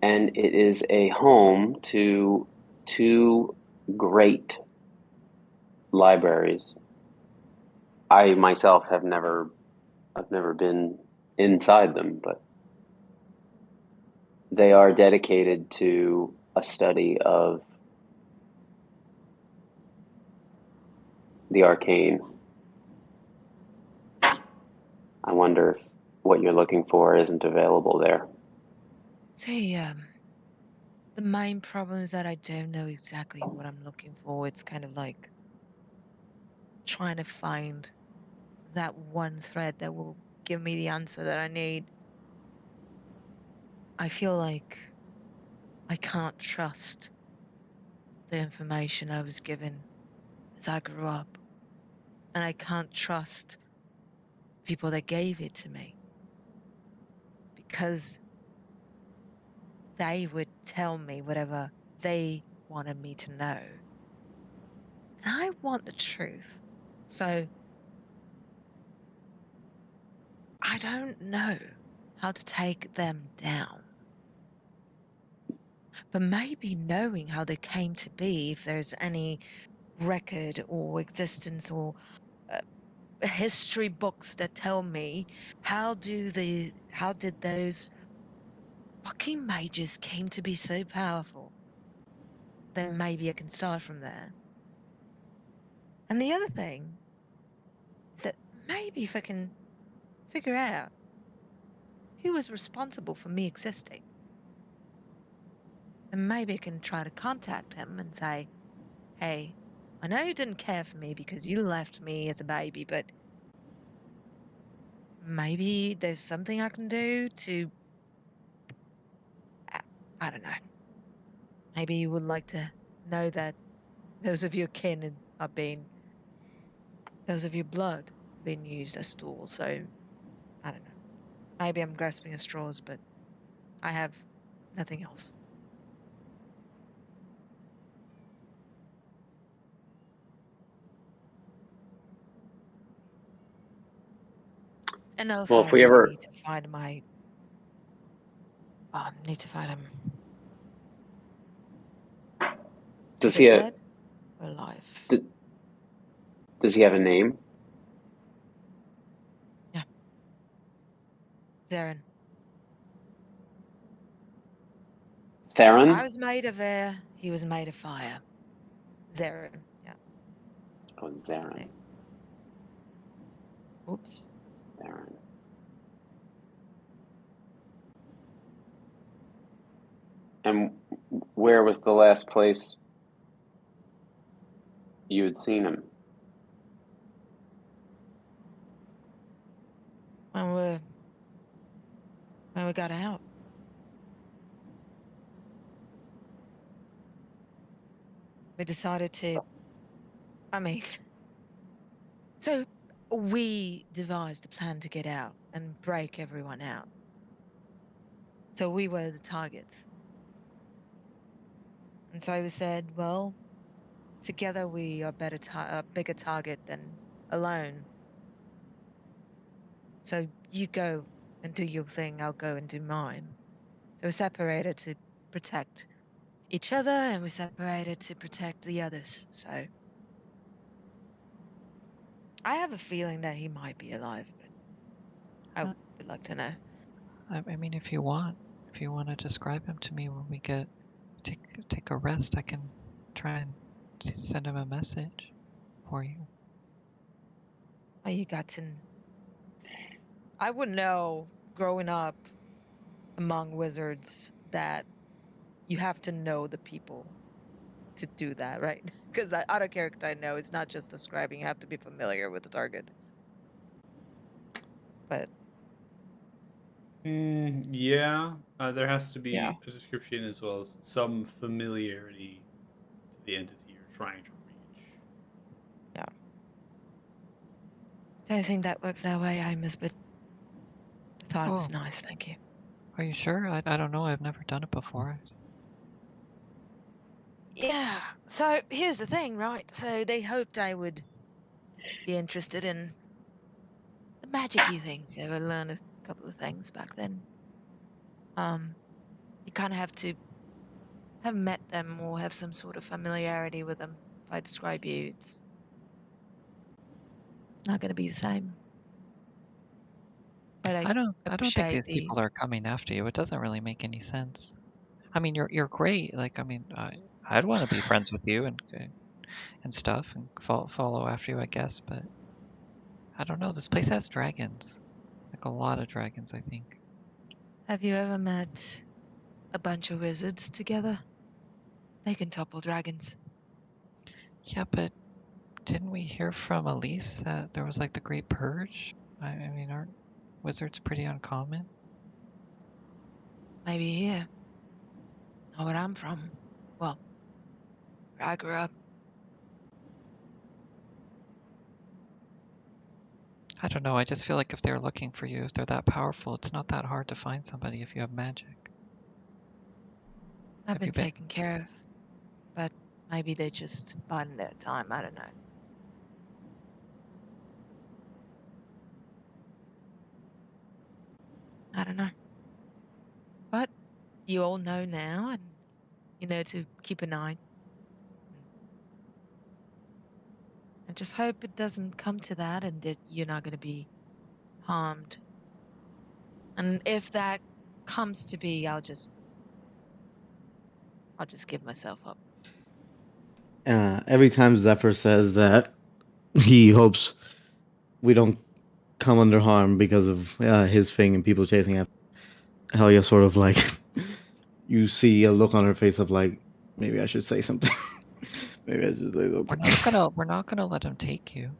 and it is a home to two great libraries. I myself I've never been inside them, but they are dedicated to a study of the arcane. I wonder if what you're looking for isn't available there. See, the main problem is that I don't know exactly what I'm looking for. It's kind of like trying to find that one thread that will give me the answer that I need. I feel like I can't trust the information I was given as I grew up. And I can't trust people that gave it to me. Because they would tell me whatever they wanted me to know. And I want the truth. So I don't know how to take them down. But maybe knowing how they came to be, if there's any record or existence or history books that tell me how did those fucking mages came to be so powerful, then maybe I can start from there. And the other thing is that maybe if I can figure out who was responsible for me existing, then maybe I can try to contact him and say, hey, I know you didn't care for me because you left me as a baby, but maybe there's something I can do to, I don't know. Maybe you would like to know that those of your kin are being, those of your blood are being used as tools. So, I don't know. Maybe I'm grasping at straws, but I have nothing else. And also, Well, I if we really ever need to find my. Need to find him. does Is it he dead or alive? does he have a name? Yeah. Zarin. Theron? I was made of air. He was made of fire. Zarin. Yeah. Oh, Zarin. Oops. Zarin. And where was the last place you had seen him? When we got out. We decided to, so we devised a plan to get out and break everyone out. So we were the targets. And so we said, well, together we are a bigger target than alone. So you go and do your thing, I'll go and do mine. So we're separated to protect each other, and we're separated to protect the others. So I have a feeling that he might be alive, but I would like to know. I mean, if you want to describe him to me when we take a rest, I can try and send him a message for you. Oh, I would know growing up among wizards that you have to know the people to do that, right? Because that auto character I know, it's not just describing, you have to be familiar with the target. But yeah, there has to be yeah. a description as well as some familiarity to the entity you're trying to reach. Yeah. Don't think that works that way, Amos, but I thought it was nice, thank you. Are you sure? I don't know. I've never done it before. Yeah. So here's the thing, right? So they hoped I would be interested in the magic-y things. I learned a couple of things back then. You kind of have to have met them or have some sort of familiarity with them. If I describe you, it's not going to be the same. But I don't think appreciate these people are coming after you. It doesn't really make any sense. I mean, you're great. Like, I mean, I'd want to be friends with you and stuff and follow after you, I guess. But I don't know. This place has dragons, like a lot of dragons, I think. Have you ever met a bunch of wizards together? They can topple dragons. Yeah, but didn't we hear from Elise that there was like the Great Purge? I mean, aren't wizards pretty uncommon? Maybe here. Not where I'm from. Well, where I grew up. I don't know. I just feel like if they're looking for you, if they're that powerful, it's not that hard to find somebody if you have magic. I've been taken care of. But maybe they're just biding their time. I don't know. I don't know. But you all know now, and you know to keep an eye. I just hope it doesn't come to that and that you're not going to be harmed. And if that comes to be, I'll just give myself up. Every time Zephyr says that he hopes we don't come under harm because of his thing and people chasing after Helia, sort of like you see a look on her face of like, maybe I should say something. Maybe I should say something. We're not gonna let him take you.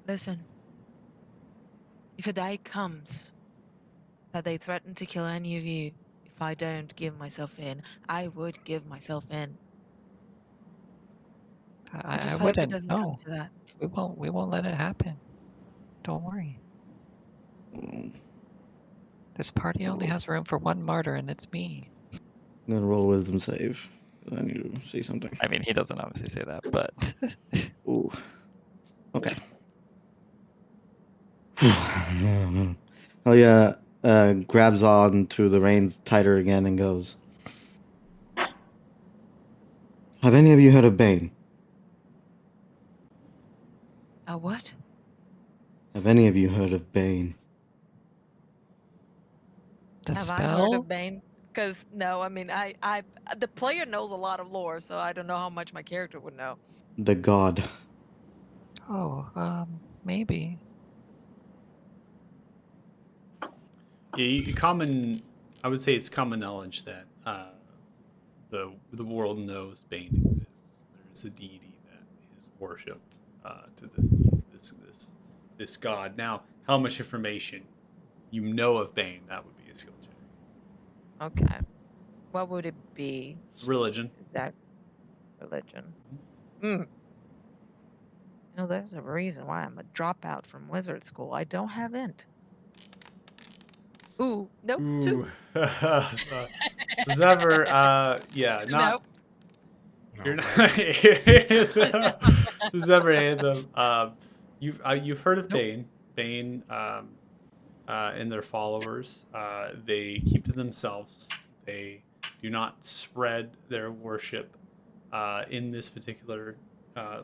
Listen, if a day comes that they threaten to kill any of you if I don't give myself in, I would give myself in. I just hope it doesn't come to that. We won't let it happen. Don't worry. This party only has room for one martyr, and it's me. I'm gonna roll a wisdom save. I need to say something. I mean, he doesn't obviously say that, but. Ooh. Okay. Helia grabs on to the reins tighter again and goes, have any of you heard of Bane? A what? Have any of you heard of Bane? Have I heard of Bane? Because no, I mean, the player knows a lot of lore, so I don't know how much my character would know. The god. Oh, maybe. Yeah, common I would say it's common knowledge that the world knows Bane exists. There's a deity that is worshipped to this god. Now, how much information you know of Bane? That would be a skill check. Okay. What would it be? Religion. Is that religion? Mm. There's a reason why I'm a dropout from wizard school. I don't have int. Ooh, nope, 2. Ooh. Zephyr, yeah, not. Nope. You're Oh, not. man. So Zephyr Anthem. You've heard of Nope. Bane. Bane and their followers. They keep to themselves. They do not spread their worship in this particular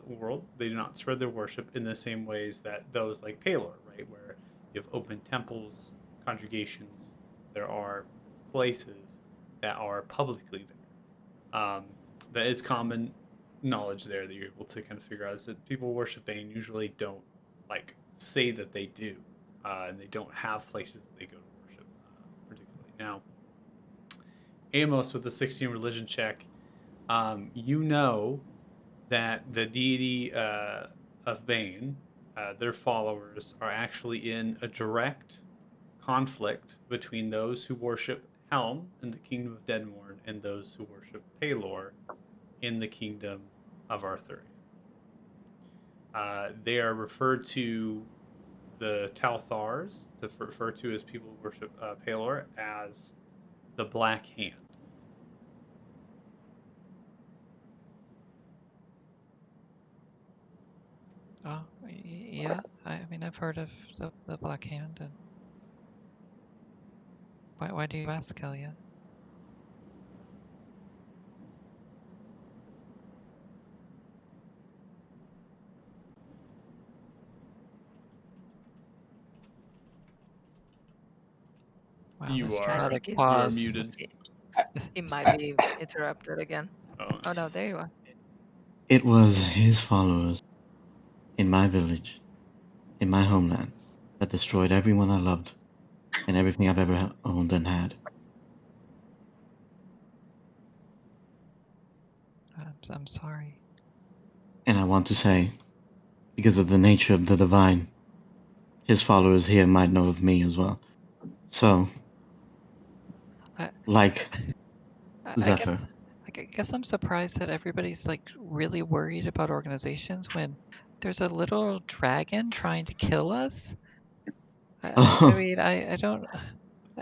world. They do not spread their worship in the same ways that those like Palor, right, where you have open temples, congregations. There are places that are publicly there. That is common knowledge there that you're able to kind of figure out is that people worship Bane usually don't like say that they do, and they don't have places that they go to worship particularly. Now, Amos with the 16 religion check, you know that the deity of Bane, their followers, are actually in a direct conflict between those who worship Helm in the kingdom of Denmorn and those who worship Palor in the kingdom of Arthurian. They are referred to the Talthars, to refer to as people who worship Palor, as the Black Hand. Oh, yeah. I mean, I've heard of the Black Hand, and why do you ask, Elia? Wow, You this are- dramatic you are pause. muted. He might be interrupted again. Oh no, there you are. It was his followers in my village, in my homeland, that destroyed everyone I loved and everything I've ever owned and had. I'm sorry. And I want to say, because of the nature of the divine, his followers here might know of me as well. So, like Zephyr. I guess I'm surprised that everybody's like really worried about organizations when there's a little dragon trying to kill us. I mean, I don't.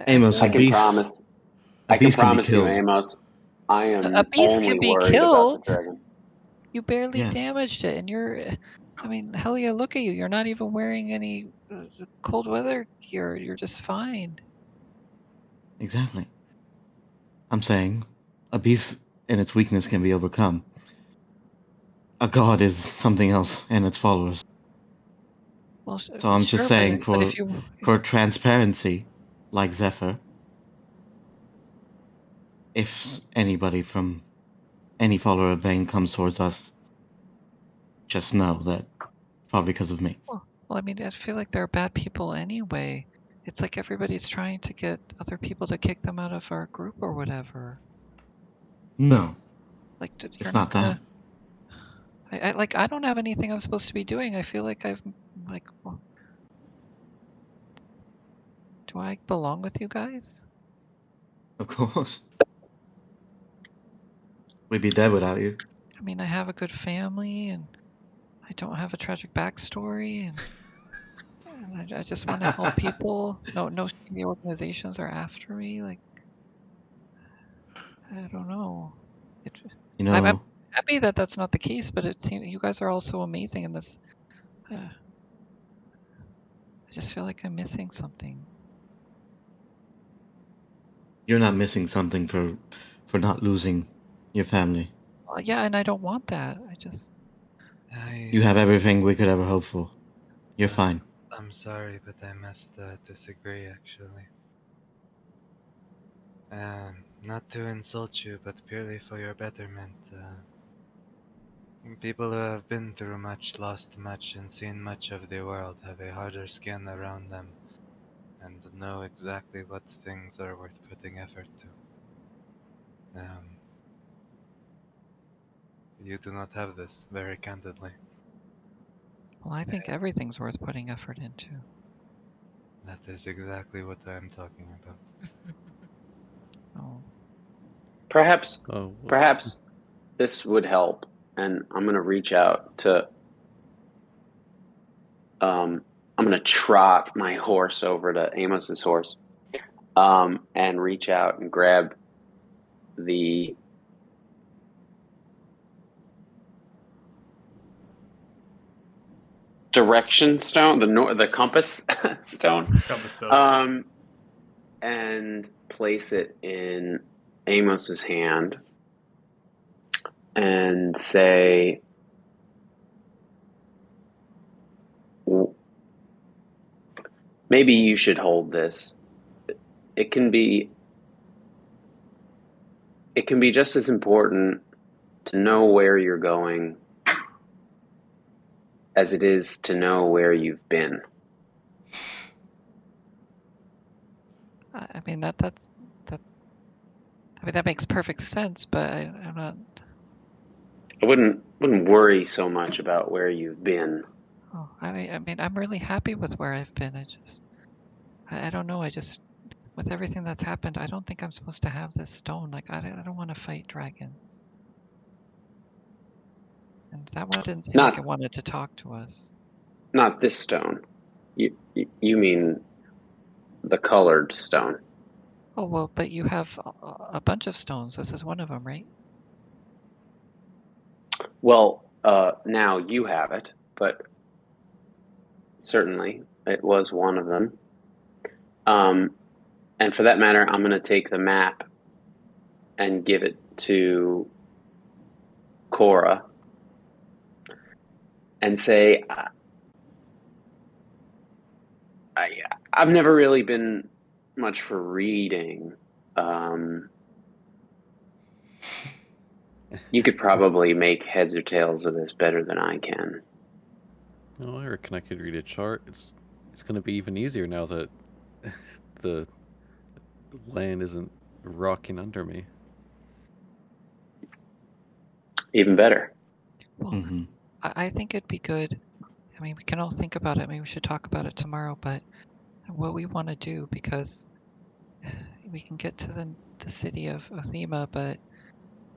Amos, I a can beast. promise. A I can beast can be promise you, killed. Amos. I A am beast only can be worried about the killed. dragon. You barely Yes. damaged it, and you're. I mean, hell yeah, look at you. You're not even wearing any cold weather gear. You're just fine. Exactly. I'm saying, a beast and its weakness can be overcome. A god is something else, and its followers. Well, So I'm just sure, saying, but if you for transparency, like Zephyr, if anybody from any follower of Bane comes towards us, just know that probably because of me. Well, I mean, I feel like there are bad people anyway. It's like everybody's trying to get other people to kick them out of our group or whatever. No, Like, you're it's not not that. gonna. I don't have anything I'm supposed to be doing. I feel like well, do I belong with you guys? Of course. We'd be dead without you. I mean, I have a good family, and I don't have a tragic backstory, and I just want to help people. No shady organizations are after me. Like, I don't know. You I'm know, happy that that's not the case, but it seems you guys are all so amazing in this. I just feel like I'm missing something. you're not missing something for not losing your family. Yeah, and I don't want that. You have everything we could ever hope for. You're fine. I'm sorry, but I must disagree, actually. Not to insult you, but purely for your betterment. People who have been through much, lost much, and seen much of the world have a harder skin around them and know exactly what things are worth putting effort to. You do not have this, very candidly. Well, I think everything's worth putting effort into. That is exactly what I am talking about. Oh. Perhaps Oh, perhaps this would help, and I'm gonna reach out to I'm gonna trot my horse over to Amos's horse, and reach out and grab the direction stone, the compass stone, Compass stone. and place it in Amos's hand and say, maybe you should hold this. It can be just as important to know where you're going as it is to know where you've been. I mean that makes perfect sense, but I'm not. I wouldn't worry so much about where you've been. Oh, I mean, I'm really happy with where I've been. I don't know. With everything that's happened, I don't think I'm supposed to have this stone. Like, I don't want to fight dragons. And that one didn't seem like it wanted to talk to us. Not this stone. You mean the colored stone? Oh, well, but you have a bunch of stones. This is one of them, right? Well, now you have it, but certainly it was one of them. And for that matter, I'm going to take the map and give it to Cora and say, I've never really been much for reading. You could probably make heads or tails of this better than I can. Oh, I reckon I could read a chart. It's going to be even easier now that the land isn't rocking under me. Even better. Well, I think it'd be good. I mean, we can all think about it. Maybe we should talk about it tomorrow. But what we want to do, because we can get to the city of Othema, but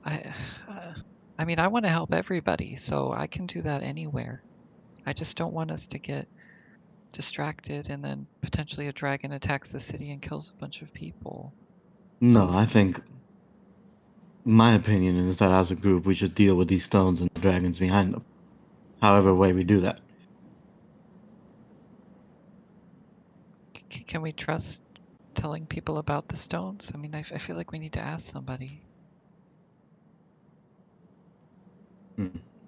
I mean, I want to help everybody, so I can do that anywhere. I just don't want us to get distracted and then potentially a dragon attacks the city and kills a bunch of people. No, I think my opinion is that as a group we should deal with these stones and the dragons behind them. However way we do that. Can we trust telling people about the stones? I mean, I feel like we need to ask somebody.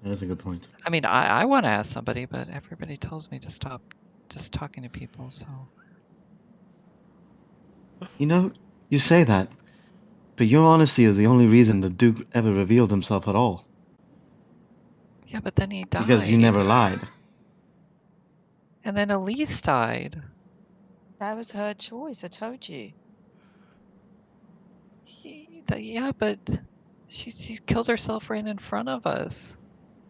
That's a good point. I mean, I want to ask somebody, but everybody tells me to stop just talking to people, so. You know, you say that, but your honesty is the only reason the Duke ever revealed himself at all. Yeah, but then he died. Because you never lied. And then Elise died. That was her choice, I told you. Yeah, but she killed herself right in front of us.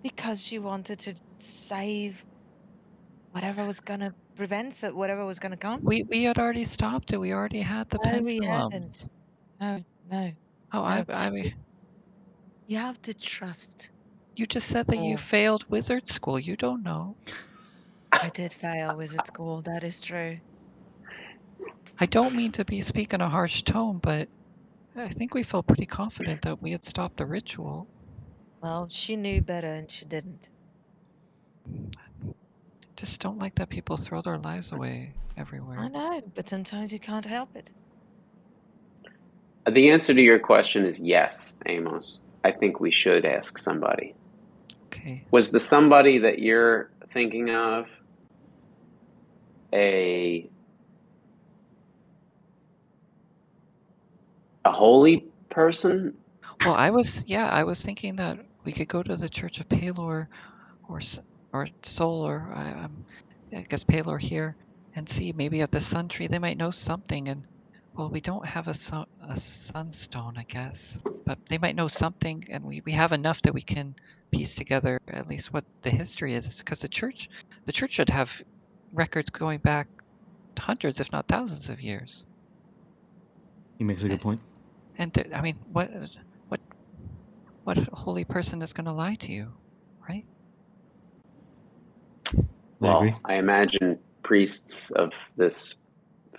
Because she wanted to save whatever was going to prevent it, whatever was going to come. We had already stopped it. We already had the No, we pendulums. hadn't. No. Oh, no. I mean, you have to trust. You just said that you failed wizard school. You don't know. I did fail wizard school. That is true. I don't mean to be speaking a harsh tone, but I think we felt pretty confident that we had stopped the ritual. Well, she knew better and she didn't. Just don't like that people throw their lives away everywhere. I know, but sometimes you can't help it. The answer to your question is yes, Amos. I think we should ask somebody. Okay. Was the somebody that you're thinking of a holy person? Well, I was thinking that we could go to the Church of Palor or Sol, or I guess Palor here, and see. Maybe at the Sun Tree they might know something. And well, we don't have a sunstone, I guess, but they might know something, and we have enough that we can piece together at least what the history is. Because the church should have records going back hundreds, if not thousands, of years. He makes a good point. And I mean, what holy person is going to lie to you, right? I agree. Well, I imagine priests of this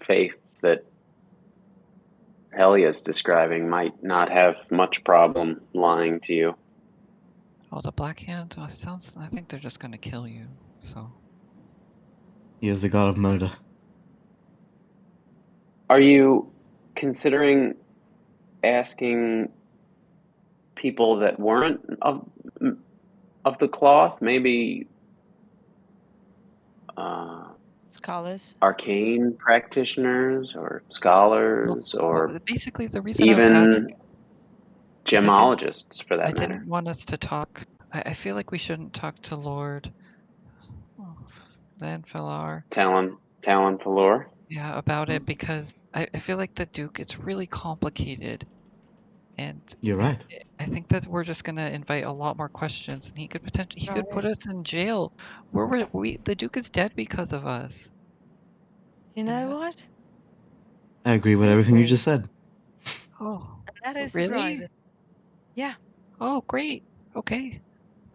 faith that Helia's describing might not have much problem lying to you. Oh, the Black Hand? I think they're just going to kill you, so. He is the god of murder. Are you considering asking people that weren't of the cloth, maybe Scholars? arcane practitioners or scholars or basically the reason I was even asking is gemologists for I that matter? didn't want us to talk. I feel like we shouldn't talk to Lord Lanfelar. Talon Falor? Yeah, about it, because I feel like the Duke, it's really complicated. And You're right. I think that we're just gonna invite a lot more questions, and he could put Right. us in jail. The Duke is dead because of us. You know what? I agree with I everything you agree. just said. Oh, That is really? surprising. Yeah. Oh, great. Okay.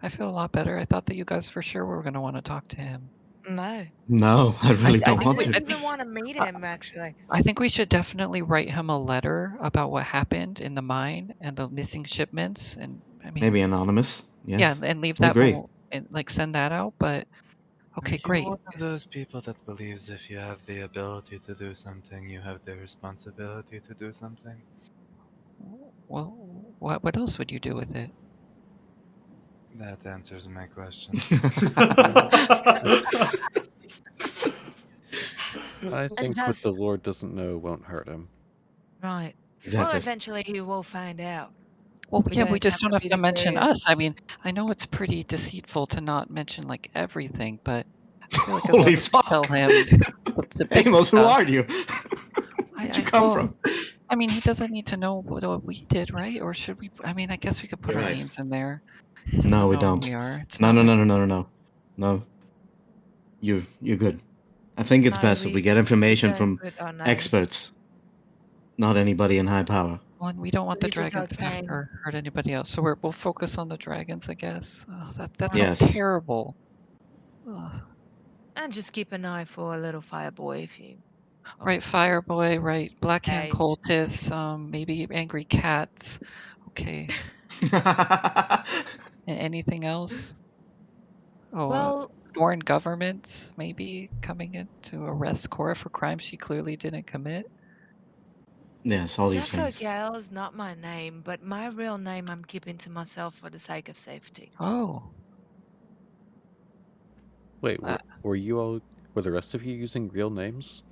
I feel a lot better. I thought that you guys for sure were gonna want to talk to him. No. No, I really don't I want didn't to. even want to meet him, actually. I think we should definitely write him a letter about what happened in the mine and the missing shipments. And I mean, Maybe anonymous. yeah, Yes. and leave I that agree. and like send that out. But okay, Are you great. one of those people that believes if you have the ability to do something, you have the responsibility to do something? Well, what else would you do with it? That answers my question. I think what the Lord doesn't know won't hurt him. Right. Exactly. Well, eventually he will find out. Well, yeah, we just don't have be to the mention greatest. us. I mean, I know it's pretty deceitful to not mention like everything, but I feel like as Holy long as we fuck! tell him the big Amos, who stuff. are you? Where'd you come from? I mean, he doesn't need to know what we did, right? Or should we? I mean, I guess we could put You're our right. names in there. He No, doesn't we know who don't. we are. It's No, not no, like no, no, no, no, no. You're good. I think it's No, best if we get information from experts, not anybody in high power. Well, and we don't want the We just are dragons to tame. hurt anybody else, so we'll focus on the dragons, I guess. Oh, that sounds Yes. terrible. Ugh. And just keep an eye for a little fireboy if you. Right, Fireboy, right, Black Hand Right. Cultists, maybe angry cats. Okay. Anything else? Oh, Well, foreign governments maybe coming in to arrest Cora for crimes she clearly didn't commit. Yes, all these Zephyr things. Gale is not my name, but my real name I'm keeping to myself for the sake of safety. Oh. Wait, were the rest of you using real names?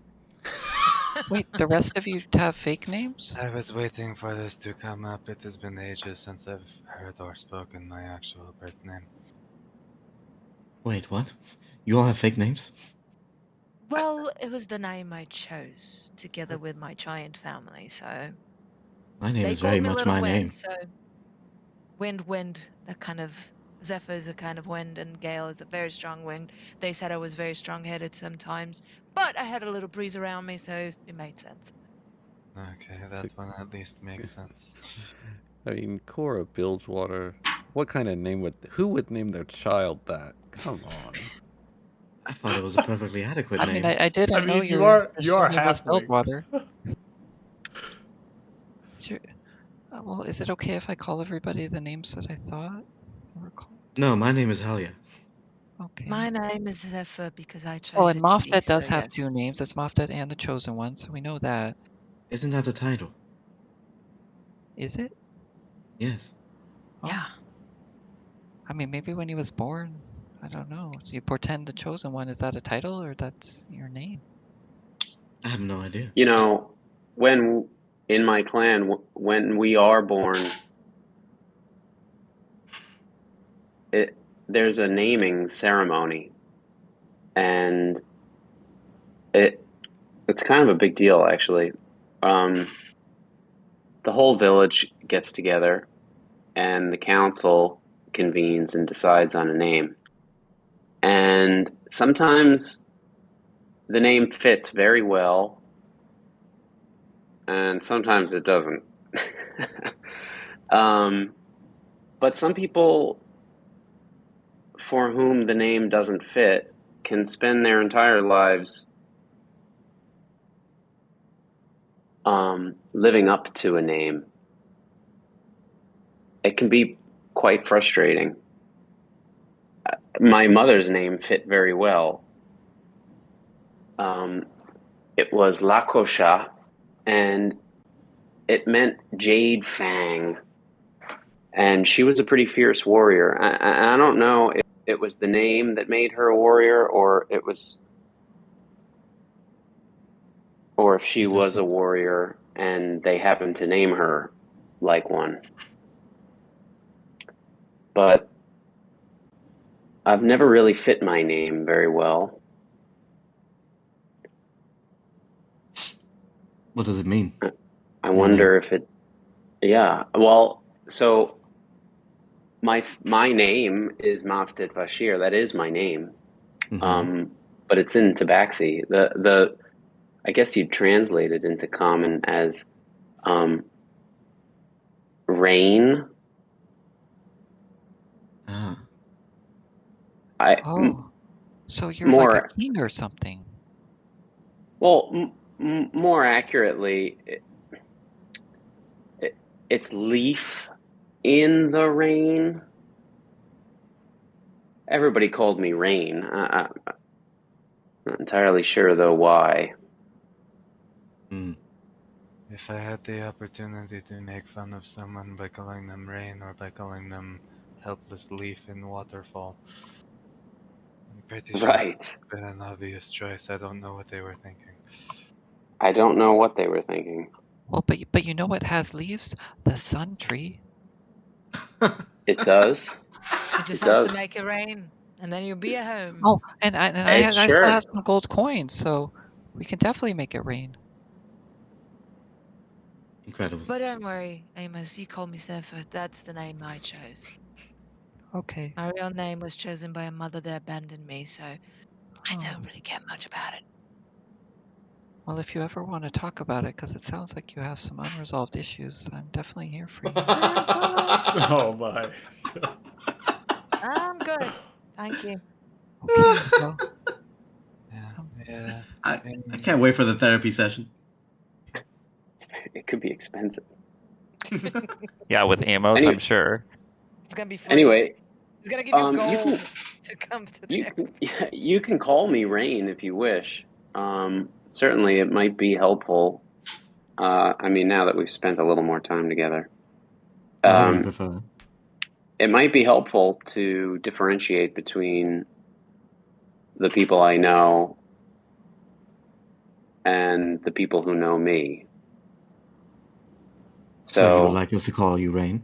Wait, the rest of you have fake names? I was waiting for this to come up. It has been ages since I've heard or spoken my actual birth name. Wait, what? You all have fake names? Well, it was the name I chose together with my giant family, so My name they is called very me much Little my Wind, name. so wind, that kind of Zephyr's a kind of wind, and Gale is a very strong wind. They said I was very strong-headed sometimes, but I had a little breeze around me, so it made sense. Okay, that one at least makes sense. I mean, Cora Bilgewater. What kind of name who would name their child that? Come on. I thought it was a perfectly adequate I name. mean, I didn't I mean, know you are name was halfling. Bilgewater. Well, is it okay if I call everybody the names that I thought they were called? No, my name is Helia. Okay. My name is Zephyr because I chose Well, and it to be, Moftet so does have yes. 2 names. It's Moftet and the Chosen One, so we know that. Isn't that the title? Is it? Yes. Oh. Yeah. I mean, maybe when he was born, I don't know. Do you portend the Chosen One? Is that a title or that's your name? I have no idea. You know, when in my clan, when we are born, there's a naming ceremony, and It's kind of a big deal, actually. The whole village gets together, and the council convenes and decides on a name. And sometimes the name fits very well, and sometimes it doesn't. But some people for whom the name doesn't fit can spend their entire lives living up to a name. It can be quite frustrating. My mother's name fit very well. It was Lakosha, and it meant Jade Fang. And she was a pretty fierce warrior. I don't know if it was the name that made her a warrior, or if she was a warrior and they happened to name her like one. But I've never really fit my name very well. What does it mean? I wonder if it. Yeah. Well, so my name is Mafted Bashir. That is my name. But it's in Tabaxi. I guess you'd translate it into common as rain. So you're like a king or something. Well, more accurately, it's leaf in the rain. Everybody called me Rain. I'm not entirely sure, though, why. If I had the opportunity to make fun of someone by calling them Rain or by calling them helpless leaf in waterfall, I'm pretty sure it's been an obvious choice. I don't know what they were thinking. I don't know what they were thinking. Well, but you know what has leaves? The sun tree. It does. You just have to make it rain, and then you'll be at home. Oh, and I still have some gold coins, so we can definitely make it rain. Incredible. But don't worry, Amos. You called me Zephyr. That's the name I chose. Okay. My real name was chosen by a mother that abandoned me, so I don't really care much about it. Well, if you ever want to talk about it, because it sounds like you have some unresolved issues, I'm definitely here for you. I'm good. Oh my. I'm good. Thank you. Okay, well. Yeah. I can't wait for the therapy session. It could be expensive. Yeah, with Amos, I'm sure. It's gonna be free. Anyway, he's gonna give you gold to come to you can call me Rain if you wish. Certainly, it might be helpful. I mean, now that we've spent a little more time together, Whatever you prefer. It might be helpful to differentiate between the people I know and the people who know me. So you would like us to call you Rain?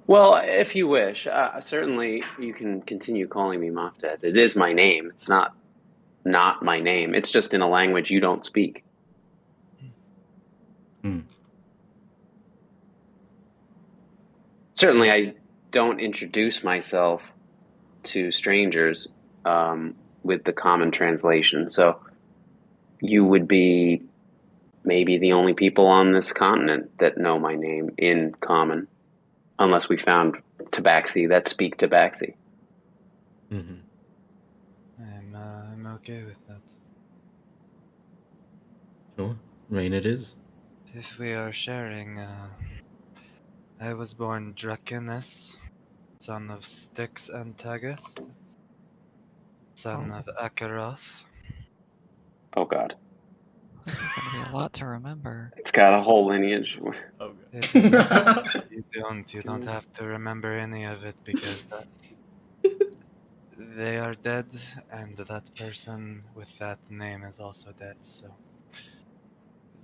Well, if you wish, certainly you can continue calling me Mafted. It is my name. It's not my name. It's just in a language you don't speak. Certainly, I don't introduce myself to strangers with the common translation. So you would be maybe the only people on this continent that know my name in common, unless we found Tabaxi that speak Tabaxi. I'm okay with that. Sure, Rain it is. If we are sharing, I was born Drakenus, son of Styx and Tagath, son of Akaroth. Oh God. This is going to be a lot to remember. It's got a whole lineage. Oh, You don't have to remember any of it because they are dead, and that person with that name is also dead. So,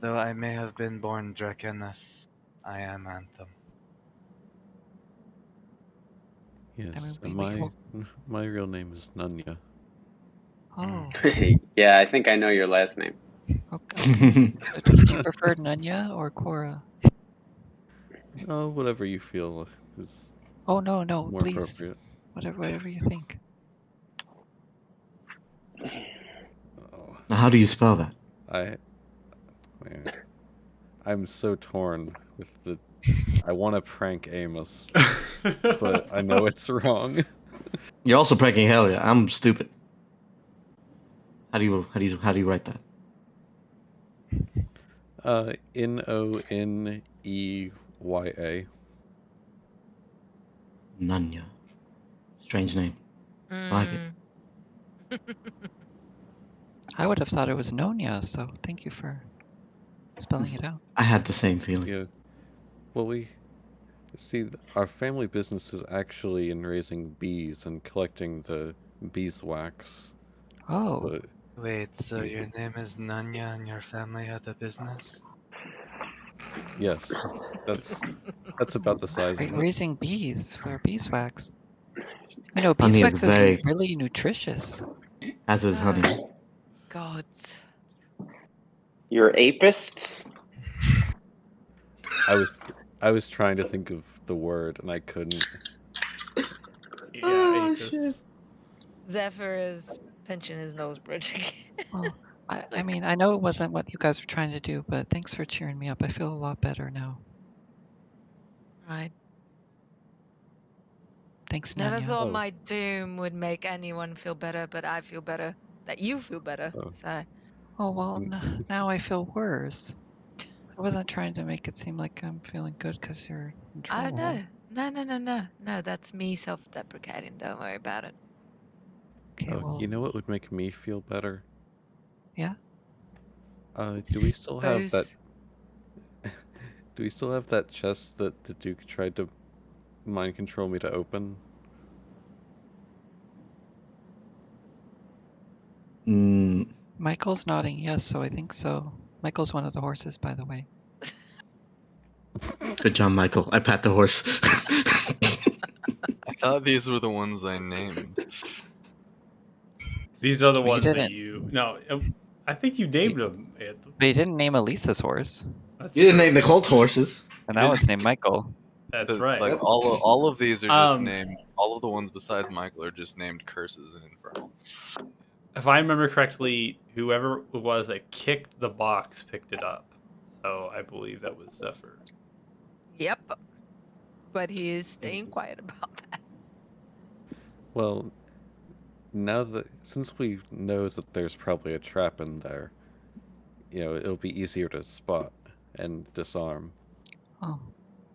though I may have been born Drakenus, I am Anthem. Yes, my real name is Nunya. Oh, Yeah, I think I know your last name. okay. Would you prefer Nunya or Cora? Oh, whatever you feel is Oh no, no, more please. appropriate. Whatever you think. Oh, How do you spell that? I'm so torn with the. I want to prank Amos, but I know it's wrong. You're also pranking Helia. I'm stupid. How do you write that? Noneya. Nunya. Strange name. I like it. I would have thought it was Nonya, so thank you for spelling it out. I had the same feeling. Yeah. Well, we see our family business is actually in raising bees and collecting the beeswax. Oh. But Wait, so your name is Nanya and your family had a business? yes, that's about the size of it. Raising bees for beeswax. You know, Honey is beeswax is very, really nutritious. as is honey. God. You're apists? I was trying to think of the word and I couldn't. Yeah, Oh, Apis. Zephyr is pinching his nose bridge again. Well, I mean, I know it wasn't what you guys were trying to do, but thanks for cheering me up. I feel a lot better now. Right. Thanks, Never Nanya. thought Oh. my doom would make anyone feel better, but I feel better that you feel better. Oh. So. Oh, well, now I feel worse. I wasn't trying to make it seem like I'm feeling good because you're in trouble. No, that's me self-deprecating. Don't worry about it. Okay, well. You know what would make me feel better? Yeah? Do we still have that? Booze. Do we still have that chest that the Duke tried to mind control me to open? Michael's nodding yes, so I think so. Michael's one of the horses, by the way. Good job, Michael. I pat the horse. I thought these were the ones I named. These are the Well, ones that you. No, I think you named them. But you didn't name Elisa's horse. That's You didn't true. name the Colt horses. And now it's named Michael. That's right. Like all of these are just named. All of the ones besides Michael are just named curses and infernal. If I remember correctly, whoever it was that kicked the box picked it up. So I believe that was Zephyr. Yep. But he is staying quiet about that. Well, now that since we know that there's probably a trap in there, you know, it'll be easier to spot and disarm. Oh.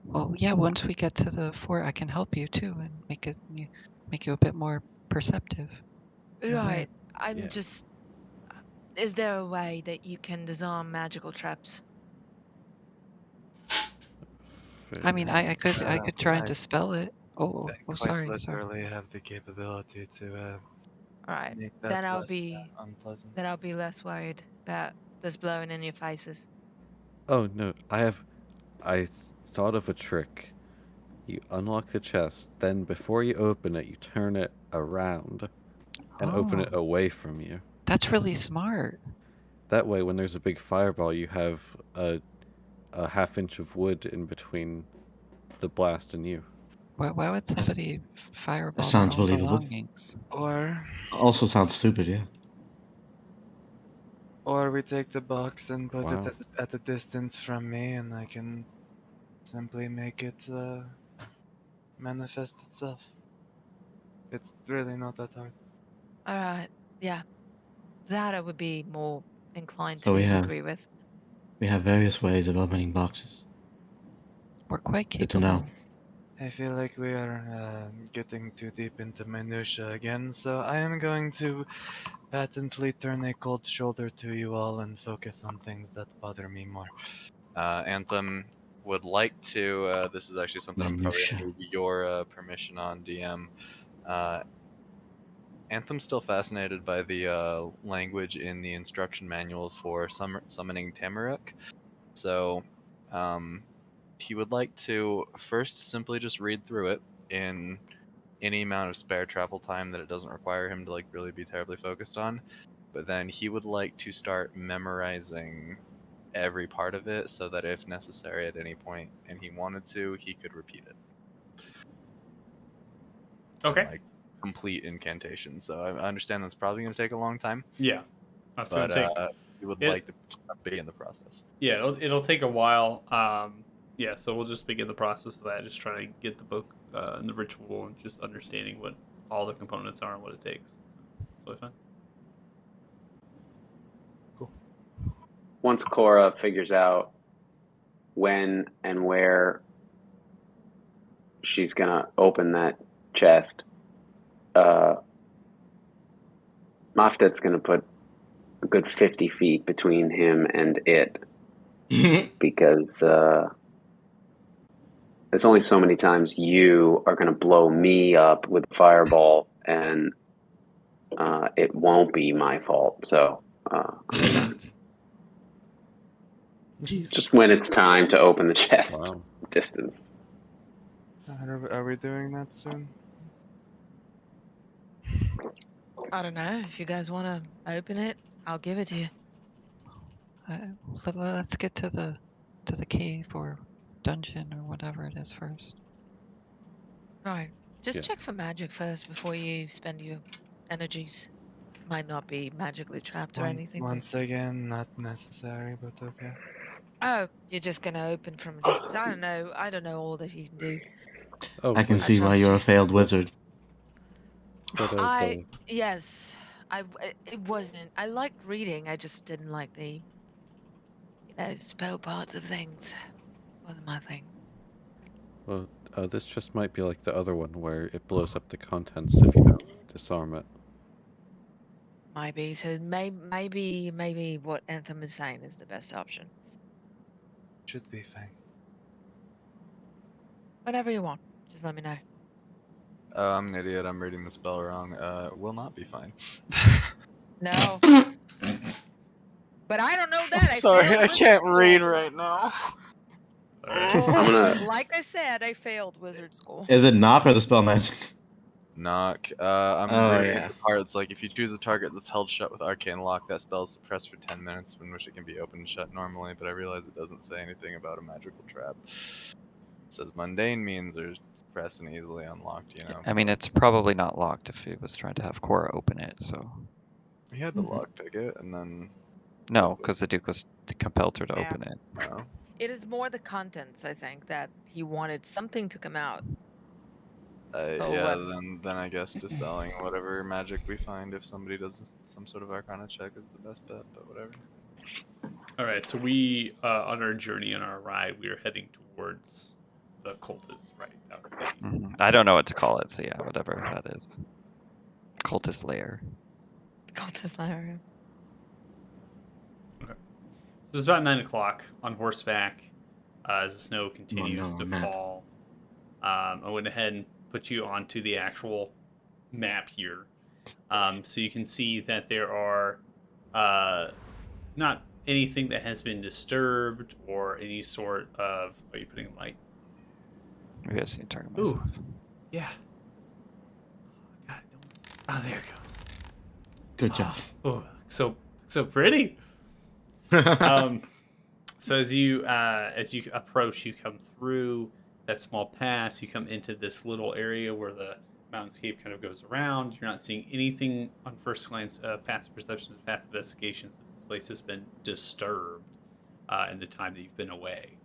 Well, yeah, once we get to the fort, I can help you too and make you a bit more perceptive. Right. I'm just. Is there a way that you can disarm magical traps? I mean, I could try and dispel it. Oh, sorry. Literally have the capability to Right. make that Then I'll less be unpleasant. Then I'll be less worried about this blowing in your faces. Oh no, I thought of a trick. You unlock the chest, then before you open it, you turn it around and open it away from you. That's really smart. That way, when there's a big fireball, you have a half-inch of wood in between the blast and you. Why would somebody fireball That sounds their own believable. belongings? Or Also sounds stupid, yeah. Or we take the box and put Wow. it at a distance from me, and I can simply make it manifest itself. It's really not that hard. All right. Yeah. That I would be more inclined So to we agree with. We have various ways of opening boxes. We're quite Good to capable. know. I feel like we are getting too deep into minutia again, so I am going to patently turn a cold shoulder to you all and focus on things that bother me more. Anthem would like to. This is actually something I'm probably going to need your permission on, DM. Anthem's still fascinated by the language in the instruction manual for summoning Tamaruk. So he would like to first simply just read through it in any amount of spare travel time that it doesn't require him to like really be terribly focused on. But then he would like to start memorizing every part of it so that if necessary at any point and he wanted to, he could repeat it. Okay. And, like, complete incantation. So I understand that's probably going to take a long time. Yeah. That's But gonna take. he would it- like to begin the process. Yeah, it'll take a while. Yeah, so we'll just begin the process of that. Just trying to get the book and the ritual and just understanding what all the components are and what it takes. So it's really fun. Once Cora figures out when and where she's gonna open that chest, Moftet's gonna put a good 50 feet between him and it, because there's only so many times you are gonna blow me up with a fireball, and it won't be my fault. So just when it's time to open the chest, Wow. distance. Are we doing that soon? I don't know. If you guys want to open it, I'll give it to you. Let's get to the cave or dungeon or whatever it is first. Right. Just Yeah. check for magic first before you spend your energies. Might not be magically trapped or anything. Once again, not necessary, but okay. Oh, you're just gonna open from a distance. I don't know all that you can do. Oh, I can wait, see why trust you're you. a failed wizard. but Yes. It wasn't. I liked reading. I just didn't like the spell parts of things. Wasn't my thing. well, this just might be like the other one where it blows up the contents if you don't disarm it. Might be. So maybe what Anthem is saying is the best option. Should be fine. Whatever you want. Just let me know. I'm an idiot. I'm reading the spell wrong. Will not be fine. No. But I don't know that. Sorry, failed I wizard can't school. read right now. I'm gonna. Like I said, I failed wizard school. Is it knock or the spell magic? Knock. I'm Oh, reading yeah. the part. It's like if you choose a target that's held shut with arcane lock, that spell is suppressed for 10 minutes, in which it can be opened and shut normally. But I realize it doesn't say anything about a magical trap. It says mundane means they're suppressed and easily unlocked. I mean, it's probably not locked if he was trying to have Cora open it. So He had to lockpick it, and then. no, because the Duke was compelled her to Yeah. open it. Oh. It is more the contents, I think, that he wanted something to come out. Yeah, then I guess dispelling whatever magic we find if somebody does some sort of Arcana check is the best bet, but whatever. All right, so we on our journey on our ride, we are heading towards the cultists, right? That was the I don't know what to call it, so yeah, whatever that is. Cultist lair. Cultist lair. Okay. So it's about 9 o'clock on horseback as the snow continues no, to map. fall. I went ahead and put you onto the actual map here. So you can see that there are not anything that has been disturbed or any sort of. Are you putting light? Maybe I just need to turn Ooh. myself. Yeah. God, oh, there it goes. Good job. Oh, so pretty. So as you approach, you come through that small pass. You come into this little area where the mountainscape kind of goes around. You're not seeing anything on first glance, passive perception, passive investigations, that this place has been disturbed in the time that you've been away.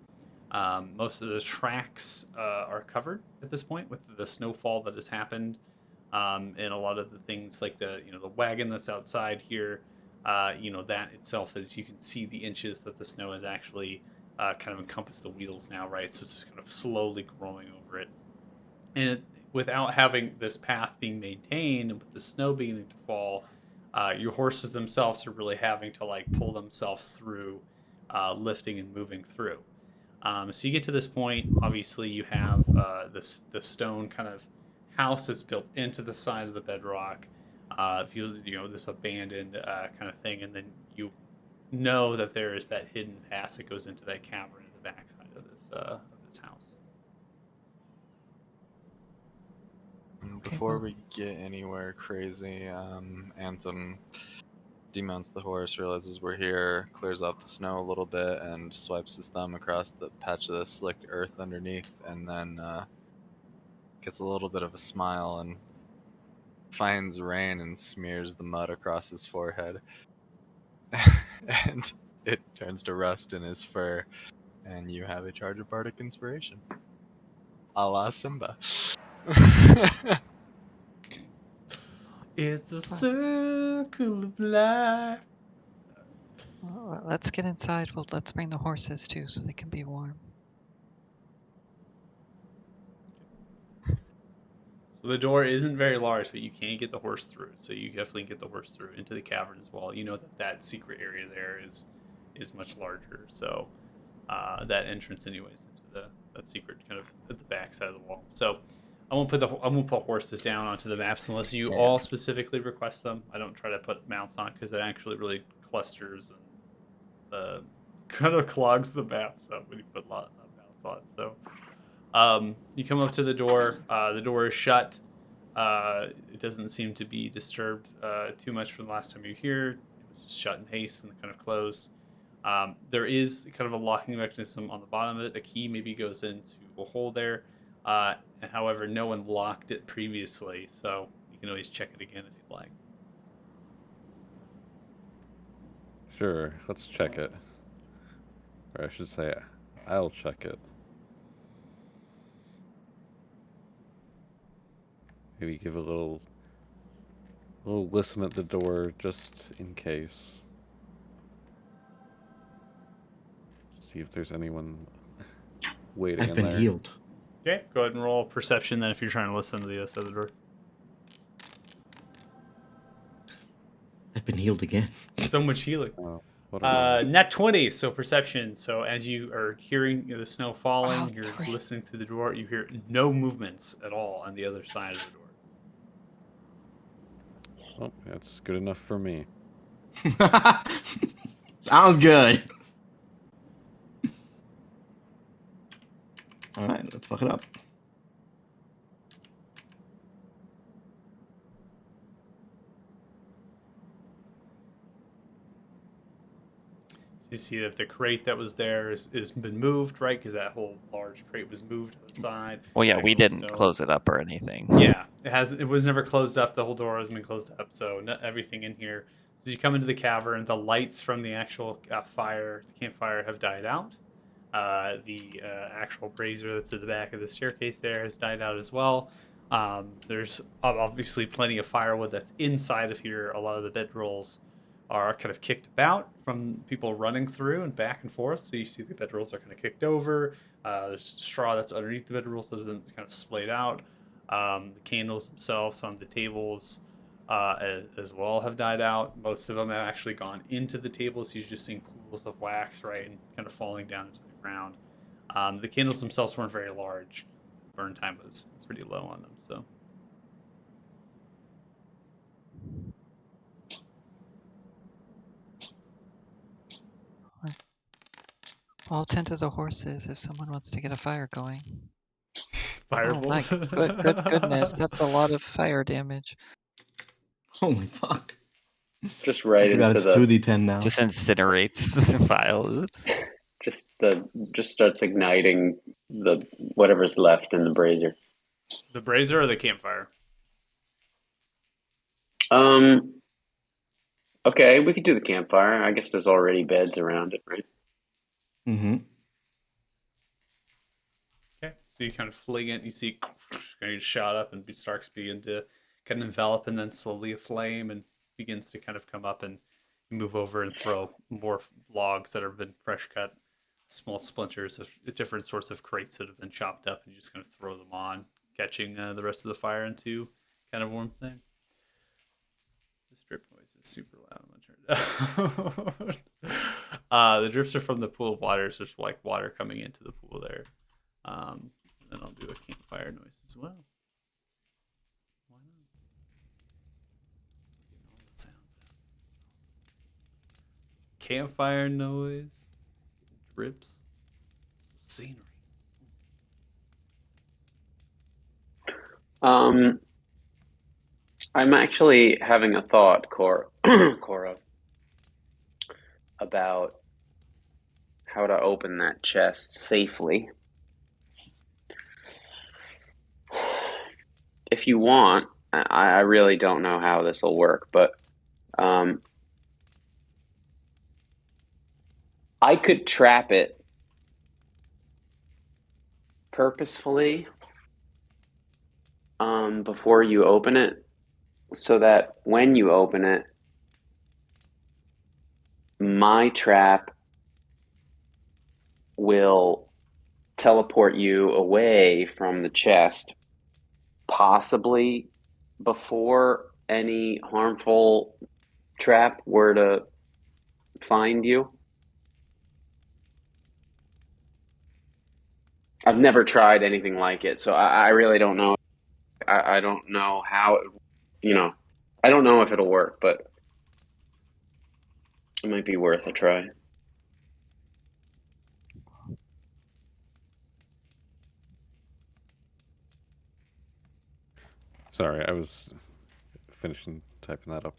Most of the tracks are covered at this point with the snowfall that has happened, and a lot of the things like the wagon that's outside here. That itself, as you can see the inches that the snow has actually kind of encompassed the wheels now, right? So it's just kind of slowly growing over it. And without having this path being maintained and with the snow beginning to fall, your horses themselves are really having to like pull themselves through, lifting and moving through. So you get to this point, obviously you have the stone kind of house that's built into the side of the bedrock. This abandoned kind of thing, and then you know that there is that hidden pass that goes into that cavern in the backside of this house. Before we get anywhere crazy, Anthem demounts the horse, realizes we're here, clears off the snow a little bit, and swipes his thumb across the patch of the slicked earth underneath, and then gets a little bit of a smile and finds rain and smears the mud across his forehead. And it turns to rust in his fur, and you have a charge of bardic inspiration. A la Simba. It's a circle of life. Well, let's get inside. Well, let's bring the horses too, so they can be warm. So the door isn't very large, but you can get the horse through. So you definitely get the horse through into the cavern as well. You know that secret area there is much larger. So that entrance, anyways, into that secret kind of at the back side of the wall. So I won't put horses down onto the maps unless you all specifically request them. I don't try to put mounts on because it actually really clusters and kind of clogs the maps up when you put a lot of mounts on. So. You come up to the door. The door is shut. It doesn't seem to be disturbed too much from the last time you were here. It was just shut in haste and kind of closed. There is kind of a locking mechanism on the bottom of it. A key maybe goes into a hole there. However, no one locked it previously, so you can always check it again if you'd like. Sure, let's check it. Or I should say, I'll check it. Maybe give a little listen at the door just in case. See if there's anyone waiting I've been there. healed. Okay, go ahead and roll perception then if you're trying to listen to the other side of the door. I've been healed again. So much healing. Oh, Net 20, so perception. So as you are hearing the snow falling, Wow, you're 3. listening through the door, you hear no movements at all on the other side of the door. Oh, that's good enough for me. Sounds good. All right, let's fuck it up. So you see that the crate that was there is been moved, right? Because that whole large crate was moved to the side. Well, yeah, we Actual didn't snow. close it up or anything. Yeah, it was never closed up. The whole door hasn't been closed up, so everything in here. So you come into the cavern. The lights from the actual campfire have died out. The actual brazier that's at the back of the staircase there has died out as well. There's obviously plenty of firewood that's inside of here. A lot of the bedrolls are kind of kicked about from people running through and back and forth. So you see the bedrolls are kind of kicked over. There's straw that's underneath the bedrolls that has been kind of splayed out. The candles themselves on the tables as well have died out. Most of them have actually gone into the tables. So you're just seeing pools of wax, right, and kind of falling down into the ground. The candles themselves weren't very large. Burn time was pretty low on them. So. I'll tend to the horses if someone wants to get a fire going. Firebolt. Oh my goodness, that's a lot of fire damage. Holy fuck. Just right I forgot into it's the 2d10 now. Just incinerates the file. Oops. just starts igniting the whatever's left in the brazier. The brazier or the campfire? Okay, we could do the campfire. I guess there's already beds around it, right? Mm-hmm. Okay, so you kind of fling it, and you see kind of shot up, and starts begin to kind of envelop, and then slowly aflame, and begins to kind of come up and move over and throw more logs that have been fresh cut, small splinters of different sorts of crates that have been chopped up, and you just kind of throw them on, catching the rest of the fire into kind of warm thing. The drip noise is super loud. I'm gonna turn it down. The drips are from the pool of water, so there's like water coming into the pool there. And then I'll do a campfire noise as well. Why not? Getting all the sounds out. Campfire noise, drips, some scenery. I'm actually having a thought, Cora, about how to open that chest safely. If you want, I really don't know how this will work, but I could trap it purposefully before you open it, so that when you open it, my trap will teleport you away from the chest, possibly before any harmful trap were to find you. I've never tried anything like it, so I really don't know. I don't know how it, I don't know if it'll work, but it might be worth a try. Sorry, I was finishing typing that up.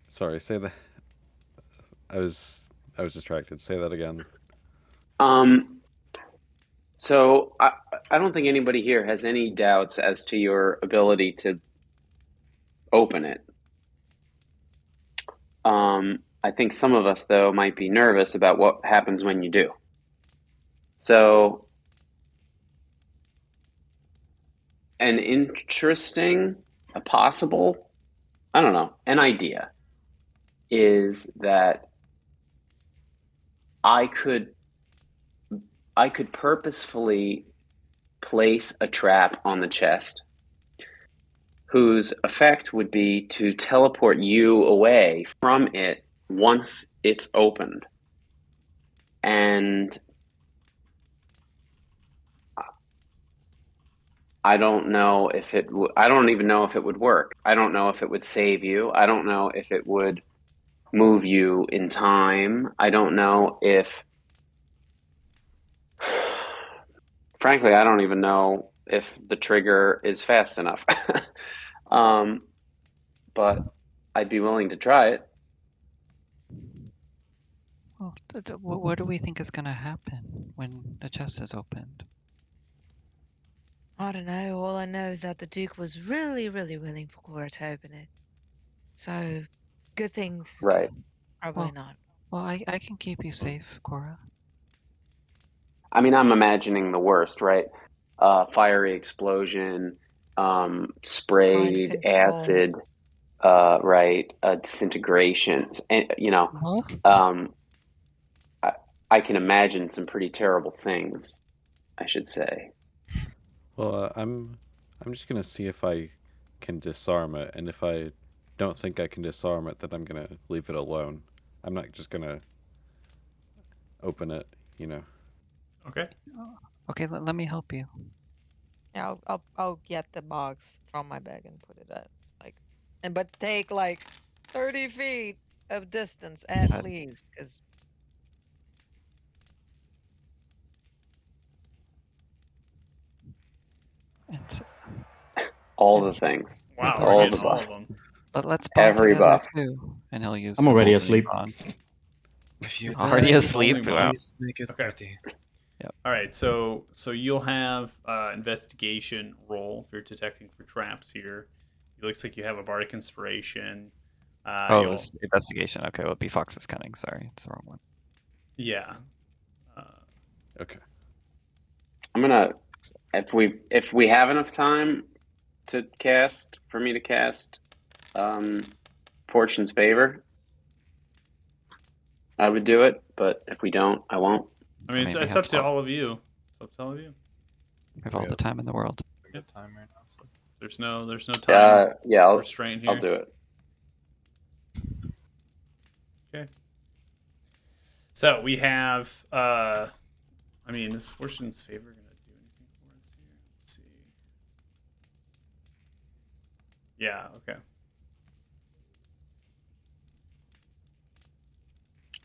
Sorry, say that. I was distracted. Say that again. So I don't think anybody here has any doubts as to your ability to open it. I think some of us, though, might be nervous about what happens when you do. So, an possible, I don't know, an idea is that I could purposefully place a trap on the chest whose effect would be to teleport you away from it once it's opened. And I don't know if I don't even know if it would work. I don't know if it would save you. I don't know if it would move you in time. I don't know if, frankly, I don't even know if the trigger is fast enough. But I'd be willing to try it. Well, what do we think is going to happen when the chest is opened? I don't know. All I know is that the Duke was really, really willing for Cora to open it. So, good things. Right. Probably not. Well, I can keep you safe, Cora. I mean, I'm imagining the worst, right? Fiery explosion, sprayed acid, right? Disintegration, and I can imagine some pretty terrible things, I should say. Well, I'm just gonna see if I can disarm it, and if I don't think I can disarm it, then I'm gonna leave it alone. I'm not just gonna open it, Okay. Okay, let me help you. Yeah, I'll get the box from my bag and put it at but take 30 feet of distance at least, because all the things. Wow, all we're the getting all buffs. of them. Let's bond Every together buff. too, and he'll use. I'm already asleep. If you Already die, asleep. Wow. please make it pretty. Yep. All right, so you'll have investigation roll if you're detecting for traps here. It looks like you have a bardic inspiration. It was investigation. Okay, well, it'd be Fox's cunning. Sorry, it's the wrong one. Yeah. Okay. I'm gonna if we have enough time to cast for me to cast Fortune's Favor, I would do it, but if we don't, I won't. I mean, it's up to all of you. It's up to all of you. We have all the time in the world. Good time right now. So. There's no time restraint here. I'll do it. Okay. So we have I mean, is Fortune's Favor gonna do anything for us here? Let's see. Yeah, okay.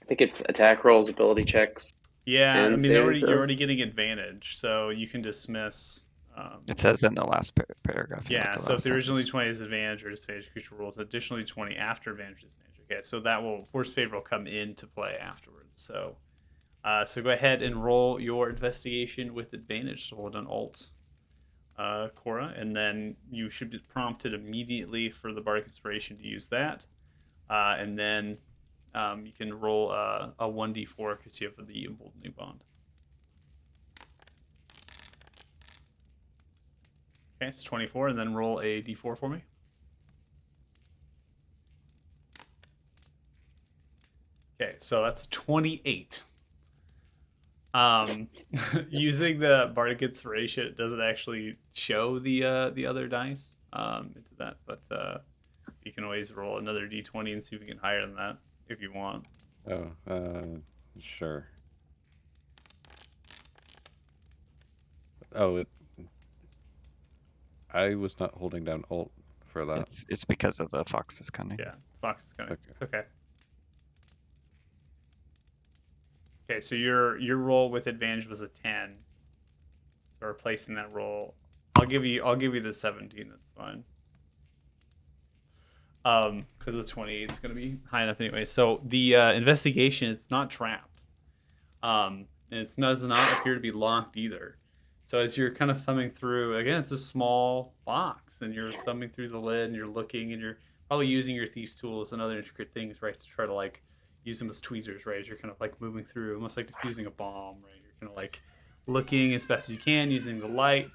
I think it's attack rolls, ability checks. Yeah, I and mean, saving you're throws. already getting advantage, so you can dismiss. It says in the last paragraph. Yeah, Like the so if last the original sentence. d20 is advantage or disadvantage, creature rolls additionally 20 after advantage or disadvantage. Okay, so that will force favor will come into play afterwards. So, so go ahead and roll your investigation with advantage. So hold on Alt, Cora, and then you should be prompted immediately for the Bardic Inspiration to use that, and then you can roll a 1d4 because you have the emboldening bond. Okay, it's 24, and then roll a d4 for me. Okay, so that's 28. Using the Bardic Inspiration, it doesn't actually show the other dice into that, but you can always roll another d20 and see if we can higher than that if you want. Oh, sure. Oh, I was not holding down Alt for that. It's because of the fox's cunning. Yeah, Fox is coming. Okay. It's okay. Okay, so your roll with advantage was a 10. So replacing that roll, I'll give you the 17. That's fine. Because the 28 is going to be high enough anyway. So the investigation, it's not trapped. And it does not appear to be locked either. So as you're kind of thumbing through, again, it's a small box, and you're thumbing through the lid, and you're looking, and you're probably using your thieves' tools and other intricate things, right, to try to like use them as tweezers, right, as you're kind of like moving through, almost like diffusing a bomb, right? You're kind of like looking as best as you can using the light.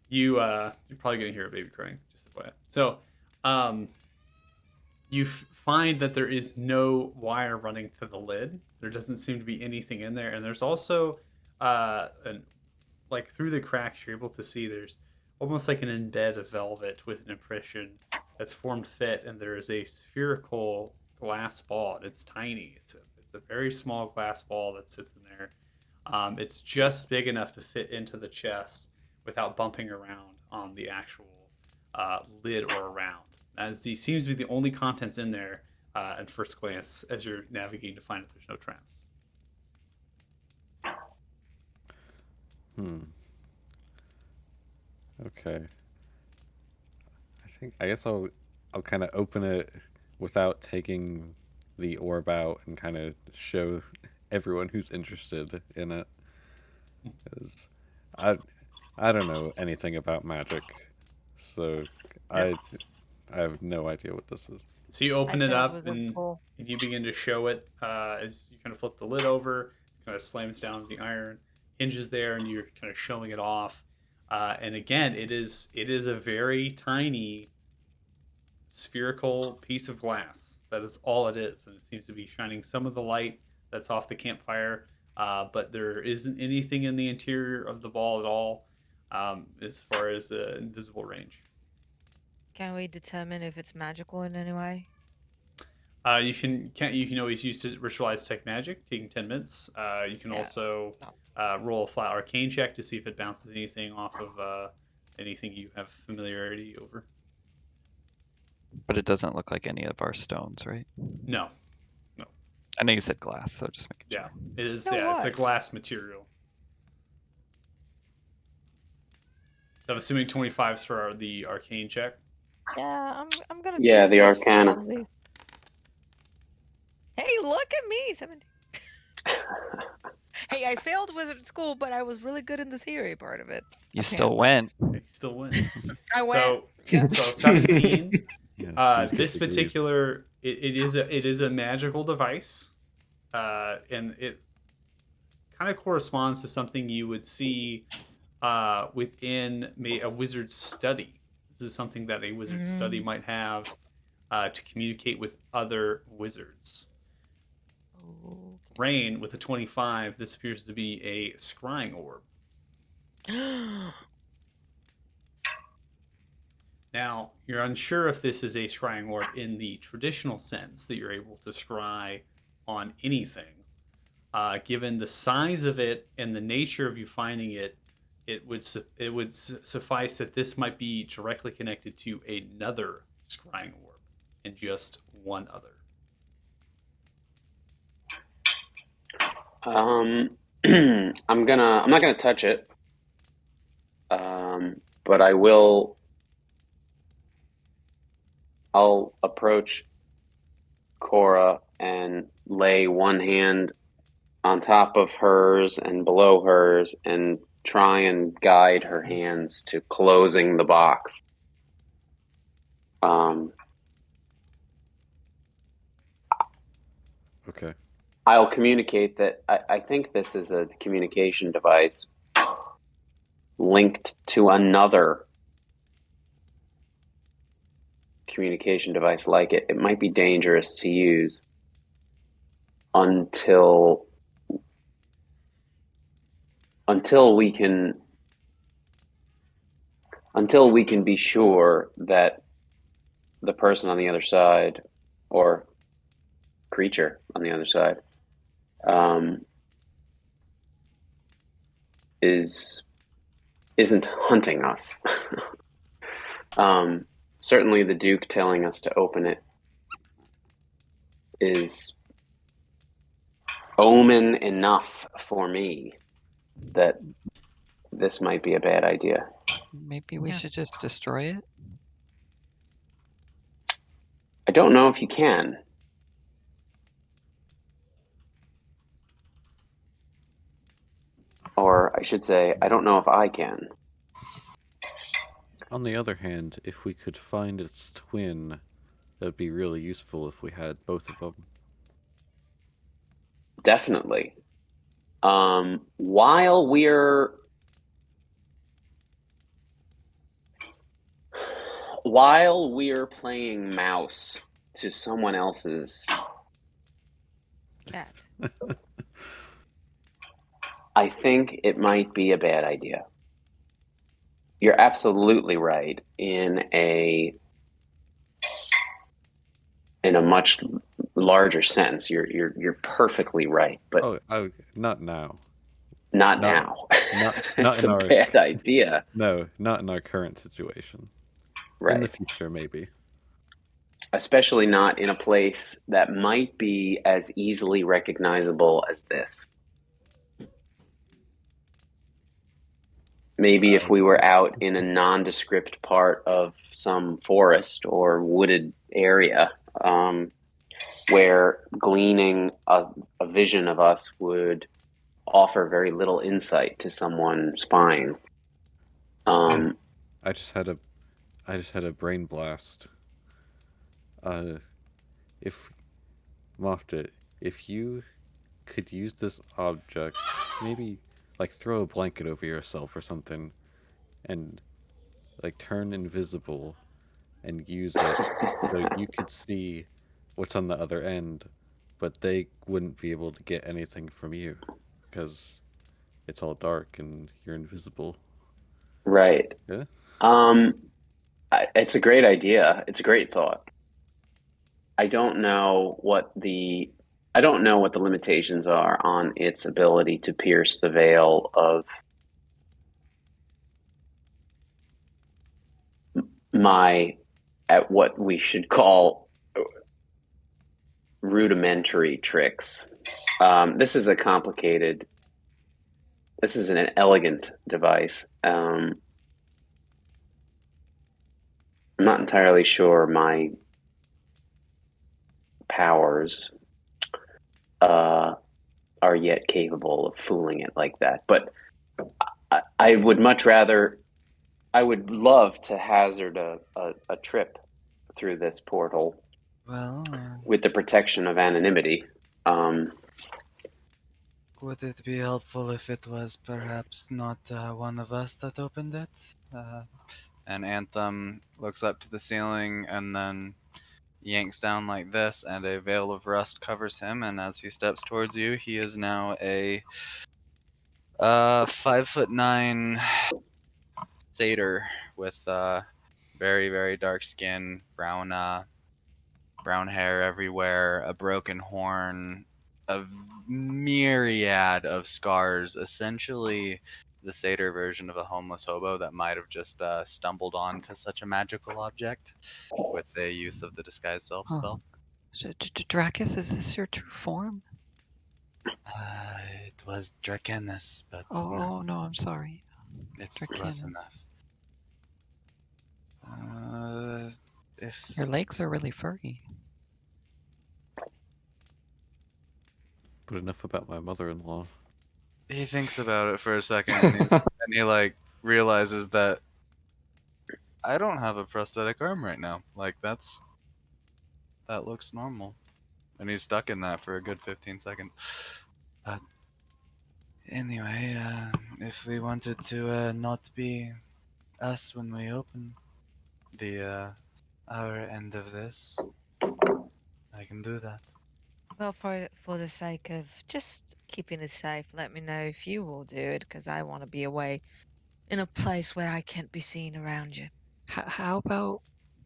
You're probably gonna hear a baby crying, just FYI. So, you find that there is no wire running to the lid. There doesn't seem to be anything in there, and there's also, like through the cracks, you're able to see there's almost like an embed of velvet with an impression that's formed fit, and there is a spherical glass ball. It's tiny. It's a very small glass ball that sits in there. It's just big enough to fit into the chest without bumping around on the actual lid or around. As the seems to be the only contents in there at first glance as you're navigating to find if there's no traps. Okay. I guess I'll kind of open it without taking the orb out and kind of show everyone who's interested in it. 'Cause I don't know anything about magic, so I have no idea what this is. So you open it failed up wizard and school. you begin to show it as you kind of flip the lid over, kind of slams down the iron hinges there, and you're kind of showing it off. And again, it is a very tiny spherical piece of glass. That is all it is, and it seems to be shining some of the light that's off the campfire. But there isn't anything in the interior of the ball at all, as far as invisible range. Can we determine if it's magical in any way? You can always use to ritualize detect magic, taking 10 minutes. You can also roll a flat arcane check to see if it bounces anything off of anything you have familiarity over. But it doesn't look like any of our stones, right? No. I know you said glass, so just making sure. Yeah, it is. So Yeah, it's a what? glass material. So I'm assuming 25s for the arcane check. Yeah, I'm gonna. Yeah, do it the just for Arcana. at least. Hey, look at me, 17. Hey, I failed wizard school, but I was really good in the theory part of it. You still went. You still win. I went. So 17. Yeah, This particular it is a magical device, and it kind of corresponds to something you would see within a wizard's study. This is something that a wizard's study might have to communicate with other wizards. Rain, with a 25, this appears to be a scrying orb. Now, you're unsure if this is a scrying orb in the traditional sense that you're able to scry on anything. Given the size of it and the nature of you finding it, it would suffice that this might be directly connected to another scrying orb, and just one other. I'm not gonna touch it. But I'll approach Cora and lay one hand on top of hers and below hers and try and guide her hands to closing the box. Okay. I'll communicate that I think this is a communication device linked to another communication device like it. It might be dangerous to use until we can be sure that the person on the other side or creature on the other side isn't hunting us. Certainly the Duke telling us to open it is omen enough for me that this might be a bad idea. Maybe we should just destroy it? I don't know if you can. Or I should say, I don't know if I can. On the other hand, if we could find its twin, that would be really useful if we had both of them. Definitely. While we're playing mouse to someone else's cat, I think it might be a bad idea. You're absolutely right in a much larger sense. You're perfectly right, but not now. Not now. Not It's in a our bad idea. No, not in our current situation. Right. In the future, maybe. Especially not in a place that might be as easily recognizable as this. Maybe if we were out in a nondescript part of some forest or wooded area, where gleaning a vision of us would offer very little insight to someone spying. I just had a brain blast. If Moftet, if you could use this object, maybe like throw a blanket over yourself or something, and like turn invisible, and use it so you could see what's on the other end, but they wouldn't be able to get anything from you because it's all dark and you're invisible. Right. Yeah. It's a great idea. It's a great thought. I don't know what the limitations are on its ability to pierce the veil of my, at what we should call rudimentary tricks. This is an elegant device. I'm not entirely sure my powers are yet capable of fooling it like that. But I would much rather, I would love to hazard a trip through this portal. Well, with the protection of anonymity. Would it be helpful if it was perhaps not one of us that opened it? And Anthem looks up to the ceiling and then yanks down like this, and a veil of rust covers him. And as he steps towards you, he is now a 5'9" satyr with very, very dark skin, brown hair everywhere, a broken horn, a myriad of scars. Essentially, the satyr version of a homeless hobo that might have just stumbled onto such a magical object with the use of the disguise self spell. Dracus, is this your true form? It was Dracanis, but Oh no, I'm sorry. it's close Dracanis. enough. If Your legs are really furry. But enough about my mother-in-law. he thinks about it for a second, and he like realizes that I don't have a prosthetic arm right now. Like that looks normal, and he's stuck in that for a good 15 seconds. But anyway, if we wanted to not be us when we open the our end of this, I can do that. Well, for the sake of just keeping us safe, let me know if you will do it, because I want to be away in a place where I can't be seen around you. How about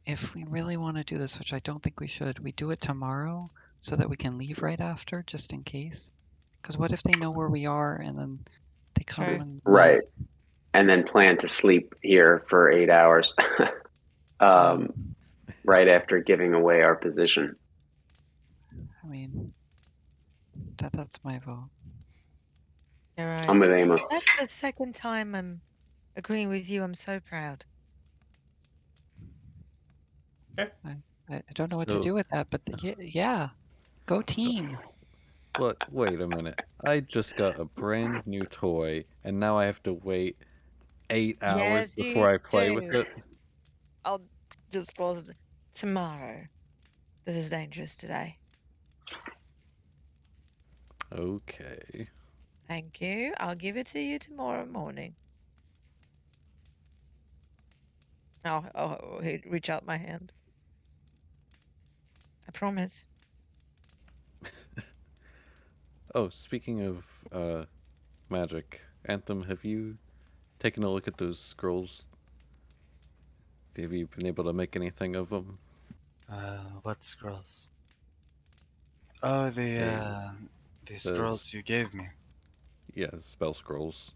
if we really want to do this, which I don't think we should, we do it tomorrow so that we can leave right after, just in case. Because what if they know where we are and then they come True. and Right. And then plan to sleep here for 8 hours. Right after giving away our position. I mean, that's my vote. All right. I'm with Amos. That's the second time I'm agreeing with you. I'm so proud. Okay. I don't know what to So- do with that, but yeah, go team. But wait a minute. I just got a brand new toy, and now I have to wait 8 hours Yes, before you I play with do. it? I'll disclose tomorrow. This is dangerous today. Okay. Thank you. I'll give it to you tomorrow morning. I'll reach out my hand. I promise. Oh, speaking of magic, Anthem, have you taken a look at those scrolls? Have you been able to make anything of them? What scrolls? Oh, the scrolls you gave me. Yeah, spell scrolls.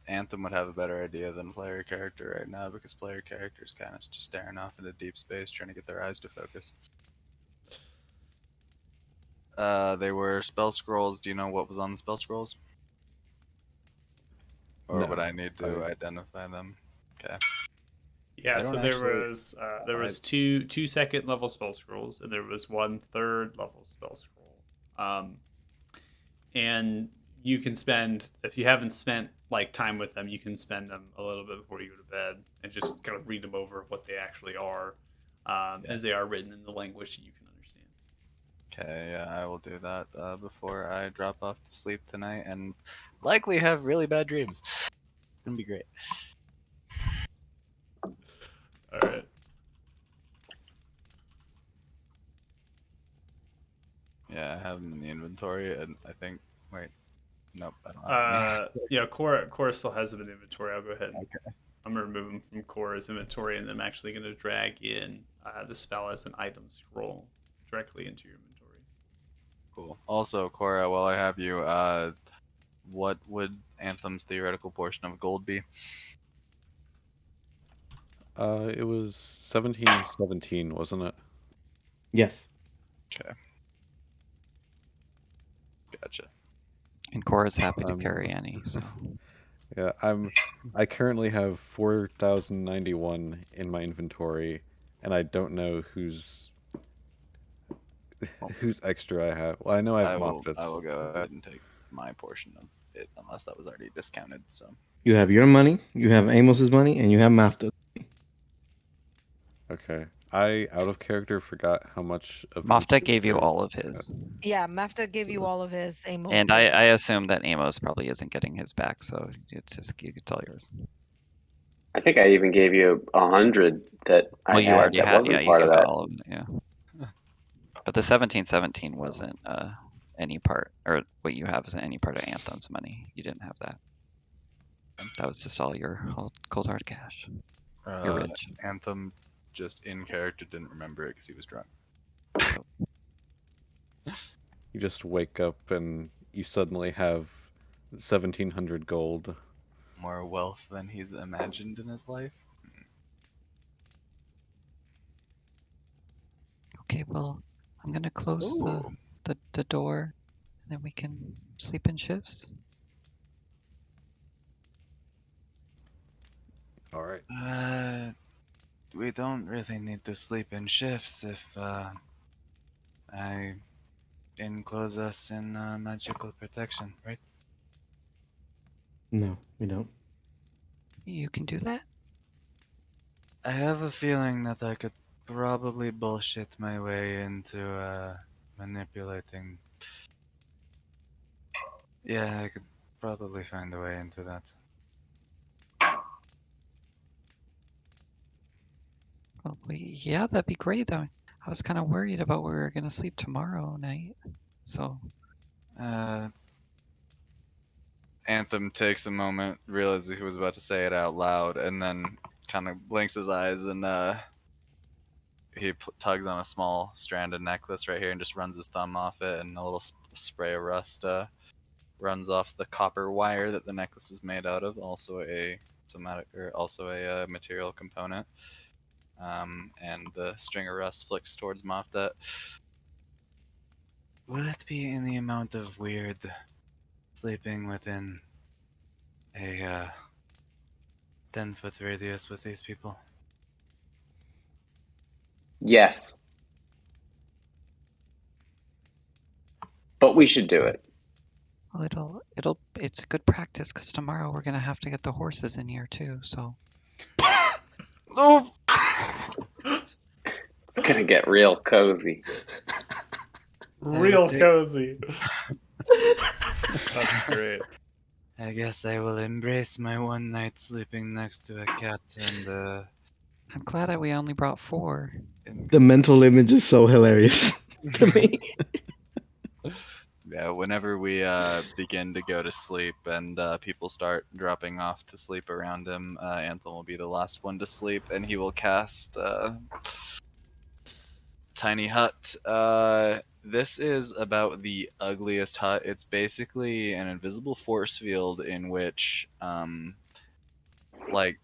Anthem would have a better idea than player character right now because player character's kind of just staring off into deep space trying to get their eyes to focus. They were spell scrolls. Do you know what was on the spell scrolls? Or No, would I need to identify them? Okay. Yeah, I so don't there actually- was two second level spell scrolls, and there was one third level spell scroll. And you can spend, if you haven't spent like time with them, you can spend them a little bit before you go to bed and just kind of read them over what they actually are, as they are written in the language that you can understand. Okay, yeah, I will do that before I drop off to sleep tonight and likely have really bad dreams. It's gonna be great. All right. Yeah, I have them in the inventory, and I think. Wait, nope, I don't have any. Yeah, Cora still has them in inventory. I'll go ahead and Okay. I'm gonna remove them from Cora's inventory, and then I'm actually gonna drag in the spell as an item scroll directly into your inventory. Cool. Also, Cora, while I have you, what would Anthem's theoretical portion of gold be? It was 1717, wasn't it? Yes. Okay. Gotcha. And Cora's happy to carry any, so. Yeah, I currently have 4,091 in my inventory, and I don't know whose extra I have. Well, I know I have Moffitt's. I will go ahead and take my portion of it, unless that was already discounted. So. You have your money, you have Amos's money, and you have Mafta's. Okay. I, out of character, forgot how much of Mofta each gave you there- all of his. Yeah, Mafta gave you all of his. Amos And didn't. I assume that Amos probably isn't getting his back, so it's all yours. I think I even gave you 100 that I You had already that had, wasn't yeah, you part of got that. all of it, yeah. But the 1717 wasn't any part, or what you have isn't any part of Anthem's money. You didn't have that. That was just all your cold hard cash. You're rich. Anthem, just in character, didn't remember it because he was drunk. You just wake up and you suddenly have 1,700 gold. More wealth than he's imagined in his life. Okay, well, I'm gonna close the door, and then we can sleep in shifts? All right. We don't really need to sleep in shifts if I enclose us in magical protection, right? No, we don't. You can do that? I have a feeling that I could probably bullshit my way into manipulating. Yeah, I could probably find a way into that. Well, yeah, that'd be great. I was kind of worried about where we were gonna sleep tomorrow night. So Anthem takes a moment, realizes he was about to say it out loud, and then kind of blinks his eyes and he tugs on a small stranded necklace right here and just runs his thumb off it, and a little spray of rust runs off the copper wire that the necklace is made out of, also a material component. And the string of rust flicks towards Moftet. Will it be in the amount of weird sleeping within a 10-foot radius with these people? Yes. But we should do it. well, it's good practice because tomorrow we're gonna have to get the horses in here too. So Oh, It's gonna get real cozy. Real cozy. That's great. I guess I will embrace my one night sleeping next to a cat and I'm glad that we only brought 4. the mental image is so hilarious to me. Yeah, whenever we begin to go to sleep and people start dropping off to sleep around him, Anthem will be the last one to sleep, and he will cast Tiny Hut. This is about the ugliest hut. It's basically an invisible force field in which,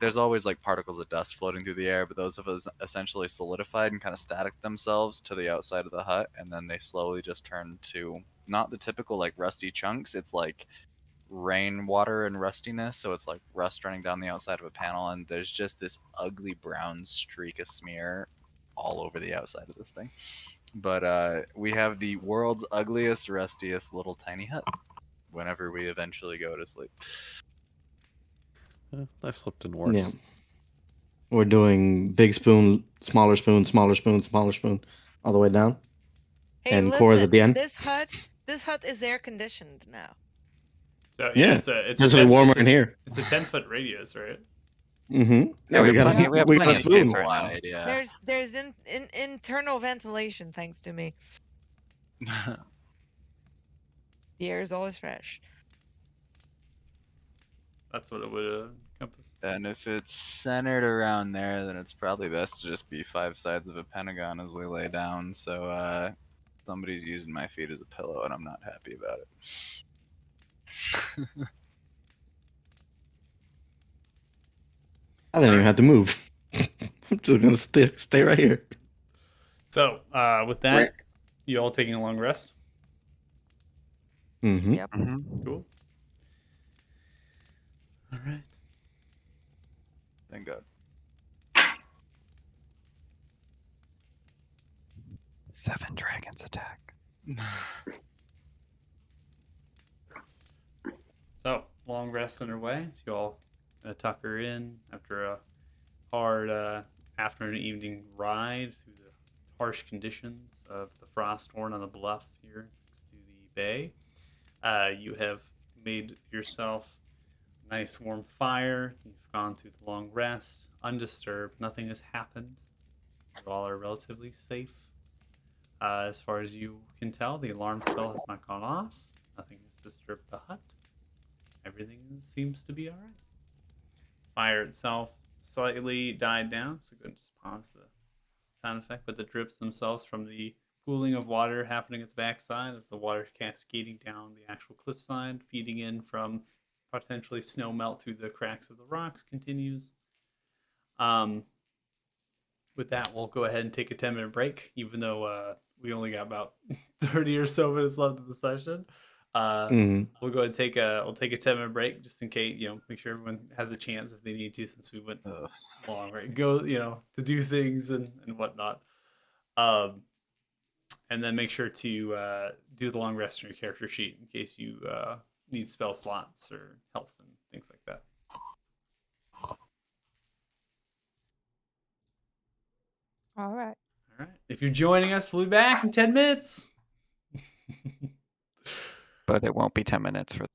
there's always particles of dust floating through the air, but those have essentially solidified and kind of static themselves to the outside of the hut, and then they slowly just turn to not the typical rusty chunks. It's like rainwater and rustiness, so it's like rust running down the outside of a panel, and there's just this ugly brown streak of smear all over the outside of this thing. But we have the world's ugliest, rustiest little tiny hut whenever we eventually go to sleep. I've slept in worse. Yeah. We're doing big spoon, smaller spoon, smaller spoon, smaller spoon, all the way down. Hey, And listen, chorus at the end. This hut is air conditioned now. So, Yeah. it's Actually warmer in here. It's a 10-foot radius, right? Mm-hmm. Yeah, we have plenty of spoon. space right now. Wide, yeah. There's internal ventilation thanks to me. The air is always fresh. That's what it would encompass. And if it's centered around there, then it's probably best to just be 5 sides of a pentagon as we lay down. So somebody's using my feet as a pillow, and I'm not happy about it. I didn't even have to move. I'm just gonna stay right here. So, with that, Right. you all taking a long rest? Mm-hmm. Yep. Cool. All right. Thank God. 7 dragons attack. So, long rest underway. So you all tucker in after a hard afternoon and evening ride through the harsh conditions of the Frosthorn on the bluff here next to the bay. You have made yourself a nice warm fire. You've gone through the long rest, undisturbed. Nothing has happened. You all are relatively safe. As far as you can tell, the alarm spell has not gone off. Nothing has disturbed the hut. Everything seems to be all right. Fire itself slightly died down, so go ahead and just pause the sound effect. But the drips themselves from the pooling of water happening at the backside as the water cascading down the actual cliffside, feeding in from potentially snow melt through the cracks of the rocks continues. With that, we'll go ahead and take a 10-minute break, even though we only got about 30 or so minutes left of the session. Mhm. We'll go ahead and we'll take a 10-minute break just in case, make sure everyone has a chance if they need to, since we went long, right? Go, to do things and whatnot. And then make sure to do the long rest on your character sheet in case you need spell slots or health and things like that. All right. All right. If you're joining us, we'll be back in 10 minutes. But it won't be 10 minutes for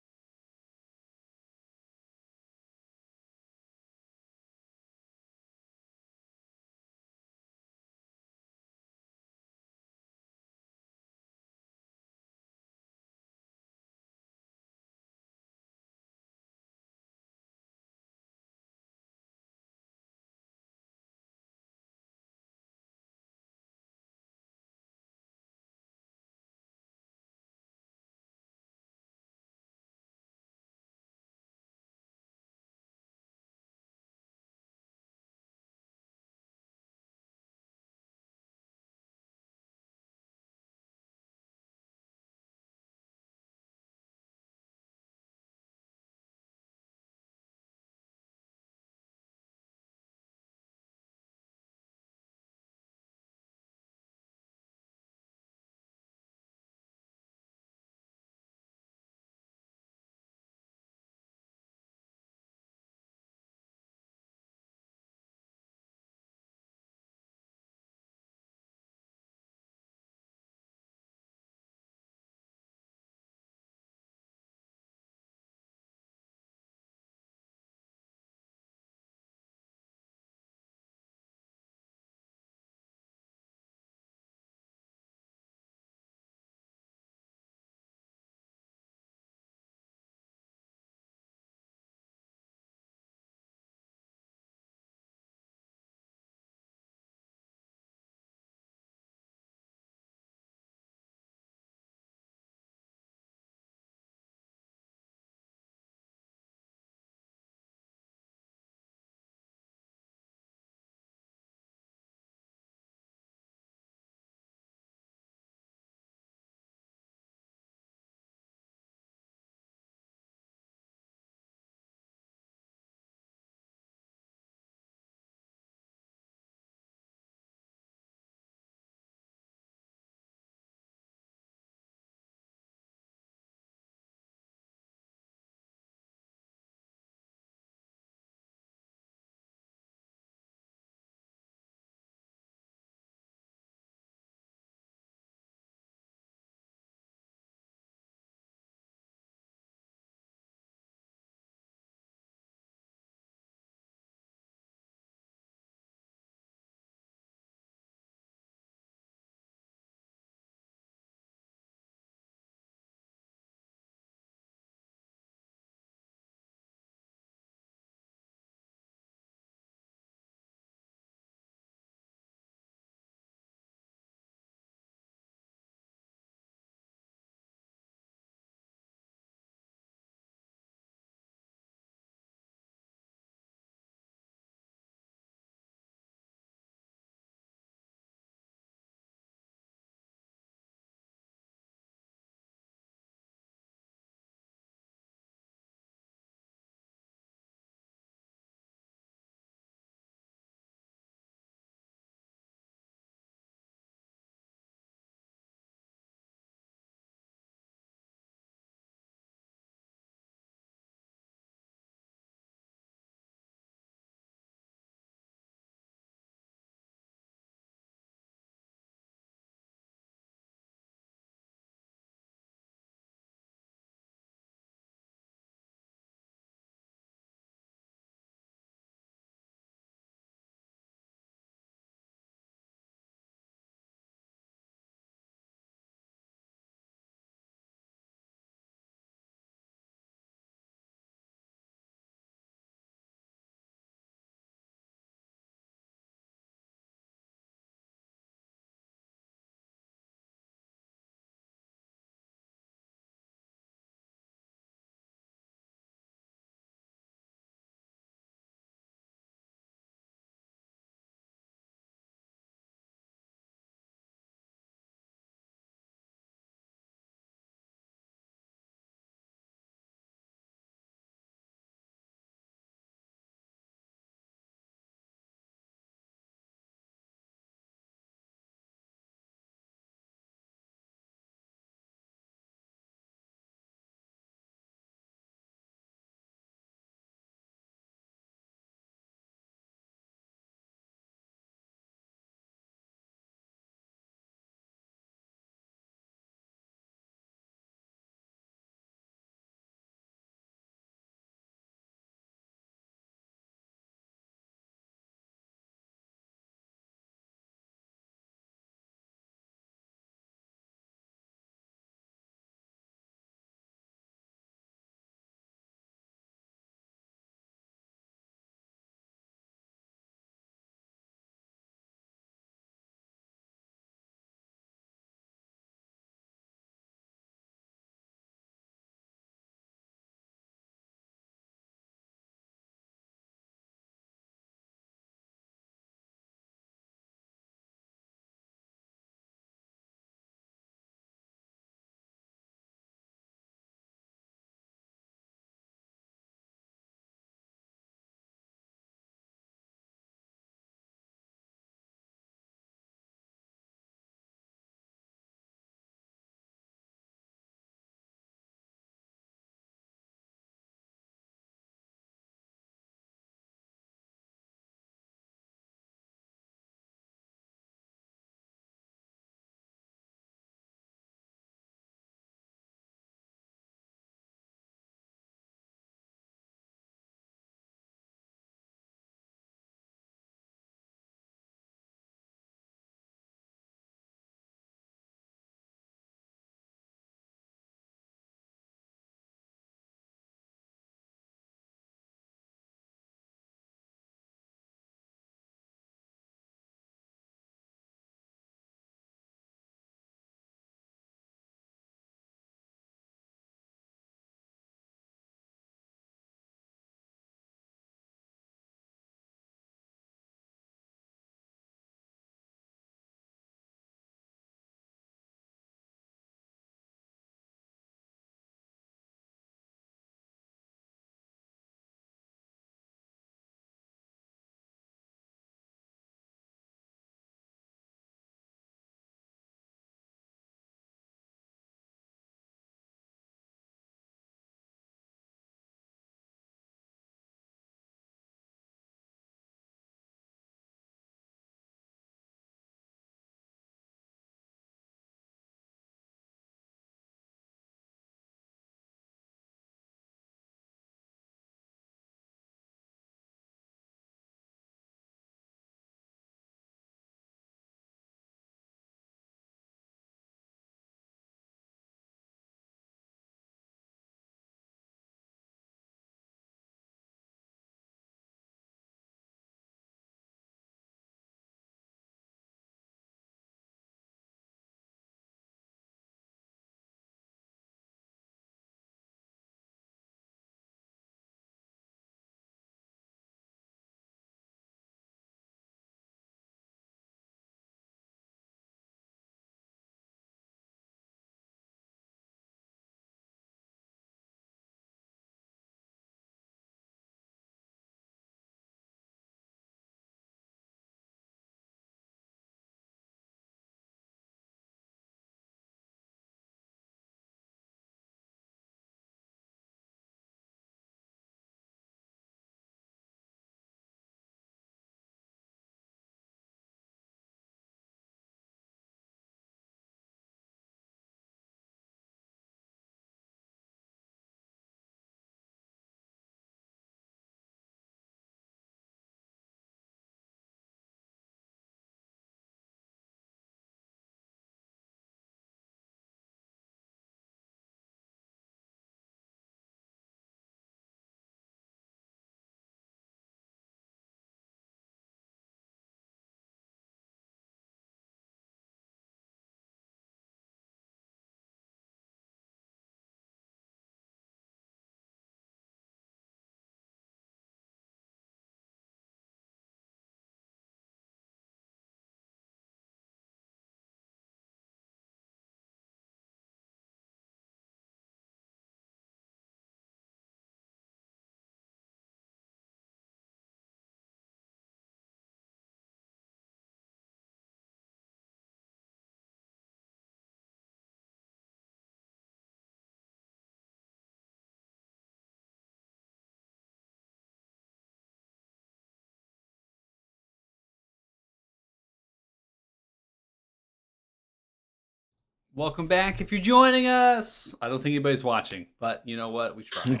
Welcome back if you're joining us. I don't think anybody's watching, but you know what? We tried.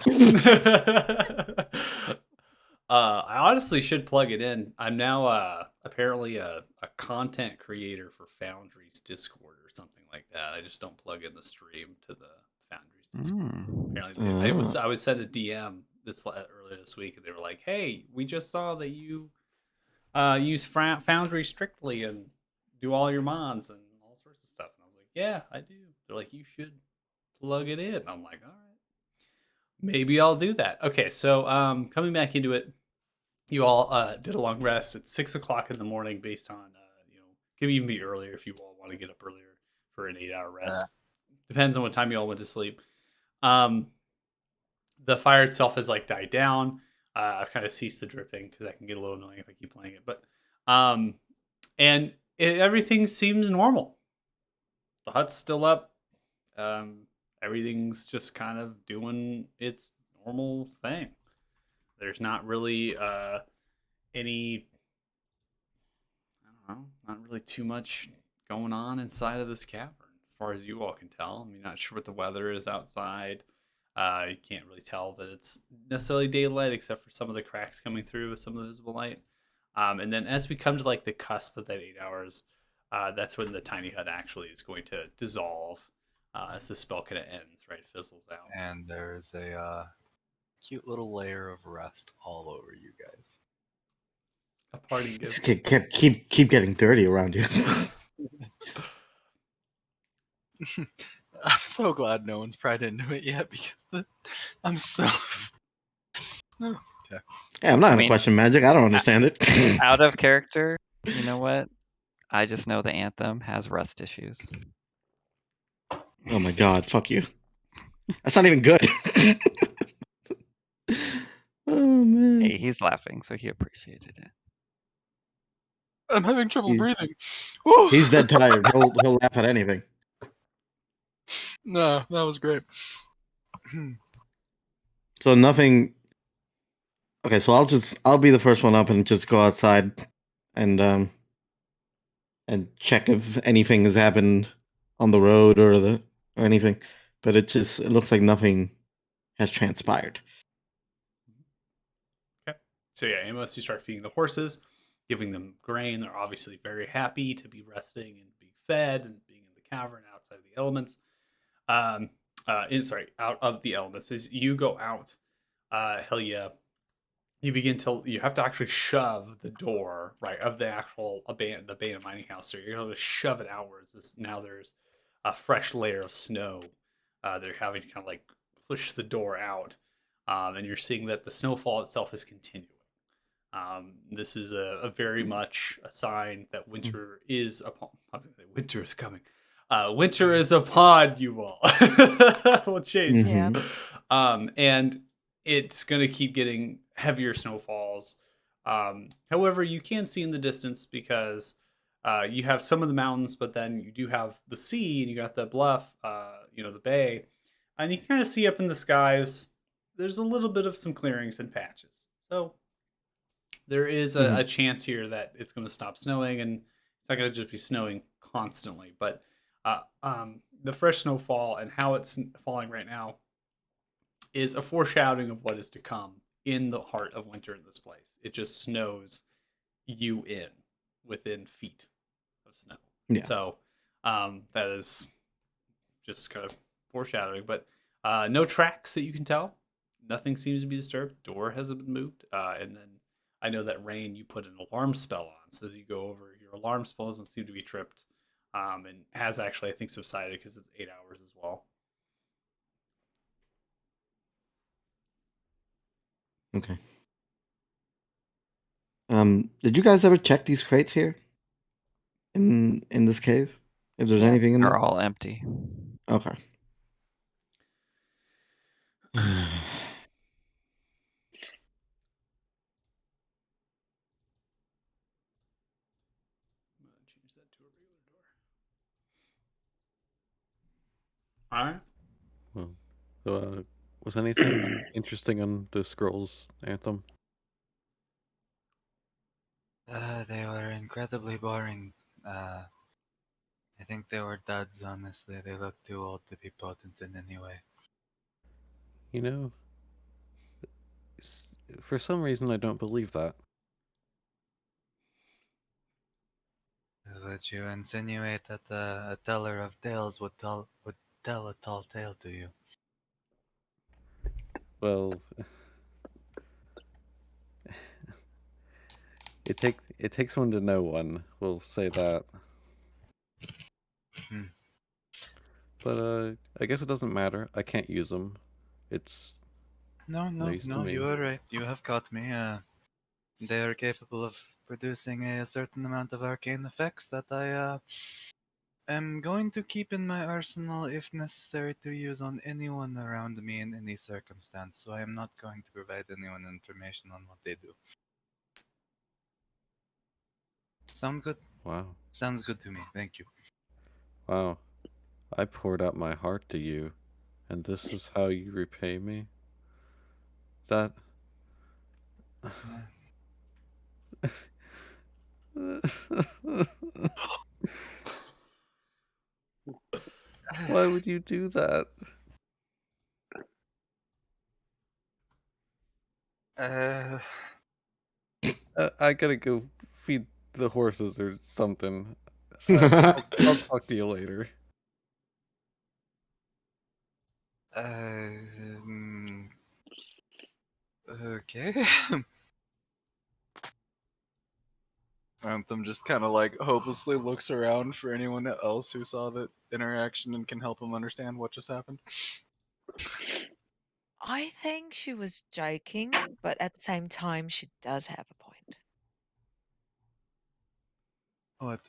I honestly should plug it in. I'm now apparently a content creator for Foundry's Discord or something like that. I just don't plug in the stream to the Foundry's Discord. Apparently, I was sent a DM earlier this week, and they were like, "Hey, we just saw that you use Foundry strictly and do all your mods and all sorts of stuff." And I was like, "Yeah, I do." They're like, "You should plug it in." I'm like, "All right, maybe I'll do that." Okay, so coming back into it, you all did a long rest at 6 o'clock in the morning, based on could even be earlier if you all want to get up earlier for an 8-hour rest. Depends on what time you all went to sleep. The fire itself has like died down. I've kind of ceased the dripping because that can get a little annoying if I keep playing it. But everything seems normal. The hut's still up. Everything's just kind of doing its normal thing. There's not really any, I don't know, not really too much going on inside of this cavern, as far as you all can tell. I mean, not sure what the weather is outside. You can't really tell that it's necessarily daylight, except for some of the cracks coming through with some of the visible light. And then as we come to like the cusp of that 8 hours, that's when the tiny hut actually is going to dissolve as the spell kind of ends, right? Fizzles out. And there's a cute little layer of rust all over you guys. A parting gift. Keep getting dirty around you. I'm so glad no one's pried into it yet, because I'm so... Okay. Yeah, I'm not gonna question magic. I don't understand it. Out of character, you know what? I just know the anthem has rust issues. Oh my god, fuck you. That's not even good. Oh man. Hey, he's laughing, so he appreciated it. I'm having trouble breathing. He's dead tired. He'll laugh at anything. No, that was great. So nothing. Okay, so I'll be the first one up and just go outside and check if anything has happened on the road or anything. But it looks like nothing has transpired. Okay. So yeah, Amos, you start feeding the horses, giving them grain. They're obviously very happy to be resting and being fed and being in the cavern outside of the elements. Out of the elements. As you go out, Helia, you have to actually shove the door, right, of the actual abandoned mining house. So you're able to shove it outwards. Now there's a fresh layer of snow. They're having to kind of like push the door out, and you're seeing that the snowfall itself is continuing. This is a very much a sign that winter is upon. I was going to say winter is coming. Winter is upon you all. Will change. Yeah. And it's going to keep getting heavier snowfalls. However, you can see in the distance because you have some of the mountains, but then you do have the sea and you got the bluff, the bay, and you can kind of see up in the skies. There's a little bit of some clearings and patches. So there is a chance here that it's going to stop snowing, and it's not going to just be snowing constantly, but the fresh snowfall and how it's falling right now is a foreshadowing of what is to come in the heart of winter in this place. It just snows you within feet of snow. Yeah. So that is just kind of foreshadowing, but no tracks that you can tell. Nothing seems to be disturbed. The door hasn't been moved. And then I know that Rain, you put an alarm spell on. So as you go over, your alarm spell doesn't seem to be tripped. And has actually, I think, subsided because it's 8 hours as well. Okay. Did you guys ever check these crates here? In this cave? If there's anything in there? They're all empty. Okay. Change that to a regular door. All right. Well, was anything interesting on the scrolls, Anthem? They were incredibly boring. I think they were duds, honestly. They look too old to be potent in any way. You know, for some reason I don't believe that. Would you insinuate that a teller of tales would tell a tall tale to you? Well, it takes one to know one. We'll say that. But I guess it doesn't matter. I can't use them. It's No, you are right. You have caught me. They are capable of producing a certain amount of arcane effects that I am going to keep in my arsenal if necessary to use on anyone around me in any circumstance. So I am not going to provide anyone information on what they do. Sound good? Wow. Sounds good to me. Thank you. Wow. I poured out my heart to you, and this is how you repay me? That... Why would you do that? I gotta go feed the horses or something. I'll talk to you later. Okay. Anthem just kind of like hopelessly looks around for anyone else who saw that interaction and can help him understand what just happened. I think she was joking, but at the same time, she does have a point. What?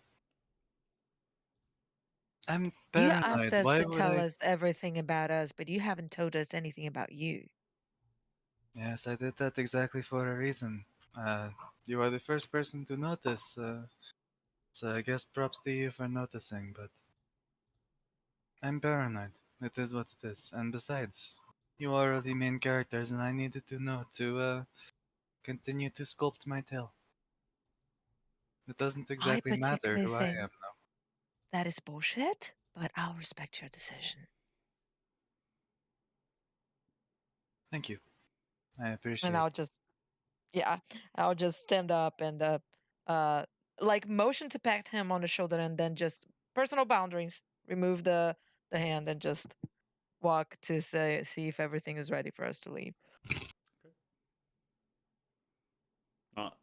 I'm You asked paranoid. us Why to would tell I? us everything about us, but you haven't told us anything about you. Yes, I did that exactly for a reason. You are the first person to notice, so I guess props to you for noticing, but I'm paranoid. It is what it is. And besides, you are the main characters, and I needed to know to continue to sculpt my tale. It doesn't I exactly matter particularly who I think am now. that is bullshit, but I'll respect your decision. Thank you. I appreciate And it. I'll just stand up and like motion to pat him on the shoulder and then just personal boundaries. Remove the hand and just walk to see if everything is ready for us to leave.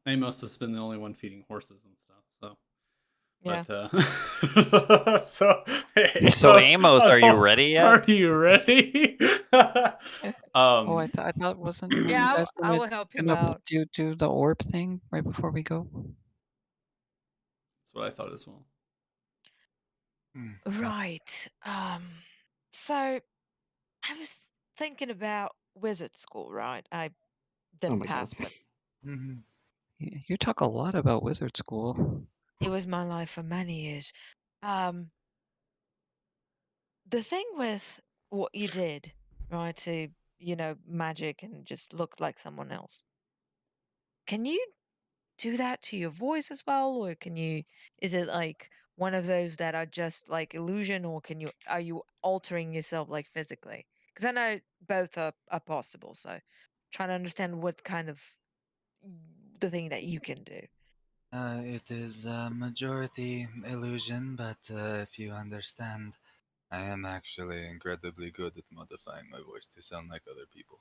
Amos has been the only one feeding horses and stuff, so. Yeah. But so So Amos, are you ready yet? Are you ready? Oh, I thought wasn't you Yeah, guys I will help him out. do the orb thing right before we go? That's what I thought as well. Right. So I was thinking about wizard school, right? I didn't my pass, God. but You talk a lot about wizard school. it was my life for many years. The thing with what you did, right, to, magic and just look like someone else. Can you do that to your voice as well, or is it like one of those that are just like illusion, or are you altering yourself like physically? Because I know both are possible, so trying to understand what kind of the thing that you can do. It is a majority illusion, but if you understand, I am actually incredibly good at modifying my voice to sound like other people.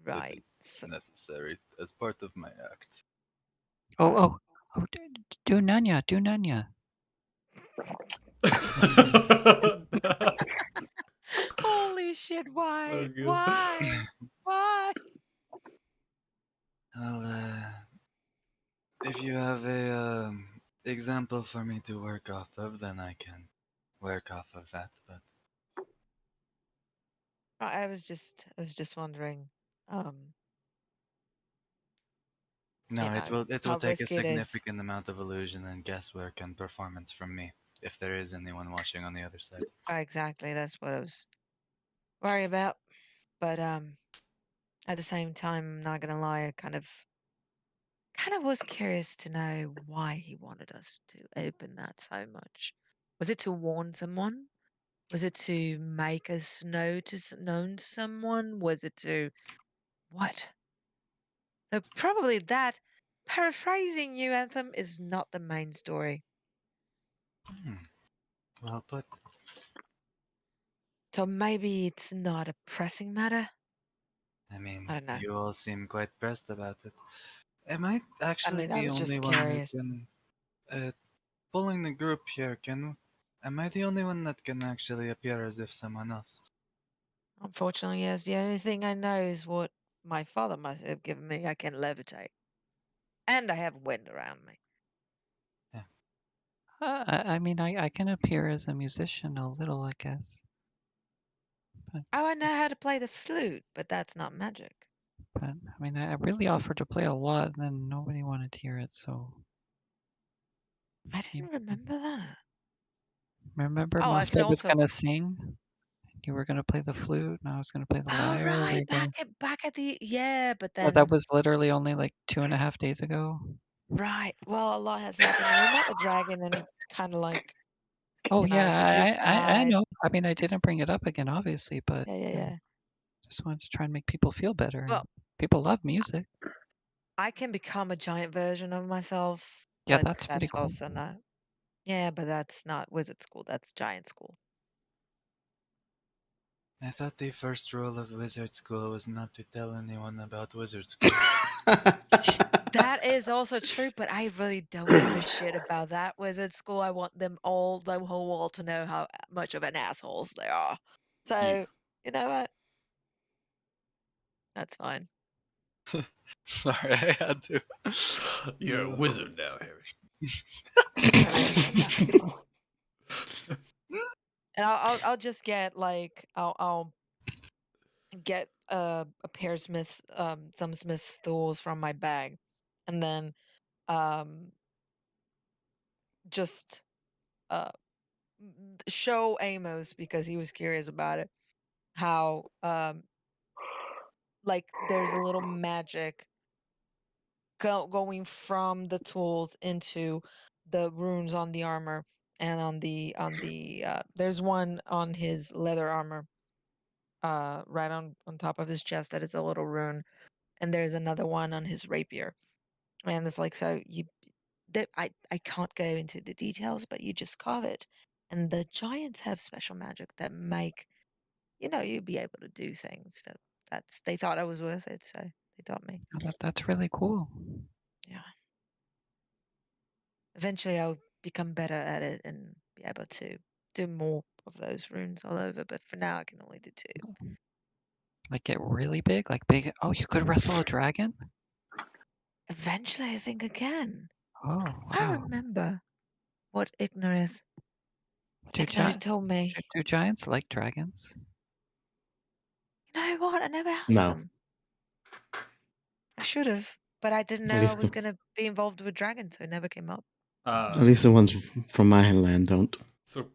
Right. It is necessary as part of my act. Oh, do Nanya, do Nanya. Holy shit! So Why? good. Why? Why? Well, if you have a example for me to work off of, then I can work off of that. But I was just wondering, no, it will how take a risky it is. significant amount of illusion and guesswork and performance from me, if there is anyone watching on the other side. Exactly, that's what I was worried about. But at the same time, I'm not gonna lie, I kind of was curious to know why he wanted us to open that so much. Was it to warn someone? Was it to make us known to someone? Was it to what? So probably that, paraphrasing you, Anthem, is not the main story. Well put. So maybe it's not a pressing matter. I mean, I don't know. you all seem quite pressed about it. Am I actually I the was only just one who curious. can, pulling the group here, am I the only one that can actually appear as if someone else? Unfortunately, yes. The only thing I know is what my father must have given me. I can levitate. And I have wind around me. Yeah. I mean, I can appear as a musician a little, I guess. But, Oh, I know how to play the flute, but that's not magic. but I mean, I really offered to play a lot, and then nobody wanted to hear it, so. I didn't remember that. Remember, Oh, I can Muffet was also. gonna sing. You were gonna play the flute, and I was gonna play the Oh, lyre. right. Back at the. Yeah, but But then. that was literally only like 2.5 days ago. Right. Well, a lot has happened. And we met the dragon and kind of like. Oh The yeah, Duke I died. know. I mean, I didn't bring it up again, obviously, but Yeah. just wanted to try and make people feel better. Well, people love music. I can become a giant version of myself. Yeah, But that's pretty cool. also not. Yeah, but that's not wizard school. That's giant school. I thought the first rule of wizard school was not to tell anyone about wizard school. That is also true, but I really don't give a shit about that wizard school. I want them all, the whole world, to know how much of an assholes they are. So, you know what? That's fine. Sorry, I had to. You're a wizard now, Harry. And I'll just get like I'll get a pair of some Smith's tools from my bag, and then just show Amos, because he was curious about it, how like there's a little magic going from the tools into the runes on the armor, and on the there's one on his leather armor, right on top of his chest, that is a little rune, and there's another one on his rapier, and it's like, so I can't go into the details, but you just carve it, and the giants have special magic that make, you'd be able to do things. They thought I was worth it, so they taught me. Oh, that's really cool. Yeah. Eventually, I'll become better at it and be able to do more of those runes all over. But for now, I can only do 2. Like get really big, like big. Oh, you could wrestle a dragon. Eventually, I think I can. Oh I wow. remember what Ignorith Do told me. Do giants like dragons? You know what? I never asked No. them. I should have, but I didn't At know I least was the, going to be involved with dragons, so it never came up. at least the ones from my land don't. So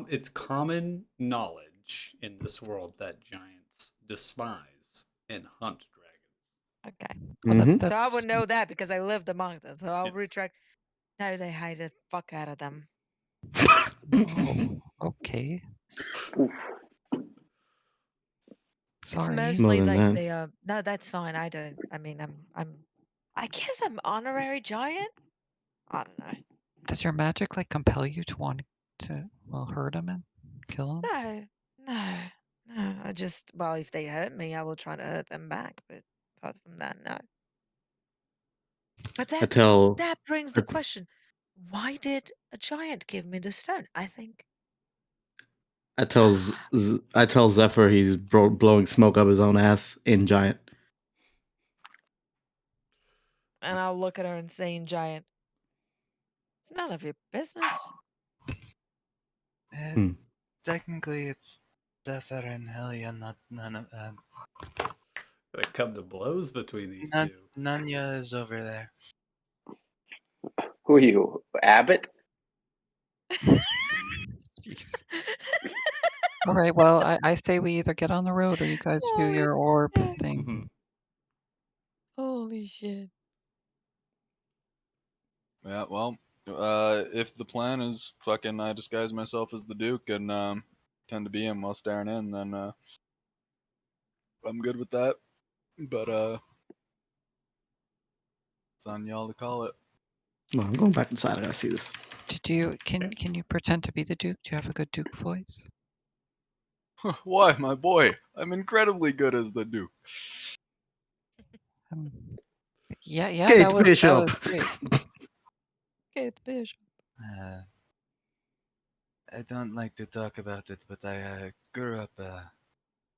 it's common knowledge in this world that giants despise and hunt dragons. Okay. Well, So I would know that because I lived among them. So I'll Yes. retract. No, they hide the fuck out of them. Oh, okay. It's Sorry. mostly More than like that. no, that's fine. I mean, I guess I'm honorary giant. I don't know. Does your magic like compel you to want to hurt him and kill him? No. I just, well, if they hurt me, I will try to hurt them back. But apart from that, no. But that brings the question: why did a giant give me the stone? I think. I tell Zephyr he's blowing smoke up his own ass in giant. And I'll look at her and say in giant, it's none of your business. Technically, it's Zephyr and Helia, not none of them. Gonna come to blows between these two. Nanya is over there. Who are you, Abbott? All right. Well, I say we either get on the road or you guys do your orb thing. Mm-hmm. Holy shit. Yeah, well, If the plan is fucking I disguise myself as the Duke and tend to be him while staring in, then I'm good with that. But it's on y'all to call it. No, I'm going back inside. I gotta see this. Can you pretend to be the Duke? Do you have a good Duke voice? Why, my boy? I'm incredibly good as the Duke. Yeah, Kate that was Bishop. great. Kate Bishop. I don't like to talk about it, but I grew up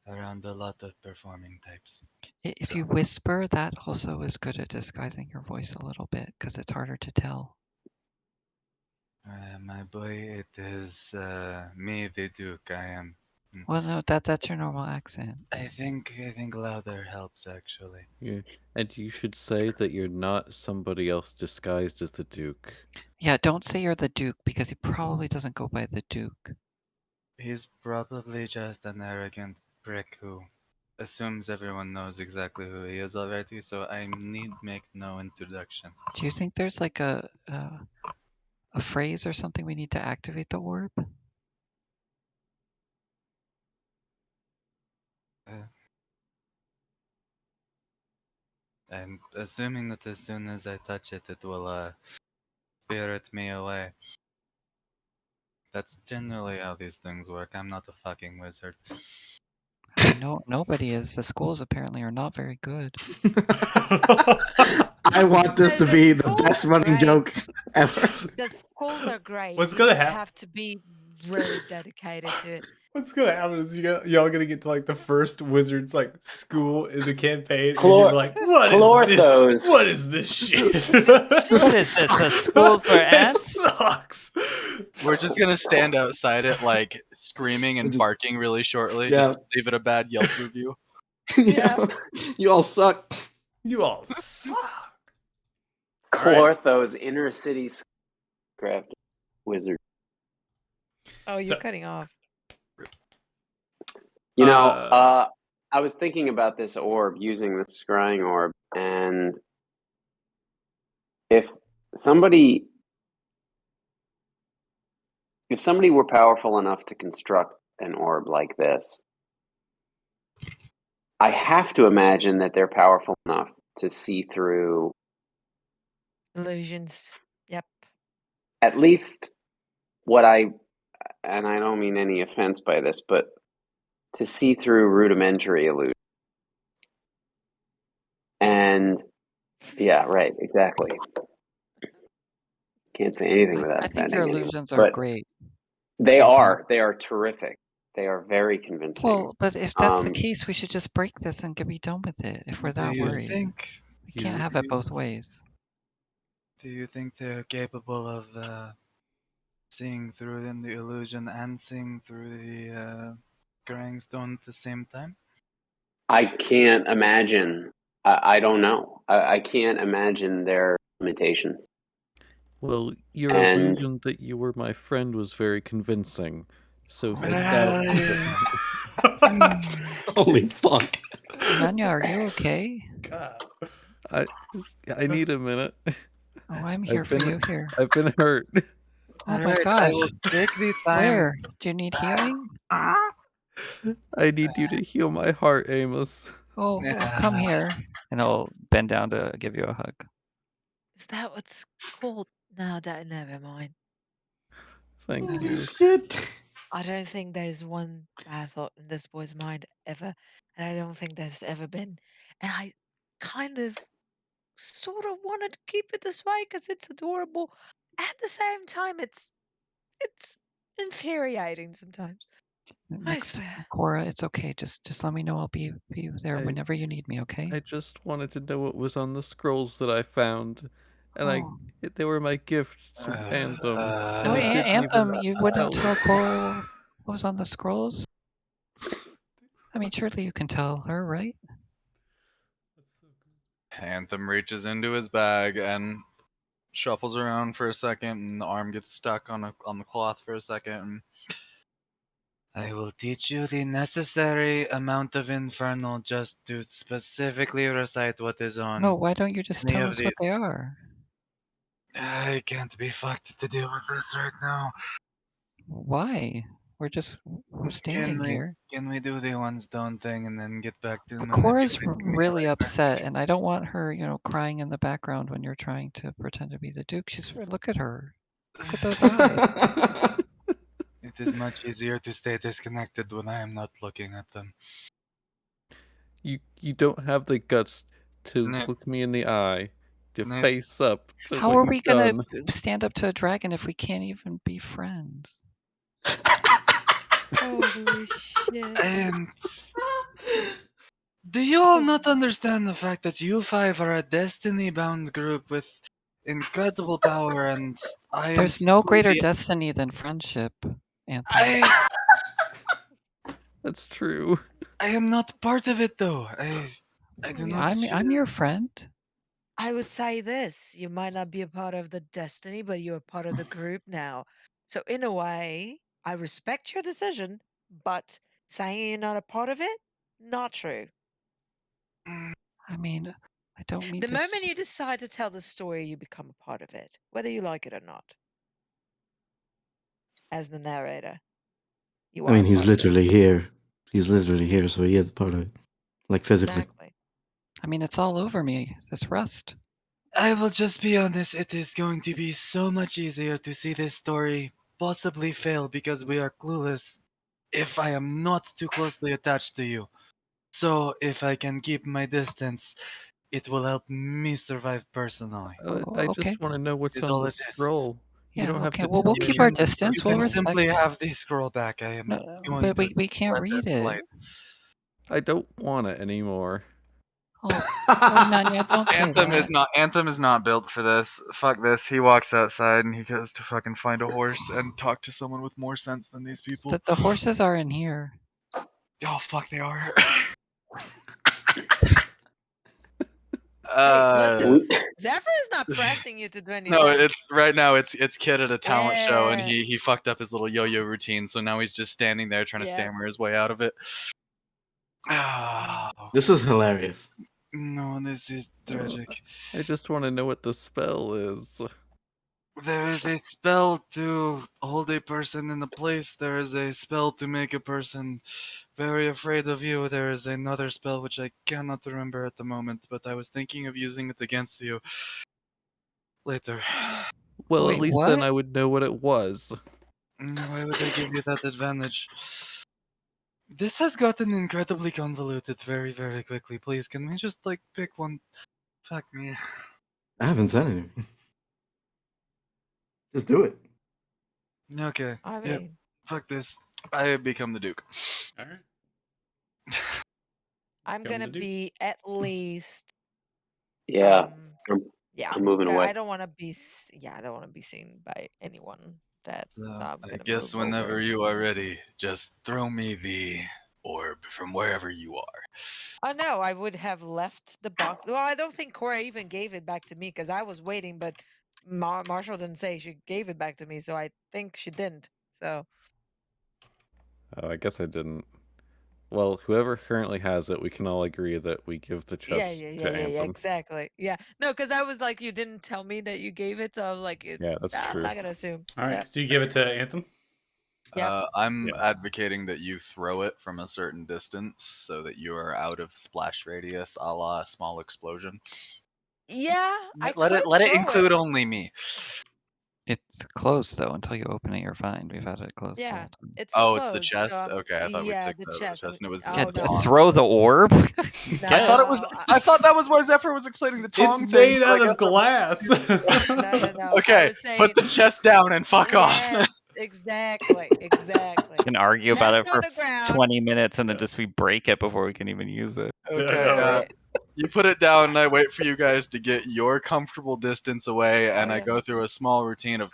around a lot of performing types. If you whisper, that also is good at disguising your voice a little bit, because it's harder to tell. My boy, it is me, the Duke. I am. Well, no, that's your normal accent. I think louder helps, actually. Yeah, and you should say that you're not somebody else disguised as the Duke. Yeah, don't say you're the Duke, because he probably doesn't go by the Duke. He's probably just an arrogant prick who assumes everyone knows exactly who he is already, so I need make no introduction. Do you think there's like a phrase or something we need to activate the orb? I'm assuming that as soon as I touch it, it will spirit me away. That's generally how these things work. I'm not a fucking wizard. I mean, nobody is. The schools apparently are not very good. I want this to be the best running joke ever. The schools are great. What's You gonna just happen? have to be really dedicated to it. What's gonna happen is y'all gonna get to like the first wizard's like school in the campaign, and you're like, what is this? What is this shit? What is this? A school for ants? This sucks. We're just gonna stand outside it, like screaming and barking really shortly, just to leave it a bad Yelp review. Yeah, you all suck. You all suck. Clorthos, inner city craft wizard. Oh, you're cutting off. You know, I was thinking about this orb, using the scrying orb, and if somebody were powerful enough to construct an orb like this, I have to imagine that they're powerful enough to see through illusions. Yep. At least and I don't mean any offense by this, but to see through rudimentary illusion. And yeah, right, exactly. Can't say anything without I think your offending illusions anyone, are great. They are terrific. They are very convincing. Well, but if that's the case, we should just break this and be done with it. If we're that worried, we can't have it both ways. Do you think they're capable of seeing through the illusion and seeing through the scrying stone at the same time? I can't imagine. I don't know. I can't imagine their limitations. Well, your illusion that you were my friend was very convincing. So Holy fuck. Nanya, are you okay? God. I need a minute. Oh, I'm here for you. Here. I've been hurt. Oh my gosh. I will take the time. Where? Do you need healing? I need you to heal my heart, Amos. Oh, come here. And I'll bend down to give you a hug. Is that what's called? No, never mind. Thank you. Shit. I don't think there's one bad thought in this boy's mind ever. And I don't think there's ever been. And I kind of sort of wanted to keep it this way because it's adorable. At the same time, it's infuriating sometimes. Next, Cora, it's okay. Just let me know. I'll be there whenever you need me. Okay. I just wanted to know what was on the scrolls that I found, and they were my gift to Anthem. No, Anthem, you wouldn't tell Cora what was on the scrolls? I mean, surely you can tell her, right? Anthem reaches into his bag and shuffles around for a second, and the arm gets stuck on the cloth for a second. And I will teach you the necessary amount of Infernal just to specifically recite what is on. No, why don't you just tell us what they are? I can't be fucked to deal with this right now. Why? We're standing here. Can we do the one's done thing and then get back to But manipulating Cora's me really later? upset, and I don't want her, crying in the background when you're trying to pretend to be the Duke. Look at her. Look at those eyes. It is much easier to stay disconnected when I am not looking at them. You don't have the guts to No. look me in the eye, to No. face up to How what are you've we gonna done. stand up to a dragon if we can't even be friends? Holy shit. Do you all not understand the fact that you five are a destiny-bound group with incredible power, and I am There's no greater simply destiny than friendship, Anthony. That's true. I am not part of it, though. I do not. I'm your friend. I would say this. You might not be a part of the destiny, but you're a part of the group now. So in a way, I respect your decision, but saying you're not a part of it, not true. I mean, I don't mean The to. moment you decide to tell the story, you become a part of it, whether you like it or not. As the narrator, you are. I mean, a he's part of it. literally here. He's literally here, so he is a part of it, like physically. Exactly. I mean, it's all over me. This rust. I will just be honest. It is going to be so much easier to see this story possibly fail because we are clueless. If I am not too closely attached to you, so if I can keep my distance, it will help me survive personally. I Okay. just want to know what's Is on all the it is. scroll. You Yeah. don't have Okay. to Well, tell we'll me keep our everything. distance. You We'll can respect. simply have the scroll back. I am No, going but we can't let read that it. slide. I don't want it anymore. Oh, Nanya, don't say that. Anthem is not built for this. Fuck this. He walks outside and he goes to fucking find a horse and talk to someone with more sense than these people. The horses are in here. Oh fuck, they are. Listen, Zephyr is not pressing you to do anything. No, it's right now. It's Kid at a talent show, and Yeah. he fucked up his little yo-yo routine, so now he's just standing there trying to Yeah. stammer his way out of it. Oh, This is hilarious. no, this is tragic. I just want to know what the spell is. There is a spell to hold a person in a place. There is a spell to make a person very afraid of you. There is another spell which I cannot remember at the moment, but I was thinking of using it against you later. Well, Wait, at least what? then I would know what it was. Why would I give you that advantage? This has gotten incredibly convoluted very, very quickly. Please, can we just, pick one? Fuck me. I haven't said anything. Just do it. Okay. I Yep. mean, Fuck this. I become the Duke. All right. I'm Become gonna the Duke. be at least. Yeah, Yeah. I'm moving away. I don't want to be. I don't want to be seen by anyone. That. So I'm I gonna guess move whenever over. you are ready, just throw me the orb from wherever you are. Oh no, I would have left the box. Well, I don't think Cora even gave it back to me because I was waiting, but Marshall didn't say she gave it back to me, so I think she didn't. So. Oh, I guess I didn't. Well, whoever currently has it, we can all agree that we give the chest to Anthem. Exactly. Yeah. No, because I was like, you didn't tell me that you gave it, so I was like, Yeah, that's I'm true. not gonna assume. All right. Yeah. So you give it to Anthem. Yep. I'm Yeah. advocating that you throw it from a certain distance so that you are out of splash radius, a la small explosion. Yeah. Let it include only me. It's closed though until you open it. You're fine. We've had it closed. Yeah. It's Oh, closed, it's the chest. so Okay, I thought we took the the chest. chest, and it was Yeah, the tongue. throw the orb. No, I thought it was. I thought that was why Zephyr was explaining the tongue It's thing. made out of glass. No. Okay, put the chest down and fuck off. Exactly. We can argue about it Chest on for the ground. 20 minutes and then just we break it before we can even use it. Okay, you put it down, and I wait for you guys to get your comfortable distance away, and I go through a small routine of.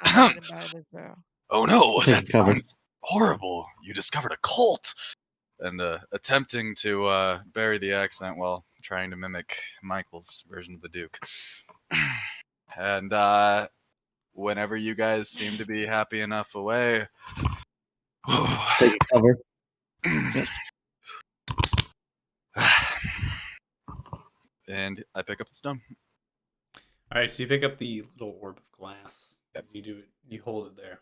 Oh no, that sounds horrible. You discovered a cult. And attempting to bury the accent while trying to mimic Michael's version of the Duke. And whenever you guys seem to be happy enough away, take cover. And I pick up the stone. All right, so you pick up the little orb of glass. As you do it, you hold it there.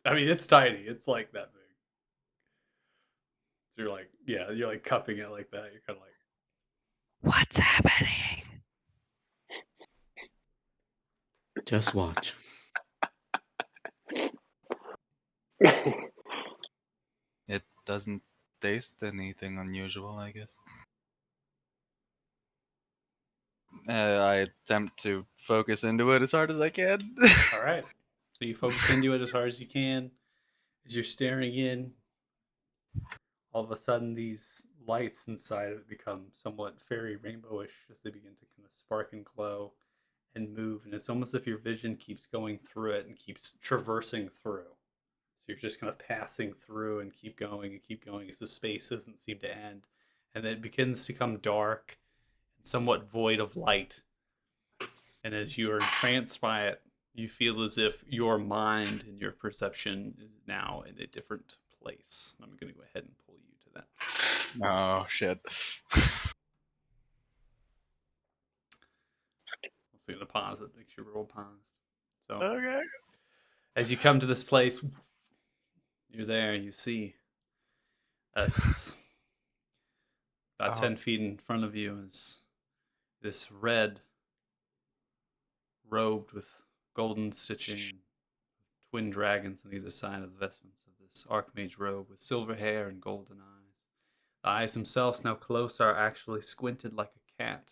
I mean, it's tiny. It's like that big. So you're like cupping it like that. You're kind of like, What's happening? Just watch. It doesn't taste anything unusual, I guess. I attempt to focus into it as hard as I can. all right. So you focus into it as hard as you can. As you're staring in, all of a sudden these lights inside of it become somewhat fairy rainbowish as they begin to kind of spark and glow and move. And it's almost as if your vision keeps going through it and keeps traversing through. So you're just kind of passing through and keep going as the space doesn't seem to end. And then it begins to become dark and somewhat void of light. And as you are entranced by it, you feel as if your mind and your perception is now in a different place. I'm going to go ahead and pull you to that. Oh, shit. I'm going to pause it, make sure we're all paused. So, Okay. as you come to this place, you're there, you see us about 10 feet in front of you is this red, robed with golden stitching, twin dragons on either side of the vestments of this archmage robe with silver hair and golden eyes. The eyes themselves, now close, are actually squinted like a cat,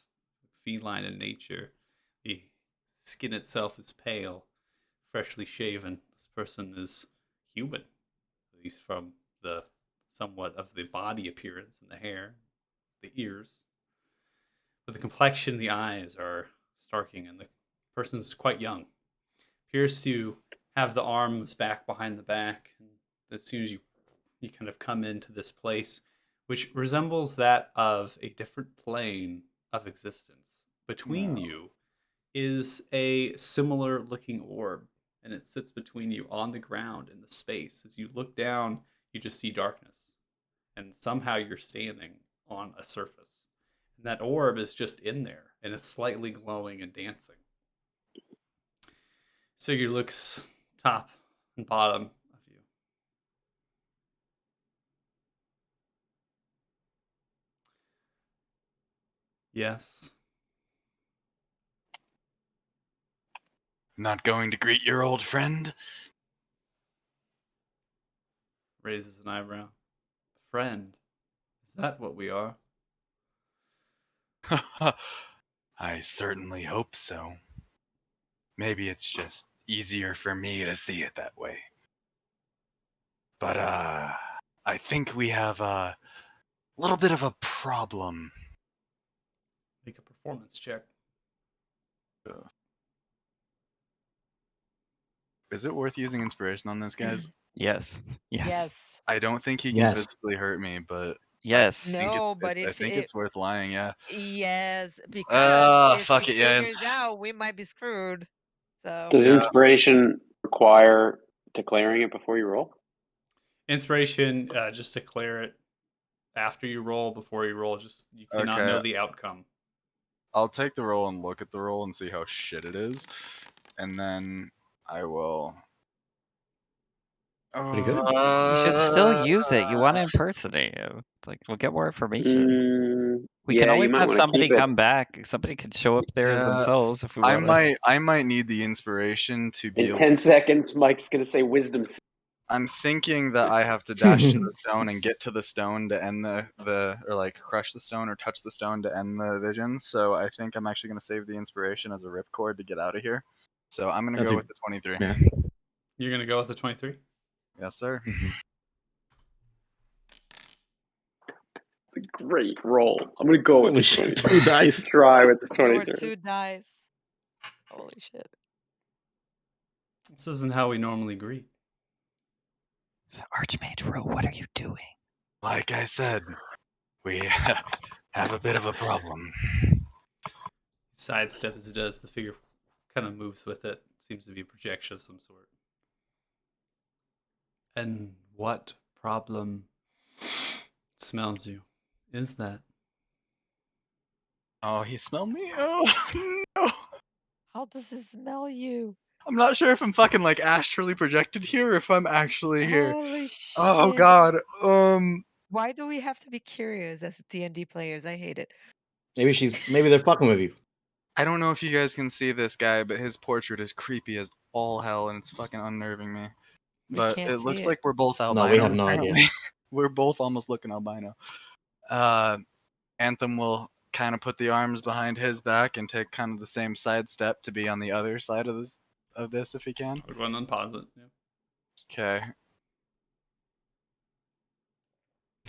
feline in nature. The skin itself is pale, freshly shaven. This person is human, at least from the somewhat of the body appearance and the hair, the ears. But the complexion, the eyes are starking, and the person's quite young. Appears to have the arms back behind the back. And as soon as you kind of come into this place, which resembles that of a different plane of existence. Between you is a similar looking orb, and it sits between you on the ground in the space. As you look down, you just see darkness, and somehow you're standing on a surface. And that orb is just in there, and it's slightly glowing and dancing. Sigurd looks top and bottom of you. Yes. Not going to greet your old friend? Raises an eyebrow. Friend. Is that what we are? I certainly hope so. Maybe it's just easier for me to see it that way. But, I think we have a little bit of a problem. Make a performance check. Is it worth using inspiration on this, guys? Yes. Yes. Yes. I don't think he can Yes. physically hurt me, but Yes. No, but I think it's worth lying, yeah. Yes, because if fuck he it, yeah. figures out, we might be screwed. So Does Yeah. inspiration require declaring it before you roll? Inspiration, just declare it after you roll, before you roll. Just you cannot Okay. know the outcome. I'll take the roll and look at the roll and see how shit it is. And then I will... Pretty good. You should still use it. You want to impersonate him. Like, we'll get more information. We can Yeah, you always might have want to somebody keep it. come back. Somebody could show up there as Yeah, themselves if we I want. might need the inspiration to be In able 10 seconds, Mike's going to say wisdom. I'm thinking that I have to dash to the stone and get to the stone to end or like crush the stone or touch the stone to end the vision. So I think I'm actually going to save the inspiration as a ripcord to get out of here. So I'm going to go with the 23. Yeah. You're going to go with the 23? Yes, sir. It's a great roll. I'm going to go with Holy the shit, 23. 2 dice. Try with the there were 23. 2 dice. Holy shit. This isn't how we normally greet. Archmage Ro, what are you doing? Like I said, we have a bit of a problem. Sidestep as it does, the figure kind of moves with it. Seems to be a projection of some sort. And what problem smells you? is that? Oh, he smelled me? Oh, no. How does it smell you? I'm not sure if I'm fucking like astrally projected here or if I'm actually here. Holy Oh shit. god. Why do we have to be curious as D&D players? I hate it. Maybe they're fucking with you. I don't know if you guys can see this guy, but his portrait is creepy as all hell and it's fucking unnerving me. We But can't it see looks it. like we're both albino. No, we have no idea. apparently. We're both almost looking albino. Anthem will kind of put the arms behind his back and take kind of the same side step to be on the other side of this if he can. I'll go ahead and unpause it. Yeah. Okay.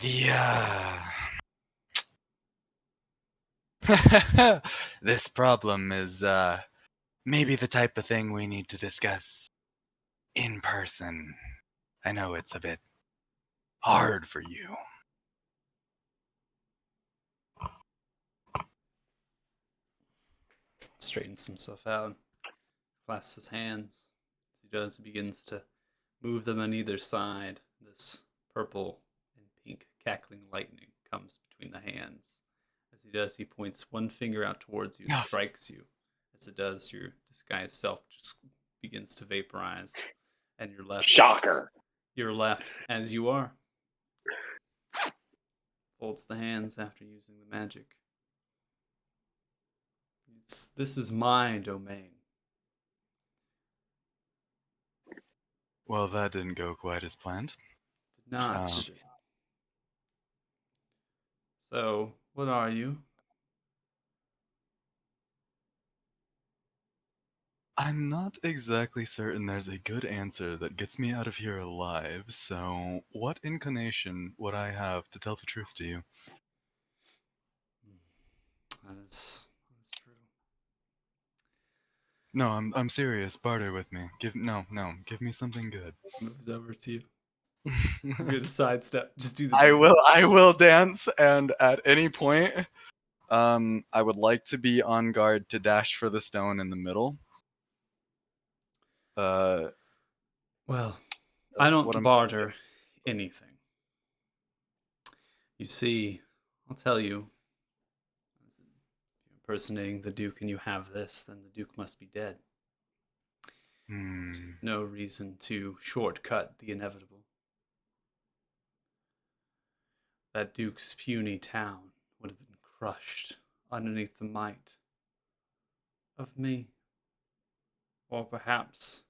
Yeah. This problem is maybe the type of thing we need to discuss in person. I know it's a bit hard for you. Straightens himself out, clasps his hands. As he does, he begins to move them on either side. This purple and pink cackling lightning comes between the hands. As he does, he points one finger out towards you and strikes you. As it does, your disguised self just begins to vaporize, and you're left. Shocker. You're left as you are. Folds the hands after using the magic. This is my domain. Well, that didn't go quite as planned. Did not. So, what are you? I'm not exactly certain there's a good answer that gets me out of here alive, so what inclination would I have to tell the truth to you? That is true. No, I'm serious. Barter with me. Give me something good. Moves over to you. You're gonna sidestep. Just do the. I will dance, and at any point, I would like to be on guard to dash for the stone in the middle. Well, I don't barter anything. You see, I'll tell you. If you're impersonating the Duke and you have this, then the Duke must be dead. There's no reason to shortcut the inevitable. That Duke's puny town would have been crushed underneath the might of me. Or perhaps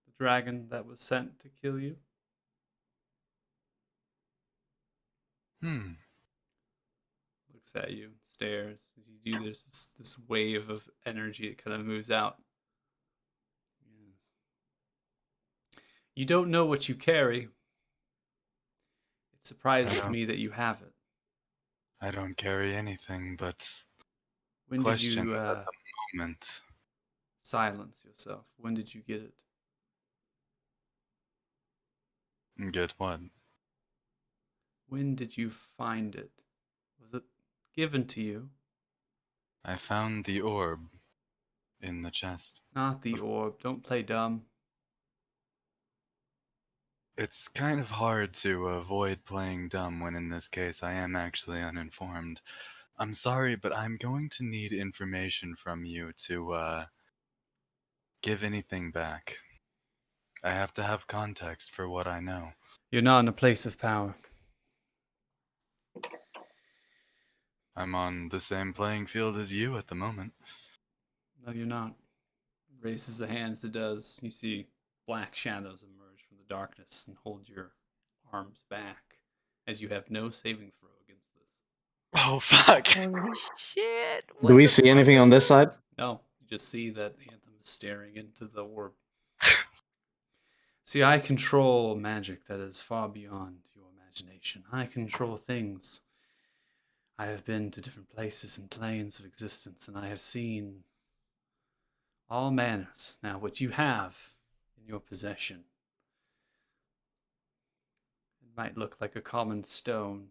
the dragon that was sent to kill you. Looks at you, stares. As you do, there's this wave of energy that kind of moves out. Yes. You don't know what you carry. It surprises me that you have it. I don't carry anything, but When questions did you at the moment. silence yourself? When did you get it? Get what? When did you find it? Was it given to you? I found the orb in the chest. Not the orb. Don't play dumb. It's kind of hard to avoid playing dumb when in this case I am actually uninformed. I'm sorry, but I'm going to need information from you to give anything back. I have to have context for what I know. You're not in a place of power. I'm on the same playing field as you at the moment. No, you're not. Raises a hand as it does. You see black shadows emerge from the darkness and hold your arms back as you have no saving throw against this. Oh, fuck. Holy shit. Do we see anything on this side? No, you just see that Anthem is staring into the orb. See, I control magic that is far beyond your imagination. I control things. I have been to different places and planes of existence, and I have seen all manners. Now, what you have in your possession, it might look like a common stone,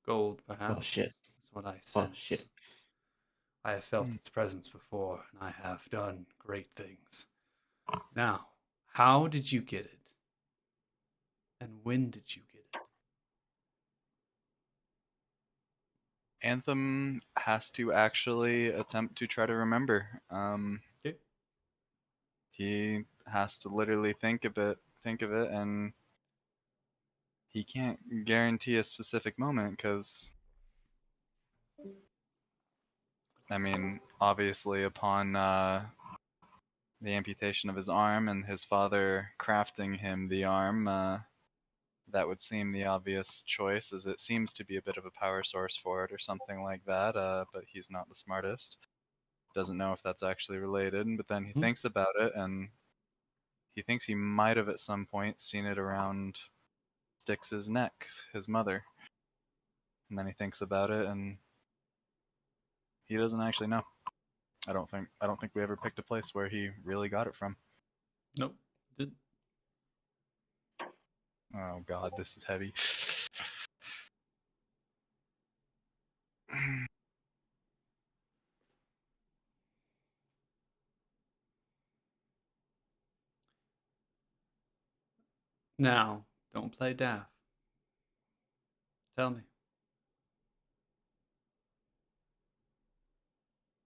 gold perhaps. Oh shit! That's what I sense. Oh shit! I have felt its presence before, and I have done great things. Now, how did you get it? And when did you get it? Anthem has to actually attempt to try to remember. Okay. He has to literally think of it, and he can't guarantee a specific moment because, I mean, obviously, upon the amputation of his arm and his father crafting him the arm, that would seem the obvious choice, as it seems to be a bit of a power source for it or something like that, but he's not the smartest. Doesn't know if that's actually related, but then he thinks about it, and he thinks he might have at some point seen it around Styx's neck, his mother. And then he thinks about it, and he doesn't actually know. I don't think we ever picked a place where he really got it from. Nope. Did. Oh god, this is heavy. Now, don't play daft. Tell me.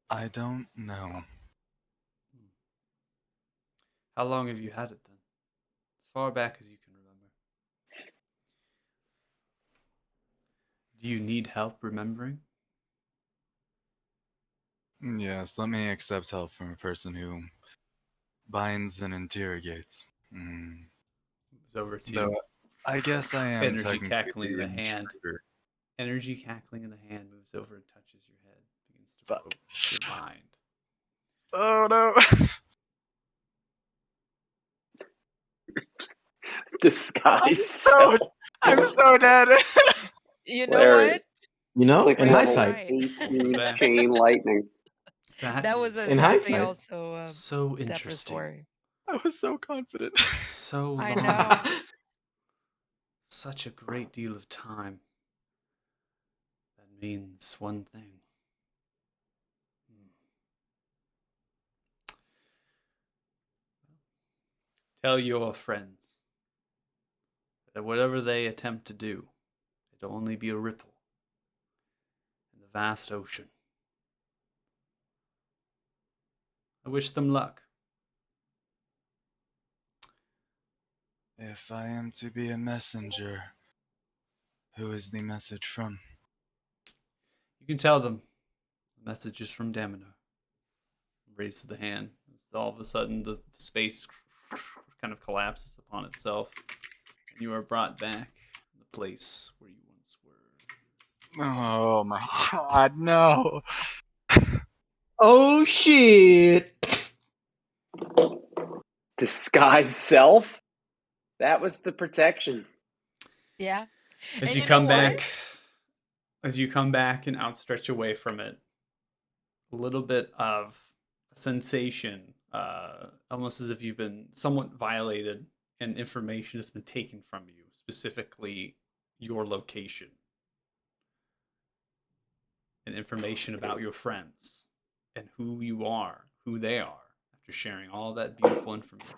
I don't know. How long have you had it then? As far back as you can remember. Do you need help remembering? Yes, let me accept help from a person who binds and interrogates. Moves over to Though I guess I am energy technically cackling in the the hand. intruder. Energy cackling in the hand moves over and touches your head. Begins to Fuck. focus your mind. Oh no! Disguise. I'm so dead. You know Larry. what? You know, It's like in You're level hindsight, right. 18 Back. chain lightning. That was is In exactly hindsight. also so Zephyr's interesting. story. I was so confident. So I long. know. Such a great deal of time. That means one thing. Tell your friends that whatever they attempt to do, it'll only be a ripple in the vast ocean. I wish them luck. If I am to be a messenger, who is the message from? You can tell them the message is from Damino. Raises the hand. All of a sudden, the space kind of collapses upon itself, and you are brought back to the place where you once were. Oh my god, no! Oh shit! Disguise self? That was the protection. Yeah. As And you you come know what? back, as you come back and outstretch away from it, a little bit of sensation, almost as if you've been somewhat violated and information has been taken from you, specifically your location and information about your friends and who you are, who they are, after sharing all that beautiful information.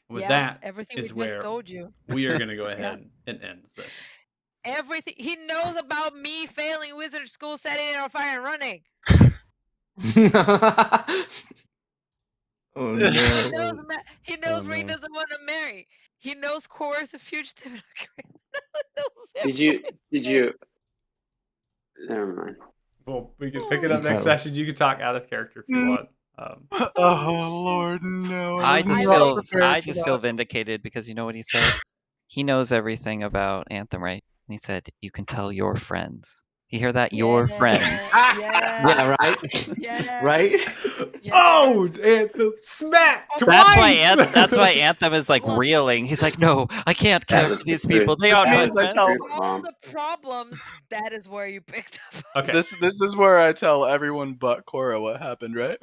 And with Yeah, that everything is we just where told you. we are going to go Yeah. ahead and end the session. Everything he knows about me failing wizard school, setting it on fire and running. Oh He no! knows, he knows Oh, where he no. doesn't want to marry. He knows Core is a fugitive. Did you never mind. Well, we can pick it up next Incredible. session. You can talk out of character if you want. Oh Lord, no! I was just not feel prepared for that. vindicated because you know what he said? He knows everything about Anthem, right? And he said, "You can tell your friends." You hear that? Your friends. Yeah, right? Yeah. Right? Yes. Oh, Anthem, smack twice. That's why Anthem is like Look. reeling. He's like, "No, I can't That catch was these the people. truth. They This are my means I friends." tell- Truth, All Mom. the problems, that is where you picked up. Okay. This is where I tell everyone but Cora what happened, right?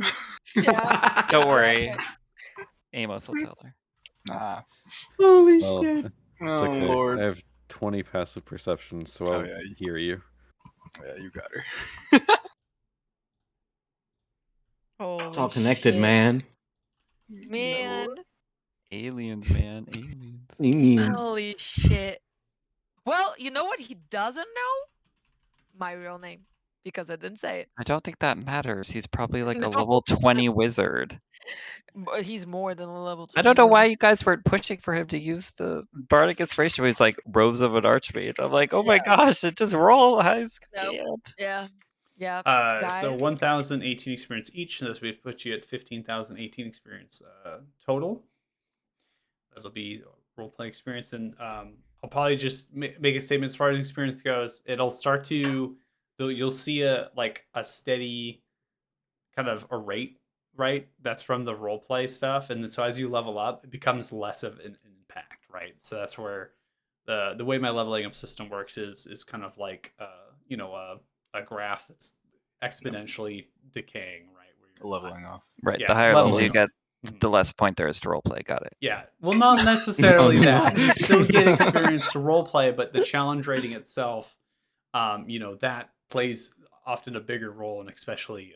Yeah. Don't worry, Amos will tell her. Nah. Holy Well, shit! it's Oh okay. Lord. I have 20 passive perception, so Oh, I'll yeah. hear you. Yeah, you got her. It's all connected, man. Man. Aliens, man, aliens. Aliens. Holy shit. Well, you know what he doesn't know? my real name because I didn't say it. I don't think that matters. He's probably like a No. level 20 wizard. But he's more than a level 20 I don't know why wizard. you guys weren't pushing for him to use the bardic inspiration where he's like robes of an archmage. I'm like, oh my gosh, it just roll. I Nope. can't. Yeah. Yeah. So Guys. 1,018 experience each, and this would put you at 15,018 experience total. That'll be roleplay experience, and I'll probably just make a statement as far as experience goes. It'll start to, you'll see a steady kind of a rate, right? That's from the roleplay stuff, and then, so as you level up, it becomes less of an impact, right? So that's where the way my leveling up system works is kind of like a graph that's exponentially decaying, right? Where you're Leveling off. Right. Yeah, The higher level leveling you up. get, the less point there is to roleplay. Got it. Yeah. Well, not necessarily that. You still get experience to roleplay, but the challenge rating itself, that plays often a bigger role, and especially.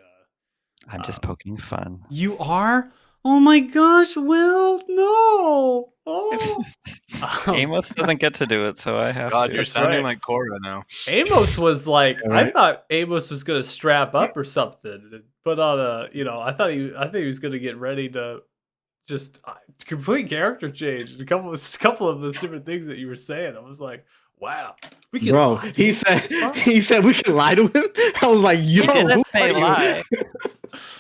I'm just poking fun. You are? Oh my gosh, Will! No! Oh! Amos doesn't get to do it, so I have God, to. you're sounding like Cora now. Amos was like, All right. I thought Amos was gonna strap up or something and put on I thought he was gonna get ready to just complete character change. A couple of those different things that you were saying, I was like, wow, we can. Bro, he said we can lie to him. I was like, yo, He didn't who say are you? lie.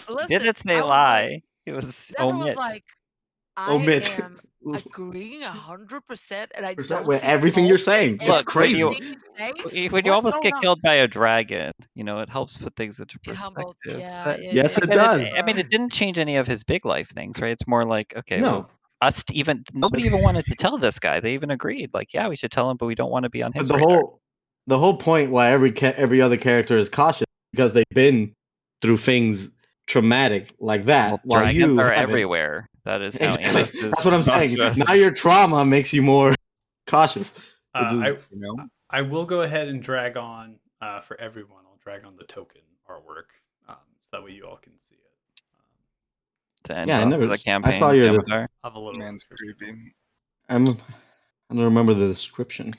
Listen, Didn't say I was lie. like- It was Zephyr was omit. like, I Omit. am agreeing 100%, and I With don't see everything fault you're saying. in It's Look, when crazy. anything you say. When you What's almost going get on? killed by a dragon, it helps put things into It humbles. perspective. Yeah. But Yes, it again, does. I mean, it didn't change any of his big life things, right? It's more like, okay, No. well, nobody even wanted to tell this guy. They even agreed, like, yeah, we should tell him, but we don't want to be on But his the radar. whole point why every other character is cautious because they've been through things traumatic like that. Well, while dragons you are haven't. everywhere. That is how Exactly. Amos is. That's what I'm saying. not Now your trauma makes you more cautious. Which is, I will go ahead and drag on for everyone. I'll drag on the token artwork, so that way you all can see it. to end Yeah, I off never- the I campaign. saw your- Avatar. I have a little. Man's creepy. I don't remember the description.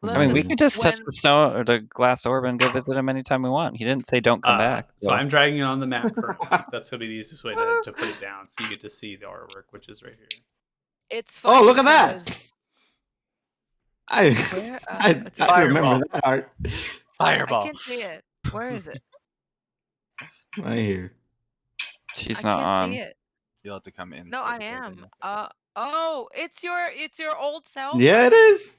I mean, we Listen, could just touch when- the stone or the glass orb and go visit him anytime we want. He didn't say don't come back. So I'm dragging it on the map currently. That's gonna be the easiest way to put it down, so you get to see the artwork, which is right here. It's Oh, funny look at that! because- I Where, it's I remember Fireball. that art. I Fireball. can't see it. Where is it? Right here. She's I not can't on. see it. You'll have to come in. No, I am. Oh, it's your old self. Yeah, it is.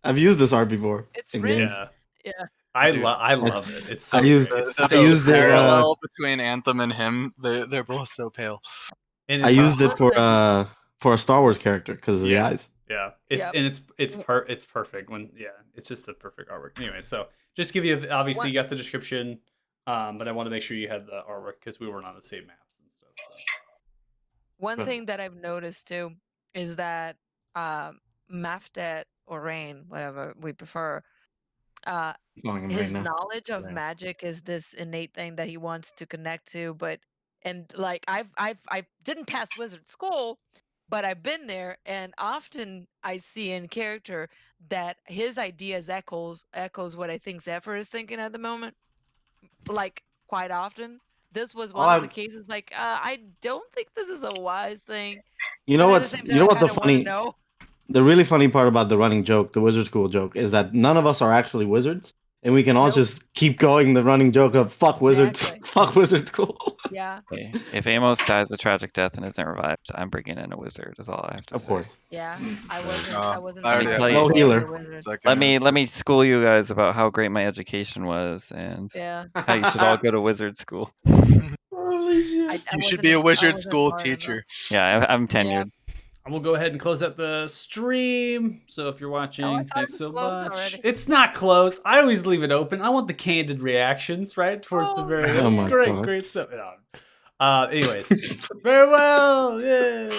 I've used this art before. It's in rich. games. Yeah, Yeah. I Dude, love it. It's so I used- great. It's I so used the it, parallel between Anthem and him. They're both so pale. and I it's, used it Listen. for a Star Wars character because of the Yeah. eyes. Yeah, it's Yep. and it's perfect when it's just the perfect artwork. Anyway, so just give you obviously you got the description, but I want to make sure you had the artwork because we weren't on the same maps and stuff. So. One But- thing that I've noticed too is that Maftet or Rain, whatever we prefer, Calling him his right now. knowledge of Right. magic is this innate thing that he wants to connect to. But like I didn't pass wizard school, but I've been there, and often I see in character that his ideas echoes what I think Zephyr is thinking at the moment. Like quite often. This was one of the cases. Like, I don't think this is a wise thing. You know but at what's the same you time, know I what the kinda wanna funny know. the really funny part about the running joke, the wizard school joke, is that none of us are actually wizards, and we can all Nope. just keep going the running joke of fuck wizards, Exactly. fuck wizard school. Yeah, Okay. If Amos dies a tragic death and isn't revived, I'm bringing in a wizard. Is all I have to Of say. course. yeah. I wasn't. I I wasn't. already thinking have about no being a healer. wizard. Second Let me school you guys about how great my education was and Yeah. how you should all go to wizard school. Holy shit. I You wasn't should be a as- I wizard wasn't school smart enough. teacher. Yeah, I'm tenured. I will go ahead and close out the stream. So if you're watching, Oh, I thought it thanks was so closed much. already. It's not closed. I always leave it open. I want the candid reactions, right? Towards the Oh, very Oh end. It's my great, God. great stuff. Yeah. Anyways, farewell. Yeah.